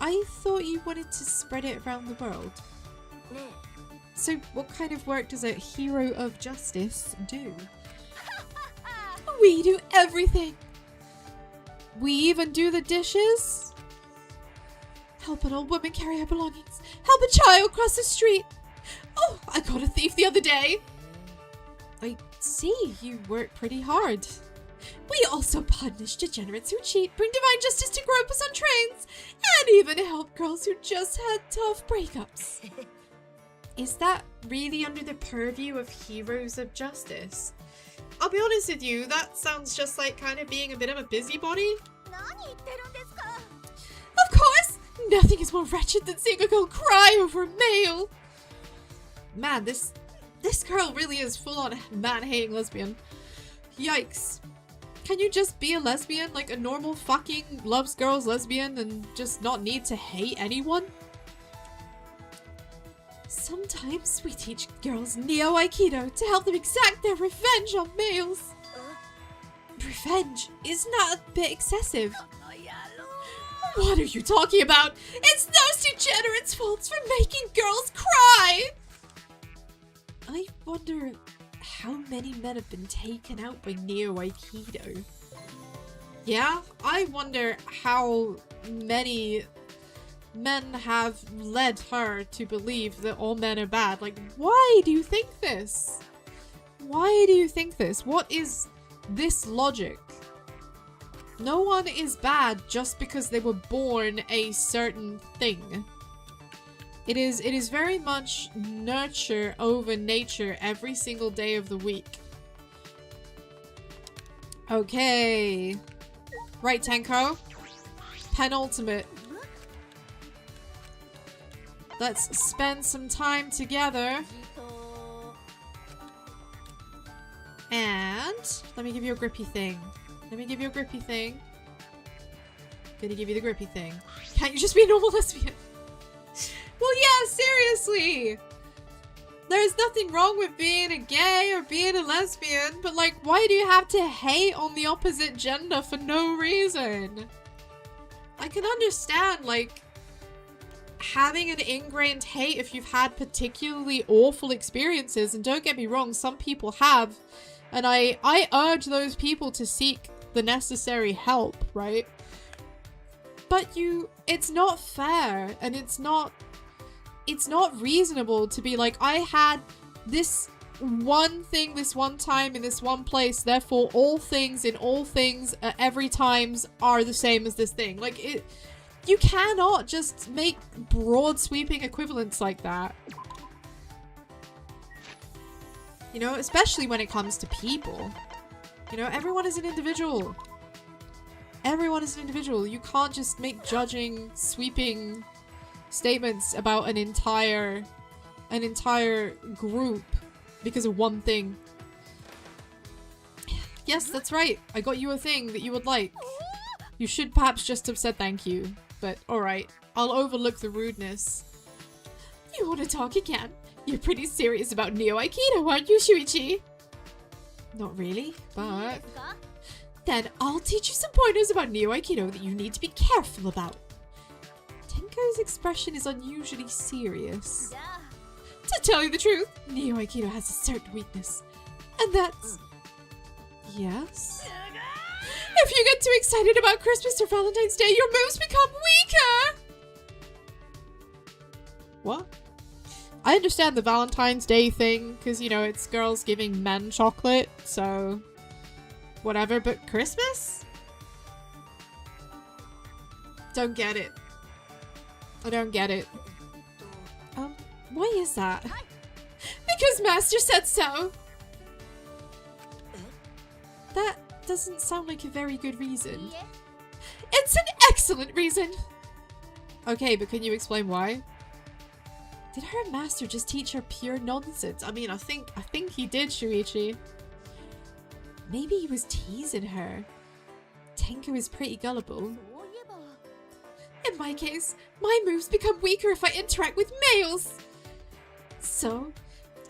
I thought you wanted to spread it around the world. So what kind of work does a hero of justice do? We do everything! We even do the dishes? Help an old woman carry her belongings. Help a child cross the street. Oh, I caught a thief the other day. I see, you work pretty hard. We also punish degenerates who cheat, bring divine justice to gropers on trains, and even help girls who just had tough breakups. Is that really under the purview of heroes of justice? I'll be honest with you, that sounds just like kind of being a bit of a busybody. Of course! Nothing is more wretched than seeing a girl cry over a male! Man, this girl really is full-on man-hating lesbian. Yikes. Can you just be a lesbian? Like a normal fucking loves girls lesbian and just not need to hate anyone? Sometimes we teach girls Neo Aikido to help them exact their revenge on males. Revenge? Isn't that a bit excessive? What are you talking about? It's those degenerates' faults for making girls cry! I wonder how many men have been taken out by Neo Aikido. Yeah, I wonder how many men have led her to believe that all men are bad. Like, why do you think this? Why do you think this? What is this logic? No one is bad just because they were born a certain thing. It is very much nurture over nature every single day of the week. Okay. Right, Tenko. Penultimate. Let's spend some time together. And let me give you a grippy thing. Let me give you a grippy thing. Gonna give you the grippy thing. Can't you just be a normal lesbian? Well, yeah, seriously! There's nothing wrong with being a gay or being a lesbian, but like, why do you have to hate on the opposite gender for no reason? I can understand, like, having an ingrained hate if you've had particularly awful experiences, and don't get me wrong, some people have, and I urge those people to seek the necessary help, right? But it's not fair, and it's not reasonable to be like, I had this one thing this one time in this one place, therefore all things in all things at every times are the same as this thing. Like, you cannot just make broad sweeping equivalents like that. You know, especially when it comes to people. You know, everyone is an individual. Everyone is an individual. You can't just make judging, sweeping statements about an entire group because of one thing. Yes, that's right. I got you a thing that you would like. You should perhaps just have said thank you. But alright. I'll overlook the rudeness. You want to talk again? You're pretty serious about Neo Aikido, aren't you, Shuichi? Not really, but... Then I'll teach you some pointers about Neo Aikido that you need to be careful about. Tenko's expression is unusually serious. To tell you the truth, Neo Aikido has a certain weakness. And that's... Yes? If you get too excited about Christmas or Valentine's Day, your moves become weaker! What? I understand the Valentine's Day thing, because, you know, it's girls giving men chocolate, so... Whatever, but Christmas? Don't get it. I don't get it. Why is that? Because Master said so! That doesn't sound like a very good reason. It's an excellent reason! Okay, but can you explain why? Did her master just teach her pure nonsense? I mean, I think he did, Shuichi. Maybe he was teasing her. Tenko is pretty gullible. In my case, my moves become weaker if I interact with males. So,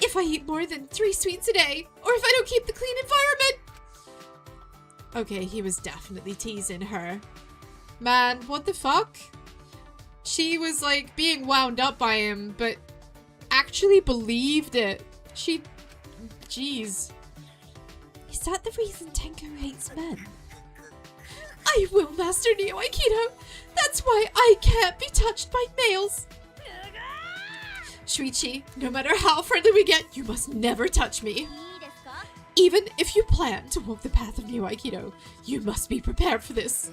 if I eat more than 3 sweets a day, or if I don't keep the clean environment. Okay, he was definitely teasing her. Man, what the fuck? She was like being wound up by him, but actually believed it. Jeez. Is that the reason Tenko hates men? I will master Neo Aikido. That's why I can't be touched by males. Shuichi, no matter how friendly we get, you must never touch me. Even if you plan to walk the path of Neo Aikido, you must be prepared for this.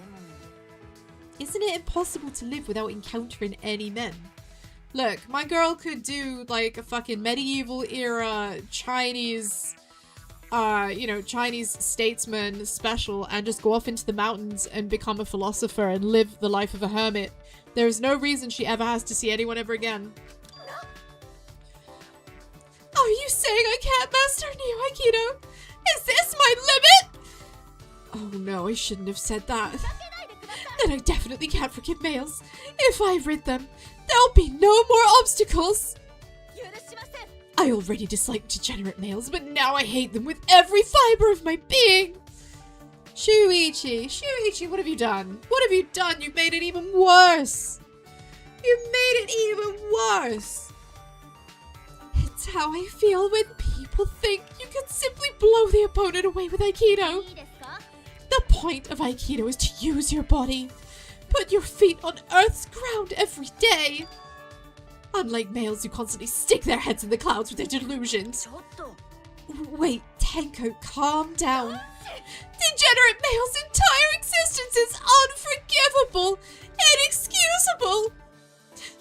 Isn't it impossible to live without encountering any men? Look, my girl could do like a fucking medieval era Chinese, Chinese statesman special and just go off into the mountains and become a philosopher and live the life of a hermit. There is no reason she ever has to see anyone ever again. Are you saying I can't master Neo Aikido? Is this my limit? Oh no, I shouldn't have said that. Then I definitely can't forgive males. If I rid them, there'll be no more obstacles. I already dislike degenerate males, but now I hate them with every fiber of my being. Shuichi, what have you done? What have you done? You've made it even worse. You made it even worse. It's how I feel when people think you can simply blow the opponent away with Aikido. The point of Aikido is to use your body. Put your feet on Earth's ground every day. Unlike males who constantly stick their heads in the clouds with their delusions. Wait, Tenko, calm down. Degenerate males' entire existence is unforgivable, inexcusable.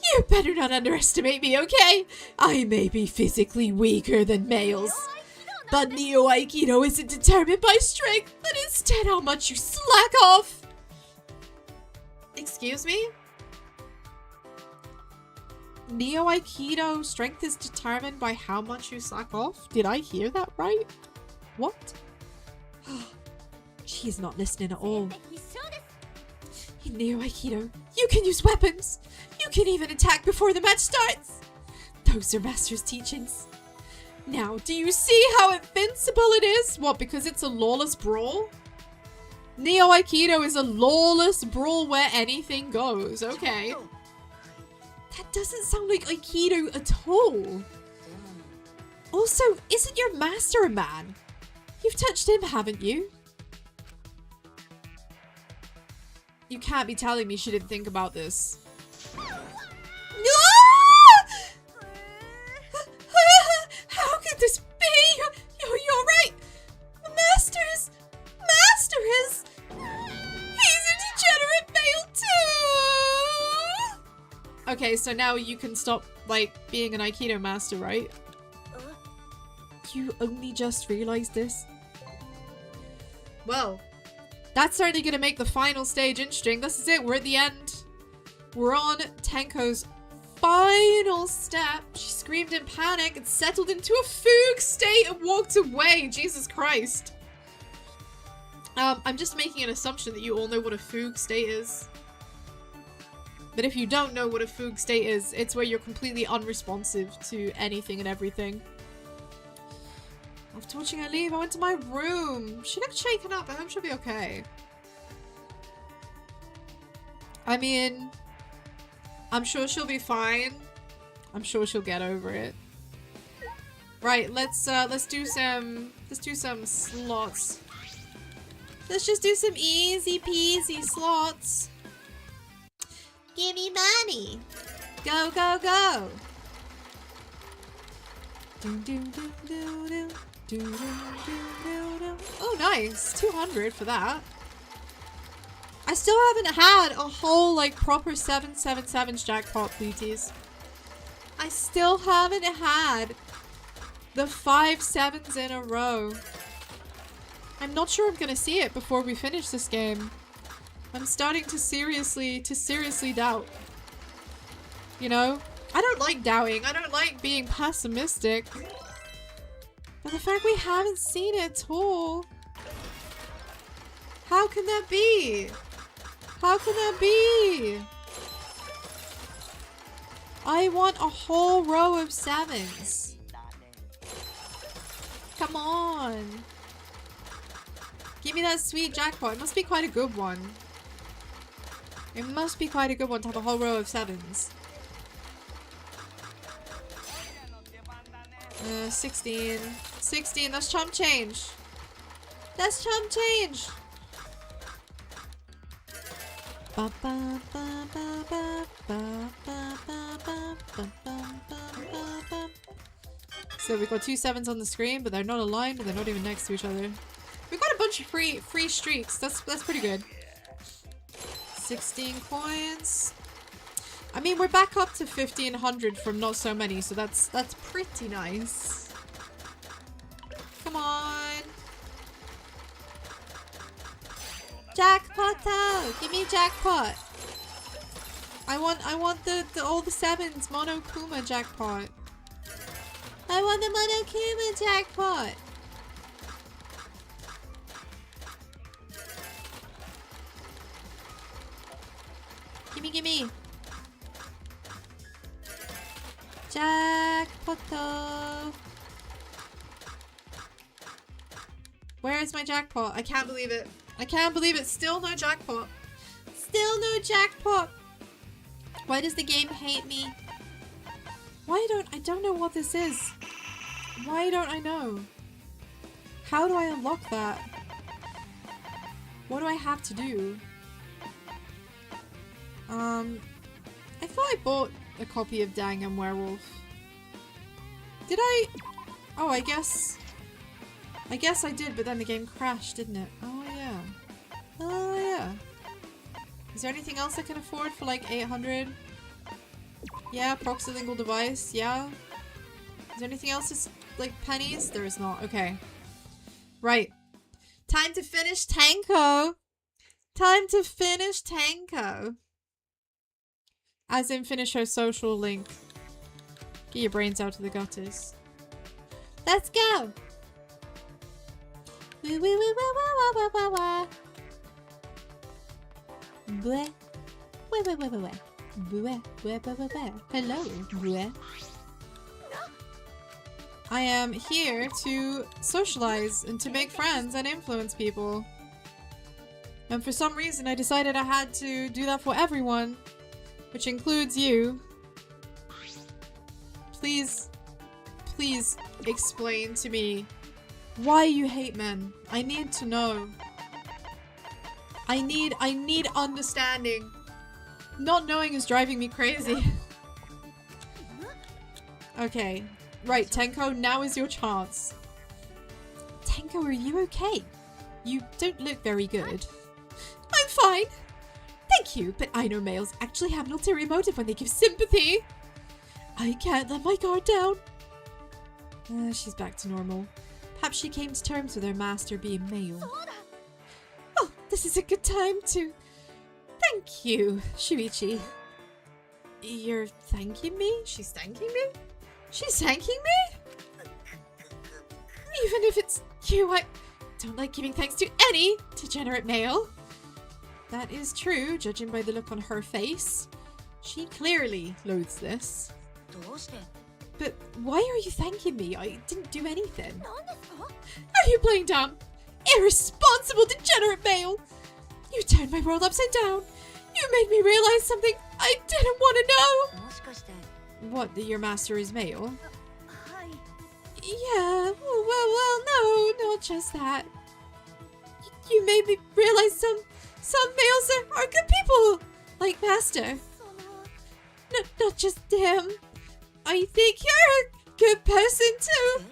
You better not underestimate me, okay? I may be physically weaker than males, but Neo Aikido isn't determined by strength, but instead how much you slack off. Excuse me? Neo Aikido strength is determined by how much you slack off? Did I hear that right? What? She's not listening at all. In Neo Aikido, you can use weapons. You can even attack before the match starts. Those are Master's teachings. Now, do you see how invincible it is? What, because it's a lawless brawl? Neo Aikido is a lawless brawl where anything goes. Okay. That doesn't sound like Aikido at all. Also, isn't your master a man? You've touched him, haven't you? You can't be telling me she didn't think about this. How could this be? You're right. Master is... He's a degenerate male too! Okay, so now you can stop, like, being an Aikido master, right? You only just realized this? Well, that's certainly gonna make the final stage interesting. This is it, we're at the end. We're on Tenko's final step. She screamed in panic and settled into a fugue state and walked away. Jesus Christ. I'm just making an assumption that you all know what a fugue state is. But if you don't know what a fugue state is, it's where you're completely unresponsive to anything and everything. After watching her leave, I went to my room. She looked shaken up. I hope she'll be okay. I mean, I'm sure she'll be fine. I'm sure she'll get over it. Right, let's do some slots. Let's just do some easy peasy slots. Give me money. Go, go, go. Oh, nice. 200 for that. I still haven't had a whole, like, proper 777 jackpot, pleaties. I still haven't had the 5 7s in a row. I'm not sure I'm gonna see it before we finish this game. I'm starting to seriously doubt. You know? I don't like doubting. I don't like being pessimistic. But the fact we haven't seen it at all. How can that be? How can that be? I want a whole row of 7s. Come on. Give me that sweet jackpot. It must be quite a good one. It must be quite a good one to have a whole row of 7s. 16. 16, that's chump change. That's chump change. So we've got 2 7s on the screen, but they're not aligned and they're not even next to each other. We've got a bunch of free streaks. That's pretty good. 16 coins. I mean, we're back up to 1500 from not so many, so that's pretty nice. Come on. Jackpot out! Give me jackpot. I want the all the 7s Monokuma jackpot. I want the Monokuma jackpot. Gimme, gimme. Jackpot. Where is my jackpot? I can't believe it. I can't believe it. Still no jackpot. Still no jackpot. Why does the game hate me? I don't know what this is. Why don't I know? How do I unlock that? What do I have to do? I thought I bought a copy of Dang and Werewolf. Did I? Oh, I guess I did, but then the game crashed, didn't it? Oh yeah. Oh yeah. Is there anything else I can afford for like 800? Yeah, proxylingual device, yeah. Is there anything else that's like pennies? There is not. Okay. Right. Time to finish Tenko! Time to finish Tenko! As in finish her social link. Get your brains out of the gutters. Let's go! Woo woo woo woo woo woo woo woo. Bleh. Wah wah wah wah wah. Bleh. Wah wah wah wah. Hello. Bleh. I am here to socialize and to make friends and influence people. And for some reason I decided I had to do that for everyone, which includes you. Please explain to me why you hate men. I need to know. I need understanding. Not knowing is driving me crazy. Okay. Right, Tenko, now is your chance. Tenko, are you okay? You don't look very good. I'm fine. Thank you, but I know males actually have an ulterior motive when they give sympathy. I can't let my guard down. She's back to normal. Perhaps she came to terms with her master being male. Oh, this is a good time to... Thank you, Shuichi. You're thanking me? She's thanking me? She's thanking me? Even if it's you, I don't like giving thanks to any degenerate male. That is true, judging by the look on her face. She clearly loathes this. But why are you thanking me? I didn't do anything. Are you playing dumb? Irresponsible, degenerate male! You turned my world upside down. You made me realize something I didn't want to know. What, that your master is male? Yeah, well, no, not just that. You made me realize some males are good people, like Master. Not just him. I think you're a good person too.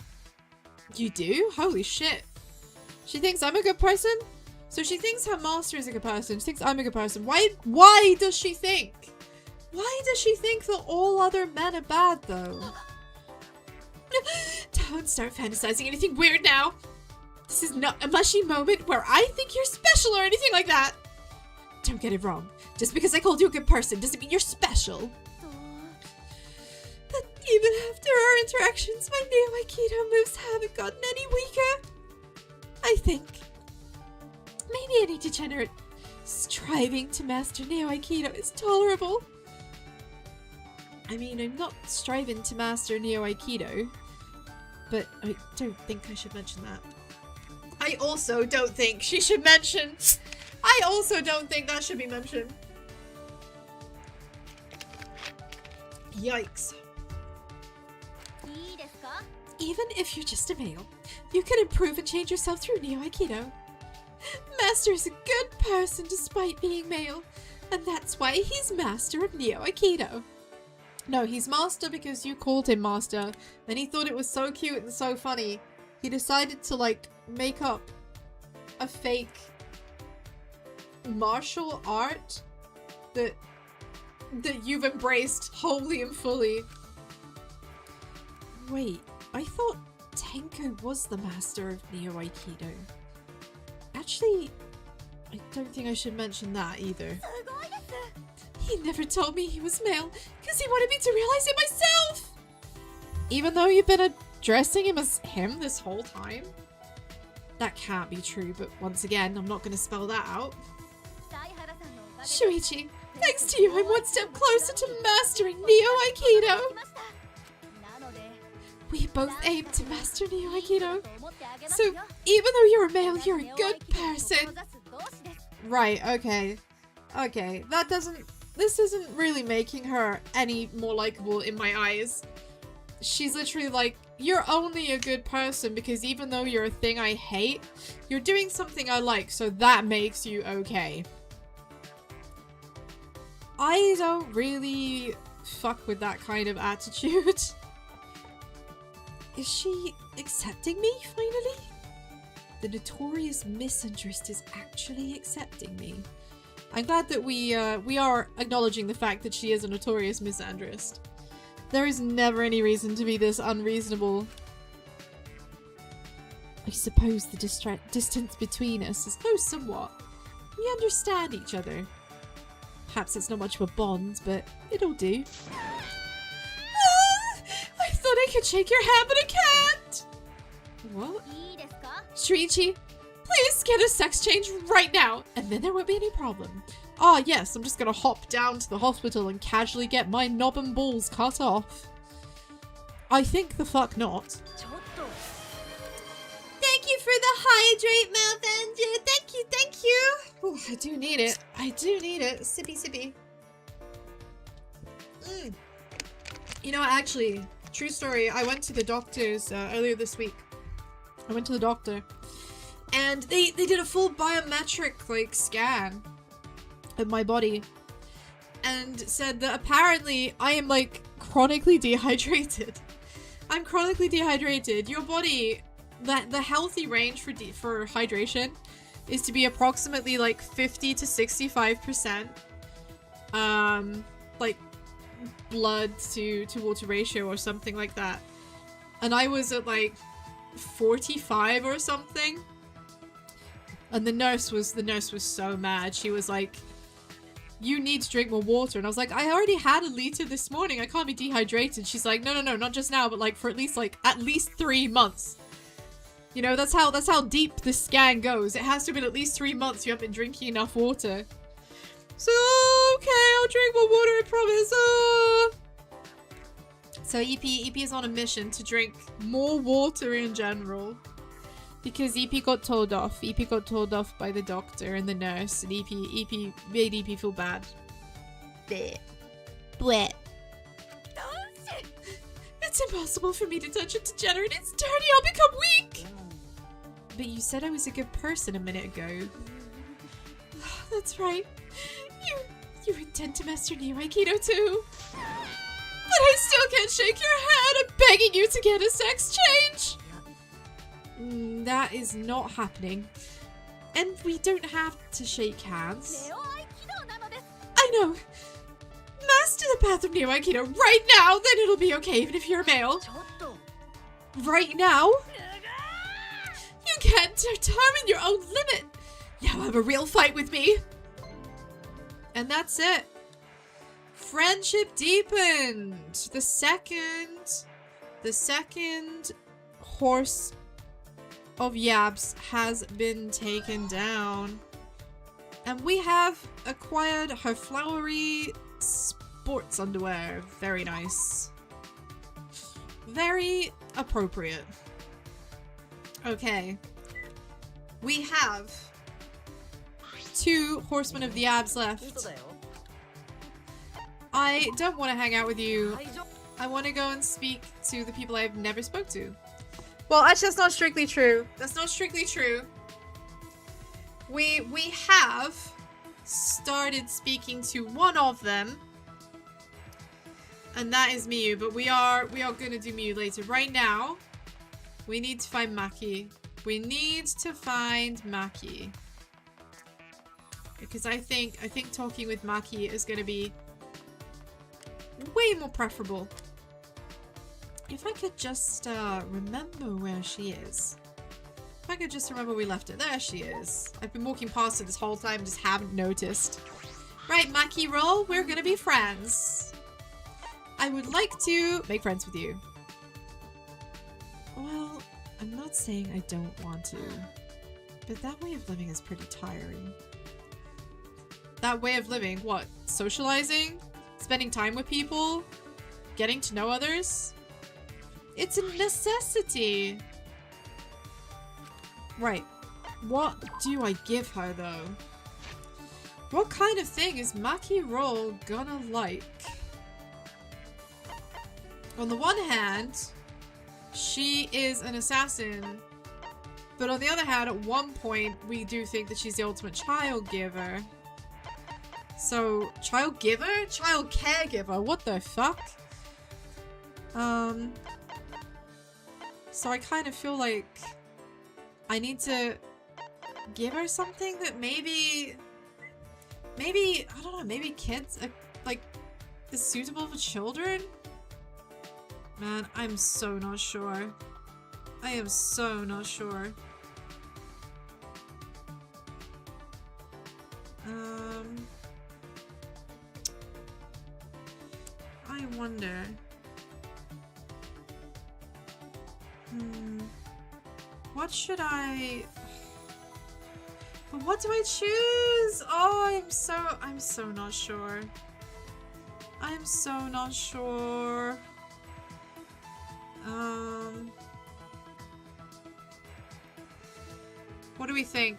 You do? Holy shit. She thinks I'm a good person? So she thinks her master is a good person. She thinks I'm a good person. Why does she think? Why does she think that all other men are bad though? Don't start fantasizing anything weird now. This is not a mushy moment where I think you're special or anything like that. Don't get it wrong. Just because I called you a good person doesn't mean you're special. But even after our interactions, my Neo-Aikido moves haven't gotten any weaker. I think maybe any degenerate striving to master Neo-Aikido is tolerable. I mean, I'm not striving to master Neo-Aikido, but I don't think I should mention that. I also don't think she should mention. I also don't think that should be mentioned. Yikes. Even if you're just a male, you can improve and change yourself through Neo-Aikido. Master is a good person despite being male, and that's why he's master of Neo-Aikido. No, he's master because you called him master, and he thought it was so cute and so funny. He decided to, like, make up a fake martial art that you've embraced wholly and fully. Wait, I thought Tenko was the master of Neo-Aikido. Actually, I don't think I should mention that either. He never told me he was male because he wanted me to realize it myself! Even though you've been addressing him as him this whole time? That can't be true, but once again, I'm not going to spell that out. Shuichi, thanks to you, I'm one step closer to mastering Neo-Aikido! We both aim to master Neo-Aikido, so even though you're a male, you're a good person! Right, okay. Okay, this isn't really making her any more likable in my eyes. She's literally like, you're only a good person because even though you're a thing I hate, you're doing something I like, so that makes you okay. I don't really fuck with that kind of attitude. Is she accepting me, finally? The notorious misandrist is actually accepting me. I'm glad that we are acknowledging the fact that she is a notorious misandrist. There is never any reason to be this unreasonable. I suppose the distance between us is close somewhat. We understand each other. Perhaps it's not much of a bond, but it'll do. I thought I could shake your hand, but I can't! What? Shuichi, please get a sex change right now, and then there won't be any problem. Ah, yes, I'm just gonna hop down to the hospital and casually get my knob and balls cut off. I think the fuck not. Thank you for the hydrate, mouth engine. Thank you. Ooh, I do need it. I do need it. Sippy, sippy. You know, actually, true story. I went to the doctor's earlier this week. I went to the doctor, and they did a full biometric like scan of my body, and said that apparently I am like chronically dehydrated. I'm chronically dehydrated. Your body, the healthy range for hydration is to be approximately like 50 to 65%. Like blood to water ratio or something like that. And I was at like 45 or something. And the nurse was so mad. She was like, you need to drink more water. And I was like, I already had a liter this morning. I can't be dehydrated. She's like, no, not just now, but like for at least 3 months. You know, that's how deep this scan goes. It has to have been at least 3 months you have been drinking enough water. So, okay, I'll drink more water, I promise. So EP is on a mission to drink more water in general. Because EP got told off. EP got told off by the doctor and the nurse. And EP made EP feel bad. Bleh. Bleh. It's impossible for me to touch a degenerate. It's dirty. I'll become weak. But you said I was a good person a minute ago. That's right. You intend to master Neo Aikido too. But I still can't shake your hand. I'm begging you to get a sex change. That is not happening. And we don't have to shake hands. I know. Master the path of Neo Aikido right now, then it'll be okay even if you're a male. Right now? You can't determine your own limit. Now have a real fight with me. And that's it. Friendship deepened. The second horse of YABS has been taken down. And we have acquired her flowery sports underwear. Very nice. Very appropriate. Okay. We have 2 horsemen of the YABS left. I don't want to hang out with you. I want to go and speak to the people I've never spoke to. Well, actually, that's not strictly true. That's not strictly true. We have started speaking to one of them, and that is Miyu. But we are gonna do Miyu later. Right now, we need to find Maki. We need to find Maki because I think talking with Maki is gonna be way more preferable. If I could just remember where she is. If I could just remember we left her. There she is. I've been walking past her this whole time and just haven't noticed. Right, Maki roll, we're gonna be friends. I would like to make friends with you. Well, I'm not saying I don't want to. But that way of living is pretty tiring. That way of living? What? Socializing? Spending time with people? Getting to know others? It's a necessity. Right. What do I give her though? What kind of thing is Maki Roll gonna like? On the one hand, she is an assassin. But on the other hand, at one point, we do think that she's the ultimate child giver. So, child giver? Child caregiver? What the fuck? So I kind of feel like I need to give her something that maybe, I don't know, maybe kids, like, is suitable for children? Man, I'm so not sure. I am so not sure. I wonder. What should I... But what do I choose? Oh, I'm so not sure. I'm so not sure. What do we think?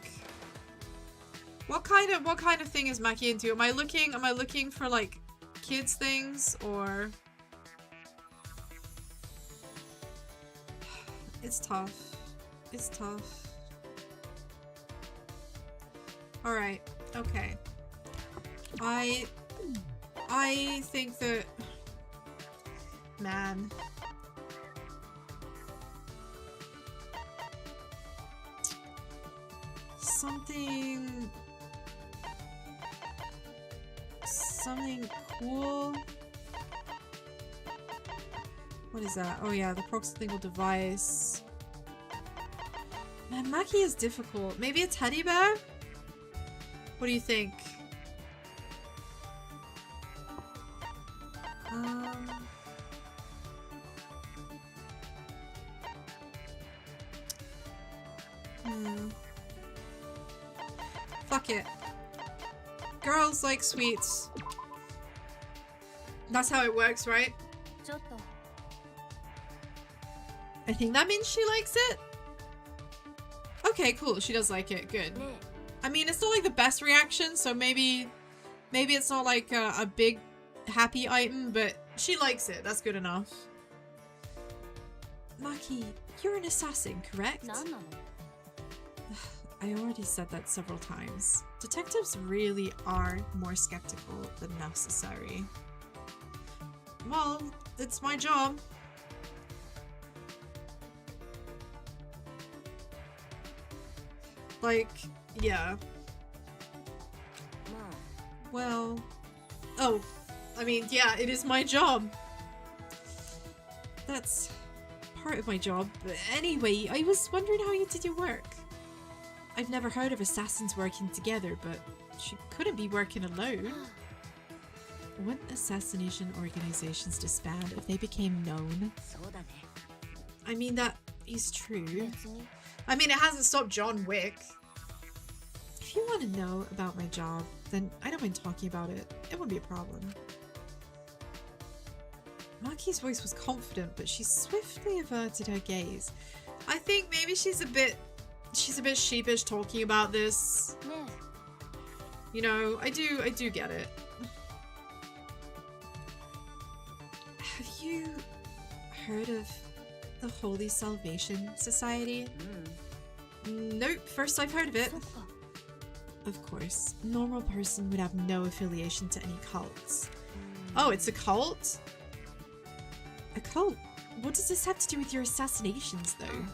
What kind of thing is Maki into? Am I looking for like kids things or... It's tough. It's tough. Alright. Okay. I think that... Man. Something cool. What is that? Oh yeah, the proxylingual device. Man, Maki is difficult. Maybe a teddy bear? What do you think? Fuck it. Girls like sweets. That's how it works, right? I think that means she likes it. Okay, cool. She does like it. Good. I mean, it's not like the best reaction, so maybe it's not like a big happy item, but she likes it. That's good enough. Maki, you're an assassin, correct? I already said that several times. Detectives really are more skeptical than necessary. Well, it's my job. Like, yeah. Well... Oh, I mean, yeah, it is my job. That's part of my job. But anyway, I was wondering how you did your work. I've never heard of assassins working together, but she couldn't be working alone. Wouldn't assassination organizations disband if they became known? I mean, that is true. I mean, it hasn't stopped John Wick. If you want to know about my job, then I don't mind talking about it. It won't be a problem. Maki's voice was confident, but she swiftly averted her gaze. I think maybe she's a bit sheepish talking about this. You know, I do get it. Have you heard of the Holy Salvation Society? Nope, first I've heard of it. Of course, a normal person would have no affiliation to any cults. Oh, it's a cult? A cult? What does this have to do with your assassinations, though?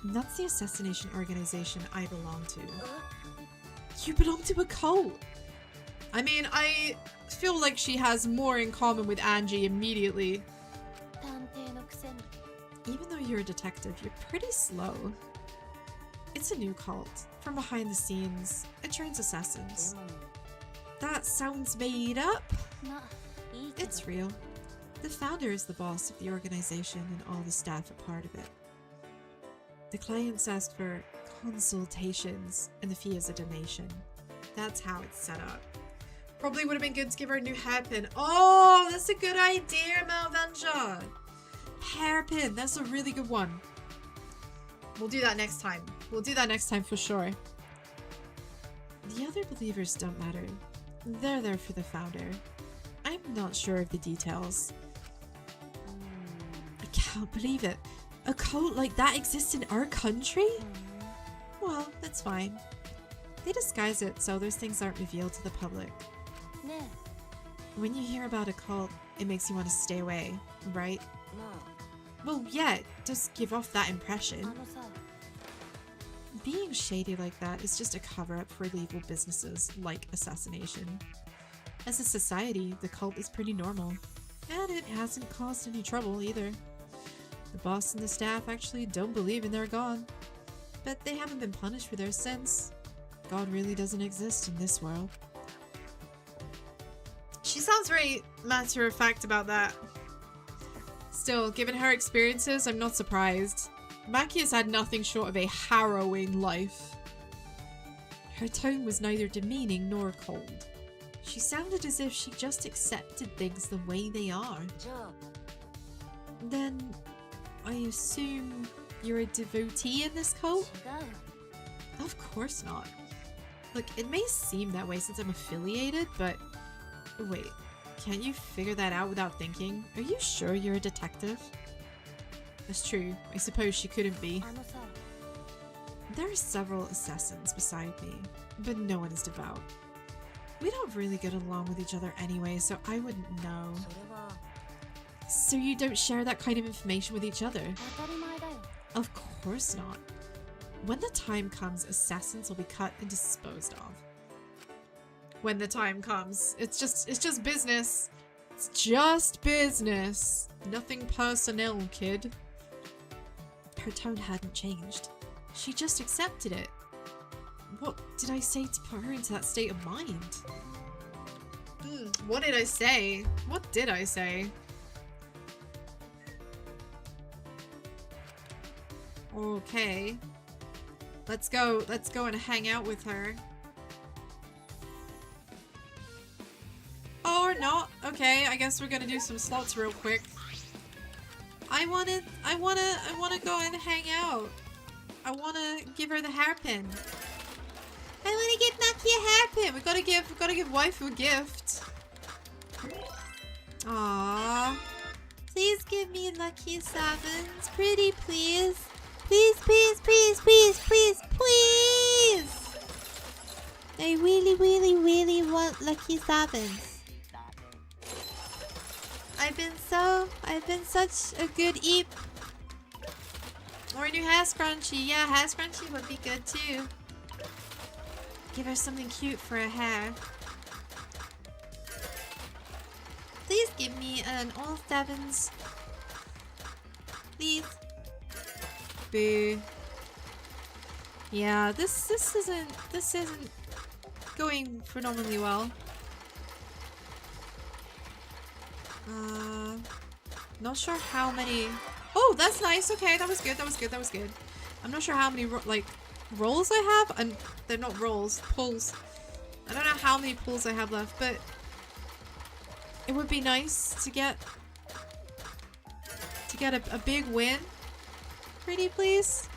That's the assassination organization I belong to. You belong to a cult? I mean, I feel like she has more in common with Angie immediately. Even though you're a detective, you're pretty slow. It's a new cult. From behind the scenes, it trains assassins. That sounds made up. It's real. The founder is the boss of the organization and all the staff are part of it. The clients ask for consultations and the fee is a donation. That's how it's set up. Probably would have been good to give her a new hairpin. Oh, that's a good idea, Malvenja. Hairpin, that's a really good one. We'll do that next time. We'll do that next time for sure. The other believers don't matter. They're there for the founder. I'm not sure of the details. I can't believe it. A cult like that exists in our country? Well, that's fine. They disguise it so those things aren't revealed to the public. When you hear about a cult, it makes you want to stay away, right? Well, yeah, just give off that impression. Being shady like that is just a cover-up for illegal businesses like assassination. As a society, the cult is pretty normal, and it hasn't caused any trouble either. The boss and the staff actually don't believe in their God, but they haven't been punished for their sins. God really doesn't exist in this world. She sounds very matter-of-fact about that. Still, given her experiences, I'm not surprised. Maki has had nothing short of a harrowing life. Her tone was neither demeaning nor cold. She sounded as if she just accepted things the way they are. Then, I assume you're a devotee in this cult? Of course not. Look, it may seem that way since I'm affiliated, but... Wait, can't you figure that out without thinking? Are you sure you're a detective? That's true. I suppose she couldn't be. There are several assassins beside me, but no one is devout. We don't really get along with each other anyway, so I wouldn't know. So you don't share that kind of information with each other? Of course not. When the time comes, assassins will be cut and disposed of. When the time comes. It's just business. It's just business. Nothing personnel, kid. Her tone hadn't changed. She just accepted it. What did I say to put her into that state of mind? What did I say? What did I say? Okay. Let's go and hang out with her. Okay, I guess we're gonna do some slots real quick. I wanna go and hang out. I wanna give her the hairpin. I wanna give Maki a hairpin. We gotta give waifu a gift. Aww. Please give me lucky sevens. Pretty please. Please, please, please, please, please, please. I really, really, really want lucky sevens. I've been such a good eep. Or a new hair scrunchie. Yeah, hair scrunchie would be good too. Give her something cute for her hair. Please give me an all sevens. Please. Boo. Yeah, this isn't going phenomenally well. Not sure how many. Oh, that's nice. Okay, that was good. That was good. That was good. I'm not sure how many like rolls I have, and they're not rolls, pulls. I don't know how many pulls I have left, but it would be nice to get a big win. Pretty please.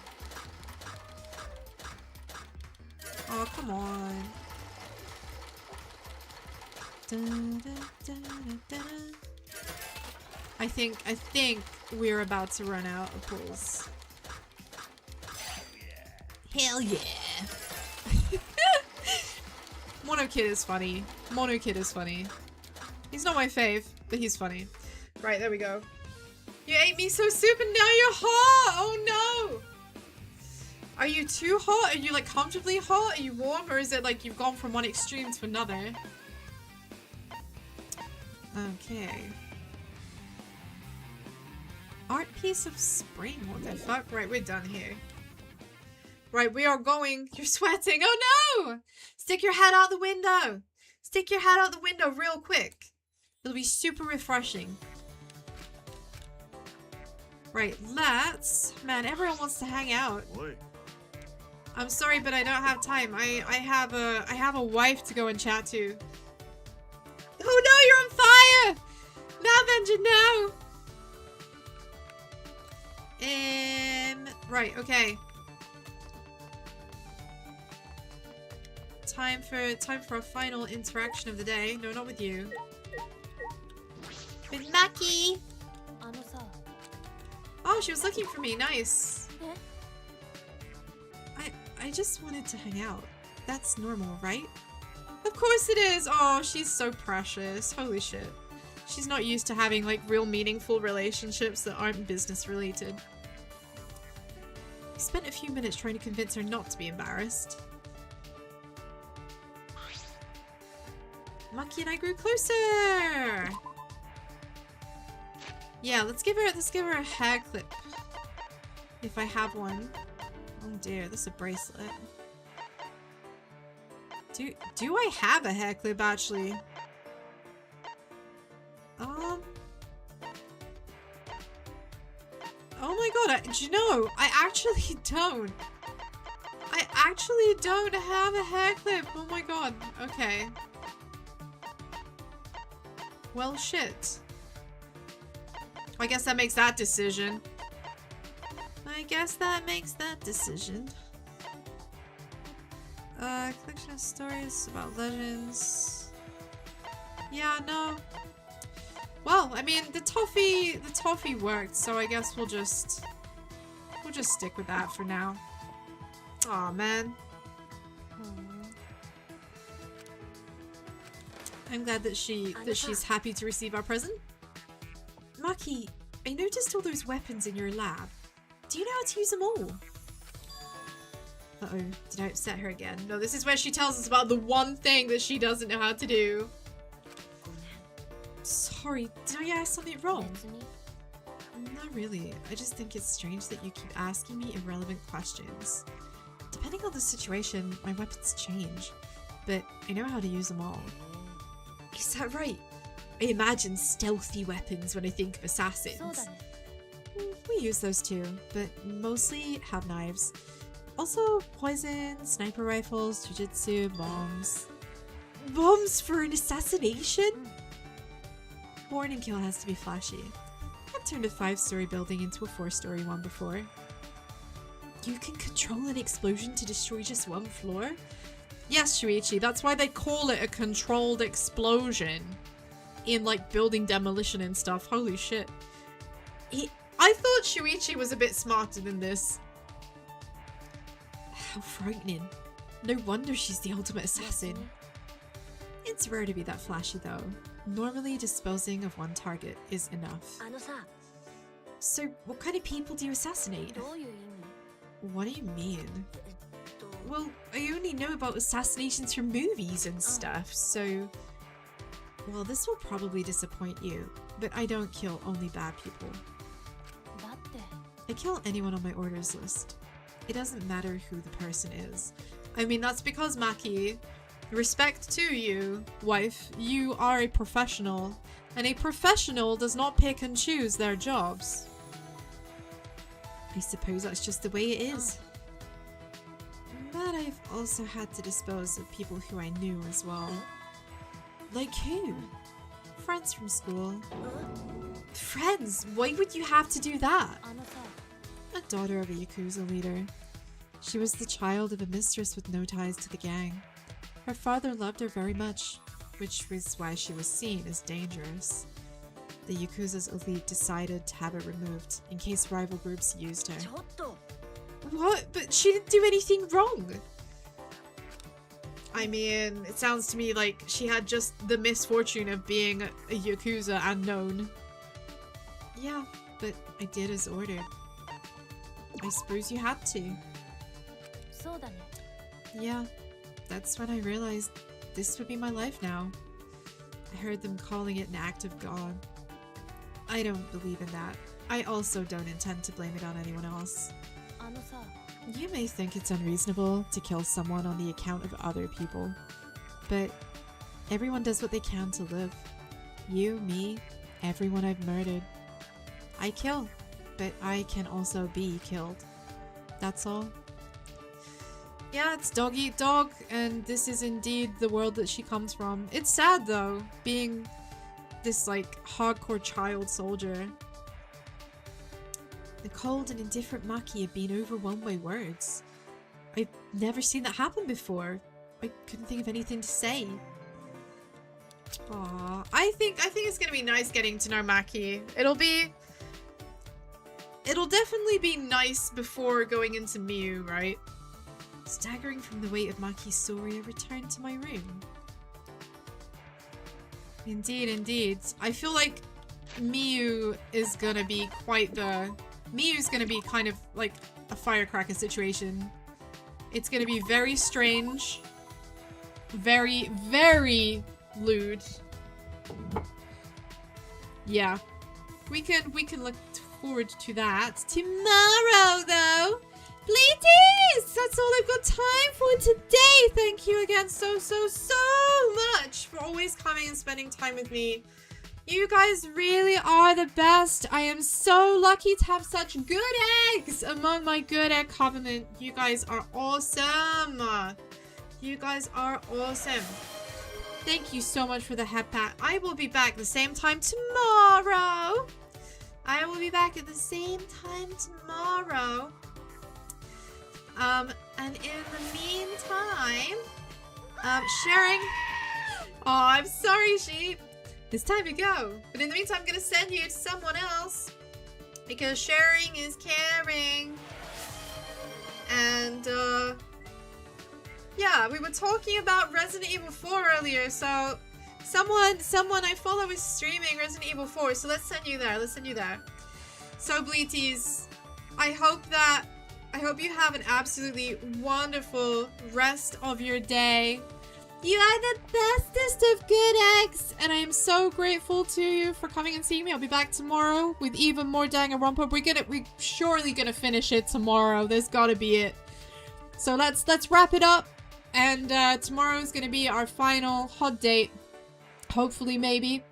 Oh, come on. I think we're about to run out of pulls. Hell yeah. Mono Kid is funny. Mono Kid is funny. He's not my fave, but he's funny. Right, there we go. You ate miso soup and now you're hot! Oh no! Are you too hot? Are you like comfortably hot? Are you warm? Or is it like you've gone from one extreme to another? Okay. Art piece of spring. What the fuck? Right, we're done here. Right, we are going. You're sweating. Oh no! Stick your head out the window. Stick your head out the window real quick. It'll be super refreshing. Right, let's... Man, everyone wants to hang out. I'm sorry, but I don't have time. I have a wife to go and chat to. Oh no, you're on fire! Map engine, no! Right, okay. Time for a final interaction of the day. No, not with you. With Maki! Oh, she was looking for me. Nice. I just wanted to hang out. That's normal, right? Of course it is! Oh, she's so precious. Holy shit. She's not used to having, like, real meaningful relationships that aren't business related. I spent a few minutes trying to convince her not to be embarrassed. Maki and I grew closer! Yeah, let's give her a hair clip. If I have one. Oh dear, this is a bracelet. Do I have a hair clip actually? Oh my god, do you know? I actually don't. I actually don't have a hair clip. Oh my god. Okay. Well, shit. I guess that makes that decision. I guess that makes that decision. Collection of stories about legends. Yeah, no. Well, I mean, the toffee worked, so I guess we'll just stick with that for now. Aw, man. Aww. I'm glad that she's happy to receive our present. Maki, I noticed all those weapons in your lab. Do you know how to use them all? Uh-oh, did I upset her again? No, this is where she tells us about the one thing that she doesn't know how to do. Sorry, did I ask something wrong? Not really. I just think it's strange that you keep asking me irrelevant questions. Depending on the situation, my weapons change, but I know how to use them all. Is that right? I imagine stealthy weapons when I think of assassins. We use those too, but mostly have knives. Also poison, sniper rifles, jujutsu, bombs. Bombs for an assassination? morning kill has to be flashy. I've turned a 5-story building into a 4-story one before. You can control an explosion to destroy just one floor? Yes, Shuichi, that's why they call it a controlled explosion in, like, building demolition and stuff. Holy shit. I thought Shuichi was a bit smarter than this. How frightening. No wonder she's the ultimate assassin. It's rare to be that flashy, though. Normally, disposing of one target is enough. So, what kind of people do you assassinate? What do you mean? Well, I only know about assassinations from movies and stuff, so... Well, this will probably disappoint you, but I don't kill only bad people. I kill anyone on my orders list. It doesn't matter who the person is. I mean, that's because, Maki, respect to you, wife, you are a professional, and a professional does not pick and choose their jobs. I suppose that's just the way it is. But I've also had to dispose of people who I knew as well. Like who? Friends from school. Friends? Why would you have to do that? A daughter of a Yakuza leader. She was the child of a mistress with no ties to the gang. Her father loved her very much, which was why she was seen as dangerous. The Yakuza's elite decided to have her removed in case rival groups used her. What? But she didn't do anything wrong! I mean, it sounds to me like she had just the misfortune of being a Yakuza unknown. Yeah, but I did as ordered. I suppose you had to. Yeah, that's when I realized this would be my life now. I heard them calling it an act of God. I don't believe in that. I also don't intend to blame it on anyone else. You may think it's unreasonable to kill someone on the account of other people, but everyone does what they can to live. You, me, everyone I've murdered. I kill, but I can also be killed. That's all. Yeah, it's dog eat dog, and this is indeed the world that she comes from. It's sad though, being this like hardcore child soldier. The cold and indifferent Maki have been overwhelmed by words. I've never seen that happen before. I couldn't think of anything to say. Aww, I think it's gonna be nice getting to know Maki. It'll definitely be nice before going into Miu, right? Staggering from the weight of Maki's story, I returned to my room. Indeed, indeed. I feel like Miu is gonna be Miu's gonna be kind of like a firecracker situation. It's gonna be very strange. Very, very lewd. Yeah. We can look forward to that. Tomorrow, though! Bleeties! That's all I've got time for today! Thank you again so much for always coming and spending time with me. You guys really are the best. I am so lucky to have such good eggs among my good egg covenant. You guys are awesome. You guys are awesome. Thank you so much for the head pat. I will be back the same time tomorrow. I will be back at the same time tomorrow. And in the meantime, sharing. Oh, I'm sorry, sheep. It's time to go. But in the meantime, I'm gonna send you to someone else because sharing is caring. And yeah, we were talking about Resident Evil 4 earlier, so someone I follow is streaming Resident Evil 4, so let's send you there. Let's send you there. So Bleeties, I hope you have an absolutely wonderful rest of your day. You are the bestest of good eggs, and I am so grateful to you for coming and seeing me. I'll be back tomorrow with even more Danganronpa. We're surely gonna finish it tomorrow. There's gotta be it. So let's wrap it up, and tomorrow is gonna be our final hot date. Hopefully, maybe.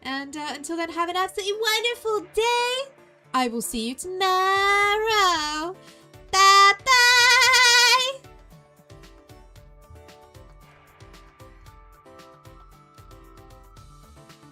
And until then, have an absolutely wonderful day. I will see you tomorrow.